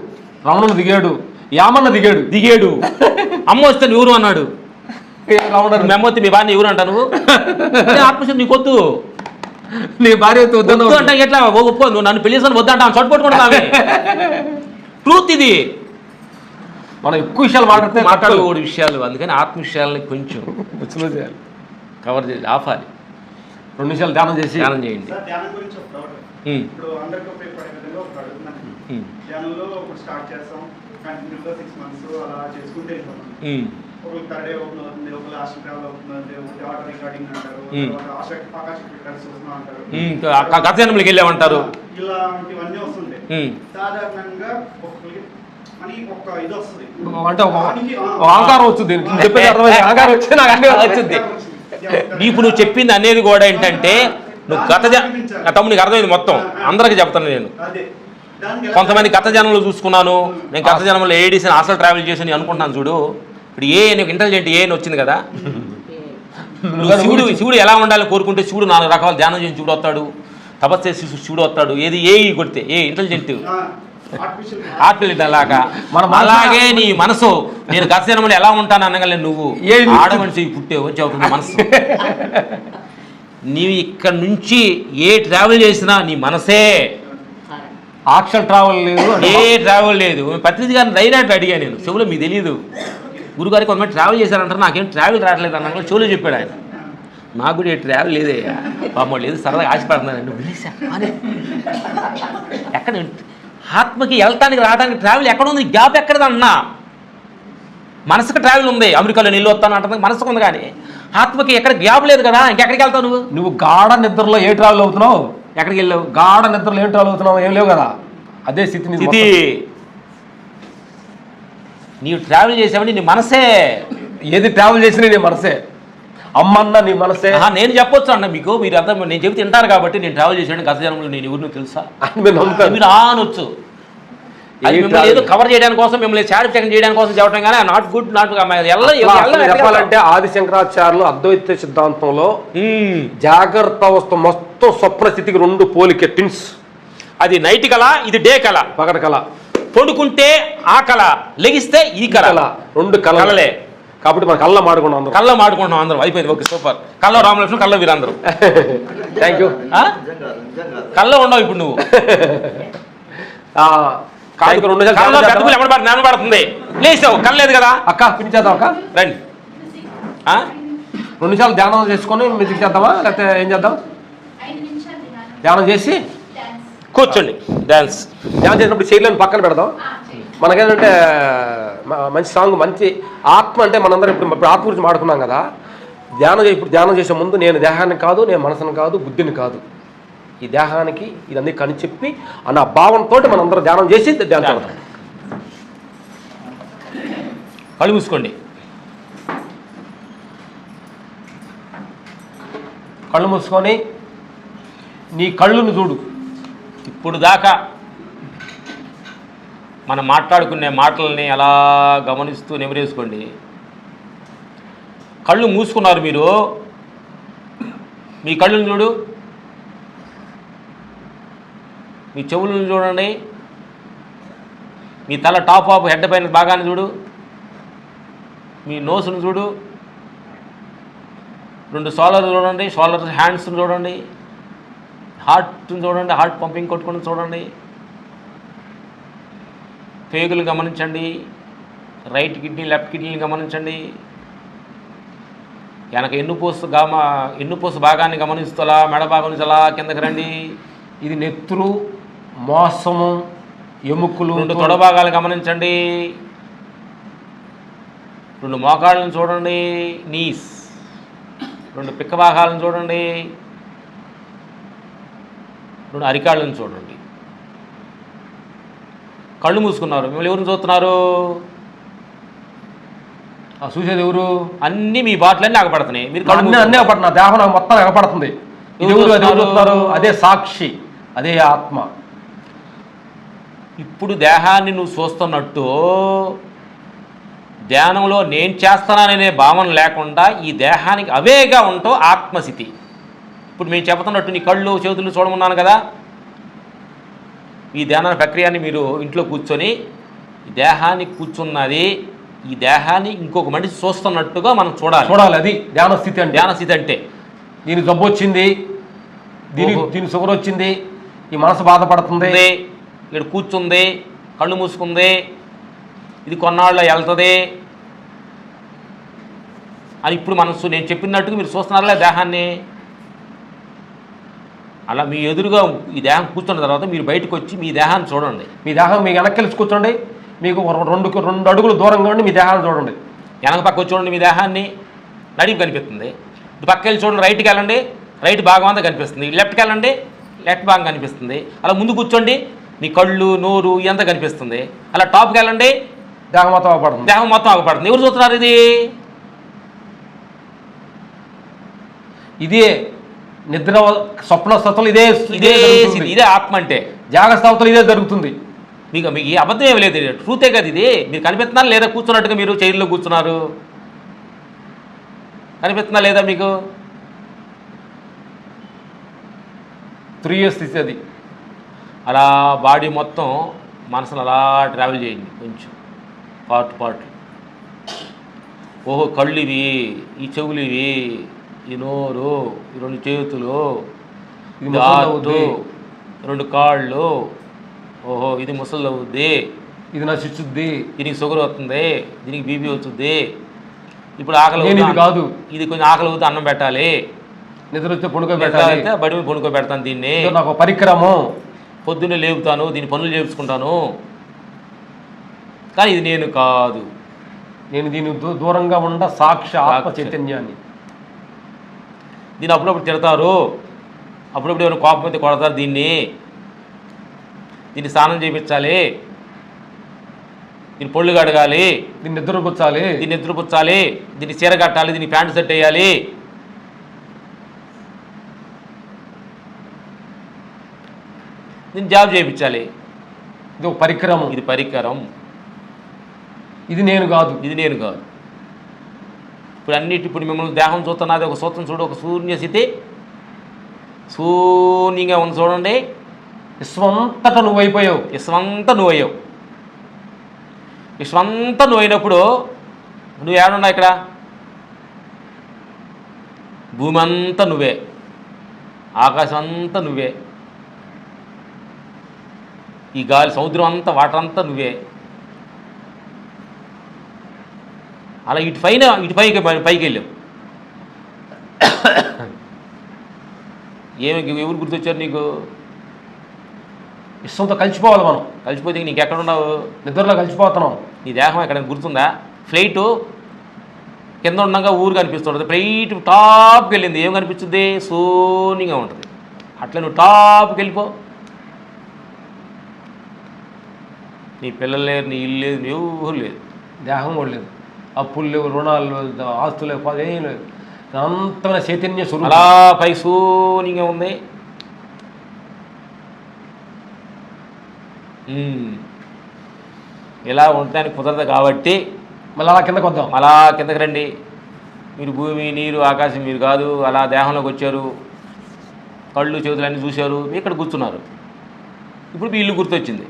Speaker 1: రమణుడు దిగాడు, యామన్న దిగాడు.
Speaker 2: అమ్మ వస్తే ఎవరు అన్నాడు, మెమ్మొత్తి మీ భార్య ఎవరు అంటాను. ఆత్మశక్తి నీకొద్దు,
Speaker 1: నీ భార్య వద్దు
Speaker 2: అంటే ఎట్లా ఒప్పుకో, నువ్వు నన్ను పెళ్లి చేసుకొని వద్దంటా చొట్టుకొట్టుకుంటున్నావే. ట్రూత్ ఇది.
Speaker 1: మనం ఎక్కువ విషయాలు
Speaker 2: మాట్లాడకూడదు విషయాలు. అందుకని ఆత్మ విషయాలని కొంచెం
Speaker 1: చేయాలి,
Speaker 2: కవర్ చేయాలి, ఆపాలి.
Speaker 1: 2 నిమిషాలు ధ్యానం చేయండి.
Speaker 4: ధ్యానం గురించి ఒక డౌట్. ఇప్పుడు అందరికీ ఉపయోగపడే విధంగా ఒకటి అడుగుతున్నాను. ధ్యానంలో ఒకటి స్టార్ట్ చేస్తాం, కంటిన్యూగా 6 months అలా చేసుకుంటే వెళ్ళిపోతాం. ఒకరు థర్డ్ డే ఓపెన్ అవుతుంది, ఒకరు లాస్ట్ ట్రావెల్ అవుతుంది, ఒకటి ఆటో రికార్డింగ్ అంటారు, ఆకాశ రికార్డ్స్ చూస్తున్నాం అంటారు,
Speaker 2: గత జన్మలకి వెళ్ళామంటారు.
Speaker 4: ఇలాంటివన్నీ వస్తుంటాయి. సాధారణంగా ఒక్కొక్కరికి అని ఒక ఇది వస్తుంది,
Speaker 1: అంటే ఆకారం వచ్చింది. ఆకారం వచ్చి నాకు అన్నీ వచ్చింది.
Speaker 2: ఇప్పుడు నువ్వు చెప్పింది అనేది కూడా ఏంటంటే, నువ్వు తమ్ముడు నీకు అర్థమైంది మొత్తం, అందరికి చెప్తాను నేను. కొంతమంది గత జన్మలో చూసుకున్నాను, నేను గత జన్మలో ఏడీసీ హాస్టల్ ట్రావెల్ చేసి అనుకుంటున్నాను. చూడు, ఇప్పుడు ఇంటెలిజెంట్ అని వచ్చింది కదా. శివుడు ఎలా ఉండాలని కోరుకుంటే శివుడు 4 రకాల ధ్యానం చేసి శివుడు వస్తాడు, తపస్సు చేసి శివుడు వస్తాడు. ఏది కొడితే ఇంటెలిజెంట్ లాగా అలాగే నీ మనసు, నేను గత జన్మలో ఎలా ఉంటాను అనగలను. నువ్వు ఆడమనిషి పుట్టేవు వచ్చి అవుతుంది మనసు. నీవు ఇక్కడ నుంచి ఏ ట్రావెల్ చేసినా నీ మనసే.
Speaker 1: ఆక్షన్ ట్రావెల్ లేదు,
Speaker 2: ఏ ట్రావెల్ లేదు. పత్రిక గారిని రైనాట్ అడిగా నేను, చెవులో మీకు తెలియదు. గురుగారికి కొంతమంది ట్రావెల్ చేశారంటారు, నాకేం ట్రావెల్ రావట్లేదు అన్న చెవులో చెప్పాడు ఆయన. నాకు కూడా ఏ ట్రావెల్ లేదే పాపం, లేదు సరదాగా ఆశపడుతున్నాను. వెళ్ళేసా ఎక్కడ ఆత్మకి వెళ్ళటానికి రావడానికి ట్రావెల్ ఎక్కడ ఉంది, గ్యాప్ ఎక్కడదన్నా. మనసుకు ట్రావెల్ ఉంది, అమెరికాలో నీళ్ళు వస్తాను అంటుంది, మనసుకు ఉంది. కానీ ఆత్మకి ఎక్కడ గ్యాప్ లేదు కదా, ఇంకెక్కడికి వెళ్తావు
Speaker 1: నువ్వు గాఢ నిద్రలో ఏ ట్రావెల్ అవుతున్నావు, ఎక్కడికి వెళ్ళావు? గాఢ నిద్రలో ఏం ట్రావెల్ అవుతున్నావు, ఏం లేవు కదా. అదే స్థితి.
Speaker 2: నీవు ట్రావెల్ చేసావని నీ మనసే.
Speaker 1: ఏది ట్రావెల్ చేసినా నీ మనసే. అమ్మన్న నీ మనసే
Speaker 2: నేను చెప్పొచ్చు అన్న మీకు, మీరు అంతా నేను చెబితే తింటారు కాబట్టి నేను ట్రావెల్ చేశాను గత జన్మలో, నేను ఎవరిని తెలుసా
Speaker 1: అని మీరు నమ్ముతారు.
Speaker 2: మీరు అనొచ్చు, అది మిమ్మల్ని ఏదో కవర్ చేయడానికి కోసం, మిమ్మల్ని సాటిస్ఫాక్షన్ చేయడానికి కోసం చెప్పడం కానీ నాట్ గుడ్ నాట్
Speaker 1: చెప్పాలంటే ఆది శంకరాచార్యులు అద్వైత సిద్ధాంతంలో జాగ్రత్త అవస్థ మొత్తం స్వప్న స్థితికి 2 పోలిక ట్విన్స్.
Speaker 2: అది నైట్ కళ, ఇది డే కళ.
Speaker 1: పగటి కళ,
Speaker 2: పడుకుంటే ఆ కళ, లెగిస్తే ఈ కళ,
Speaker 1: 2 కళలే. కాబట్టి మన కళ్ళ మాడుకున్నాం అందరం,
Speaker 2: కళ్ళ మాడుకుంటున్నాం అందరం. అయిపోయింది, ఓకే సూపర్. కళ్ళ రామలక్ష్మణ్, కళ్ళ వీరందరూ.
Speaker 1: Thank you.
Speaker 2: కళ్ళ ఉండవు ఇప్పుడు నువ్వు. పడుతుంది లేచావు, కళ్ళలేదు కదా
Speaker 1: అక్క, పిలిచేద్దాం అక్క,
Speaker 2: రండి.
Speaker 1: 2 నిమిషాలు ధ్యానం చేసుకొని మ్యూజిక్ చేద్దామా, లేకపోతే ఏం చేద్దాం? ధ్యానం చేసి
Speaker 2: కూర్చోండి. డాన్స్
Speaker 1: ధ్యానం చేసినప్పుడు చైర్లను పక్కన పెడదాం. మనకేంటంటే మంచి సాంగ్, మంచి ఆత్మ అంటే మనందరం ఇప్పుడు ఆత్మ గురించి మాడుకున్నాం కదా. ఇప్పుడు ధ్యానం చేసే ముందు నేను దేహాన్ని కాదు, నేను మనసును కాదు, బుద్ధిని కాదు, ఈ దేహానికి ఇదన్నీ కని చెప్పి అన్న భావంతో మనందరం ధ్యానం చేసి ధ్యానం చేద్దాం.
Speaker 2: కళ్ళు మూసుకోండి.
Speaker 1: కళ్ళు మూసుకొని నీ కళ్ళును చూడు.
Speaker 2: ఇప్పుడు దాకా మనం మాట్లాడుకునే మాటలని అలా గమనిస్తూ నెమరేసుకోండి. కళ్ళు మూసుకున్నారు మీరు, మీ కళ్ళును చూడు, మీ చెవులను చూడండి, మీ తల టాప్ ఆఫ్ హెడ్ పైన భాగాన్ని చూడు, మీ నోసును చూడు, 2 షోల్డర్ చూడండి, షోల్డర్ హ్యాండ్స్ని చూడండి, హార్ట్ని చూడండి, హార్ట్ పంపింగ్ కొట్టుకుని చూడండి, పేగులు గమనించండి, రైట్ కిడ్నీ లెఫ్ట్ కిడ్నీని గమనించండి, వెనక ఎన్నుపూస భాగాన్ని గమనిస్తూ అలా మెడ భాగం నుంచి అలా కిందకి రండి.
Speaker 1: ఇది నెత్తురు, మోసము, ఎముకలు.
Speaker 2: 2 తొడ భాగాలు గమనించండి, 2 మోకాళ్ళను చూడండి, నీస్, 2 పిక్క భాగాలను చూడండి, 2 అరికాళ్ళను చూడండి. కళ్ళు మూసుకున్నారు. మిమ్మల్ని ఎవరిని చూస్తున్నారు?
Speaker 1: చూసేది ఎవరు?
Speaker 2: అన్నీ మీ బాటలన్నీ ఆగపడుతున్నాయి. మీరు
Speaker 1: అన్నీ ఆగపడుతున్నా, దేహం నాకు మొత్తం ఆగపడుతుంది. అదే సాక్షి, అదే ఆత్మ.
Speaker 2: ఇప్పుడు దేహాన్ని నువ్వు చూస్తున్నట్టు ధ్యానంలో నేను చేస్తాననే భావన లేకుండా ఈ దేహానికి అవేగా ఉంటావు ఆత్మస్థితి. ఇప్పుడు మేము చెబుతున్నట్టు నీ కళ్ళు చేతులు చూడమన్నాను కదా, ఈ ధ్యాన ప్రక్రియని మీరు ఇంట్లో కూర్చొని ఈ దేహాన్ని కూర్చున్నది, ఈ దేహాన్ని ఇంకొక మనిషి చూస్తున్నట్టుగా మనం చూడాలి. అది
Speaker 1: ధ్యాన స్థితి అంటే.
Speaker 2: ధ్యాన స్థితి అంటే
Speaker 1: దీని జబ్బు వచ్చింది, దీని షుగర్ వచ్చింది, ఈ మనసు బాధపడుతుంది,
Speaker 2: ఇక్కడ కూర్చుంది, కళ్ళు మూసుకుంది, ఇది కొన్నాళ్ళు వెళ్తుంది అని ఇప్పుడు మనసు నేను చెప్పినట్టుగా మీరు చూస్తున్నారా దేహాన్ని? అలా మీ ఎదురుగా ఈ దేహం కూర్చున్న తర్వాత మీరు బయటకు వచ్చి మీ దేహాన్ని చూడండి.
Speaker 1: మీ దేహం మీ వెనక్కి కూర్చోండి, మీకు 2 అడుగులు దూరంగా ఉండి మీ దేహాన్ని చూడండి.
Speaker 2: వెనక పక్క వచ్చి చూడండి, మీ దేహాన్ని నడిపి కనిపిస్తుంది. ఇటు పక్క వెళ్ళి చూడండి, రైట్కి వెళ్ళండి, రైట్ భాగం అంతా కనిపిస్తుంది. లెఫ్ట్కి వెళ్ళండి, లెఫ్ట్ భాగం కనిపిస్తుంది. అలా ముందు కూర్చోండి, మీ కళ్ళు నోరు ఇదంతా కనిపిస్తుంది. అలా టాప్కి వెళ్ళండి,
Speaker 1: దేహం మొత్తం ఆగపడుతుంది.
Speaker 2: దేహం మొత్తం ఆగపడుతుంది. ఎవరు చూస్తున్నారు?
Speaker 1: ఇదే నిద్ర స్వప్న స్థితులు,
Speaker 2: ఇదే ఆత్మ అంటే.
Speaker 1: జాగ్రత్త స్థితులు ఇదే జరుగుతుంది.
Speaker 2: మీకు ఈ అబద్ధం ఏమి లేదు, ట్రూతే కదా ఇది. మీరు కనిపిస్తున్నారు లేదా? కూర్చున్నట్టుగా మీరు చైర్లో కూర్చున్నారు, కనిపిస్తున్నా లేదా మీకు?
Speaker 1: 3 years స్థితి అది.
Speaker 2: అలా బాడీ మొత్తం మనసును అలా ట్రావెల్ చేయండి కొంచెం, పార్ట్. ఓహో, కళ్ళు ఇవి, ఈ చెవులు ఇవి, ఈ నోరు, ఈ 2 చేతులు, ఇది హార్ట్, 2 కాళ్ళు, ఓహో ఇది ముసలు అవుద్ది,
Speaker 1: ఇది నశించుద్ది,
Speaker 2: దీనికి షుగర్ వస్తుంది, దీనికి బీపీ వస్తుంది, ఇప్పుడు ఆకలి
Speaker 1: కాదు,
Speaker 2: ఇది కొంచెం ఆకలి అవుతుంది, అన్నం పెట్టాలి,
Speaker 1: నిద్ర వచ్చే పడుకోబెట్టాలి,
Speaker 2: బడి మీద పడుకోబెడతాను, దీన్ని
Speaker 1: నాకు పరికరము,
Speaker 2: పొద్దున్నే లేపుతాను, దీని పనులు చేర్చుకుంటాను, కానీ ఇది నేను కాదు,
Speaker 1: నేను దీని దూరంగా ఉండ సాక్షి ఆత్మ చైతన్యాన్ని.
Speaker 2: దీన్ని అప్పుడప్పుడు తిడతారు, అప్పుడప్పుడు ఎవరు కోపం అయితే కొడతారు, దీన్ని స్నానం చేయించాలి, దీన్ని పొళ్ళు కడగాలి,
Speaker 1: దీన్ని నిద్రపుచ్చాలి,
Speaker 2: దీన్ని చీర కట్టాలి, దీన్ని ప్యాంటు సెట్ వేయాలి, నేను జాబ్ చేయించాలి.
Speaker 1: ఇది ఒక పరికరం,
Speaker 2: ఇది పరికరం,
Speaker 1: ఇది నేను కాదు,
Speaker 2: ఇది నేను కాదు. ఇప్పుడు మిమ్మల్ని దేహం చూస్తున్నది ఒక సూత్రం చూడు, ఒక శూన్య స్థితి, శూన్యంగా ఉంది చూడండి.
Speaker 1: విశ్వంతటా నువ్వు అయిపోయావు,
Speaker 2: విశ్వంతా నువ్వు అయ్యావు. విశ్వంతా నువ్వు అయినప్పుడు నువ్వు ఏడున్నావు? ఇక్కడ భూమి అంతా నువ్వే, ఆకాశం అంతా నువ్వే, ఈ గాలి సముద్రం అంతా వాటర్ అంతా నువ్వే. అలా ఇటు పైకి వెళ్ళావు. ఎవరు గుర్తొచ్చారు నీకు?
Speaker 1: విశ్వంతో కలిసిపోవాలి మనం.
Speaker 2: కలిసిపోతే నీకు ఎక్కడున్నావు?
Speaker 1: నిద్రలో కలిసిపోతున్నాం.
Speaker 2: నీ దేహం ఎక్కడ గుర్తుందా? ఫ్లైటు కింద ఉండగా ఊరు కనిపిస్తుంటుంది, ఫ్లైట్ టాప్కి వెళ్ళింది, ఏం కనిపిస్తుంది? శూన్యంగా ఉంటుంది. అట్లా నువ్వు టాప్కి వెళ్ళిపో. నీ పిల్లలు లేరు, నీ ఇల్లు లేదు, నీ ఊరు లేదు,
Speaker 1: దేహం కూడా లేదు, అప్పులు లేవు, రుణాలు లేవు, ఆస్తులు లేవు, ఏం లేదు. అంతమైన చైతన్య స్వరూపం
Speaker 2: అలా పై శూన్యంగా ఉంది. ఇలా ఉండడానికి కుదరదు కాబట్టి
Speaker 1: మళ్ళీ అలా కిందకు వద్దాం.
Speaker 2: అలా కిందకి రండి. మీరు భూమి, నీరు, ఆకాశం మీరు కాదు. అలా దేహంలోకి వచ్చారు, కళ్ళు చేతులు అన్నీ చూశారు, ఇక్కడ కూర్చున్నారు. ఇప్పుడు మీ ఇల్లు గుర్తొచ్చింది.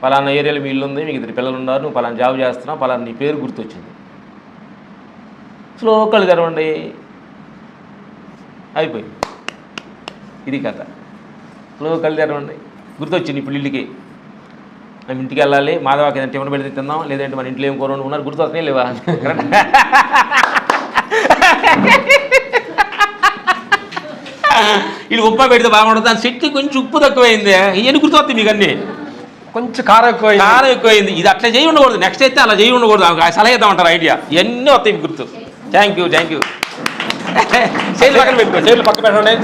Speaker 2: పలానా ఏరియాలో మీ ఇల్లు ఉంది, మీకు 2 పిల్లలు ఉన్నారు, నువ్వు పలానా జాబ్ చేస్తున్నావు, పలానా నీ పేరు గుర్తొచ్చింది. స్లో కళ్ళు తెరవండి, అయిపోయింది. ఇది కథ. స్లో కళ్ళు తెరవండి, గుర్తొచ్చింది. ఇప్పుడు ఇల్లుకి మేము ఇంటికి వెళ్ళాలి, మాధవకి ఏదైనా టిఫిన్ పెడితే తిందాం, లేదంటే మన ఇంట్లో ఏం కూర ఉన్నారు, గుర్తొస్తాయి లేవా? ఇది ఉప్మా పెడితే బాగుంటుంది, దాని చెట్టు కొంచెం ఉప్పు తక్కువైంది, ఇవన్నీ గుర్తొస్తాయి మీకు అన్నీ.
Speaker 1: కొంచెం కారం
Speaker 2: ఎక్కువైంది. ఇది అట్లా చేయి ఉండకూడదు, నెక్స్ట్ అయితే అలా చేయి ఉండకూడదు, సలహా ఇద్దామంటారు ఐడియా. ఇవన్నీ వస్తాయి మీకు గుర్తు. Thank you. చైర్లు పక్కన పెట్టుకో, చైర్లు పక్కన పెట్టండి.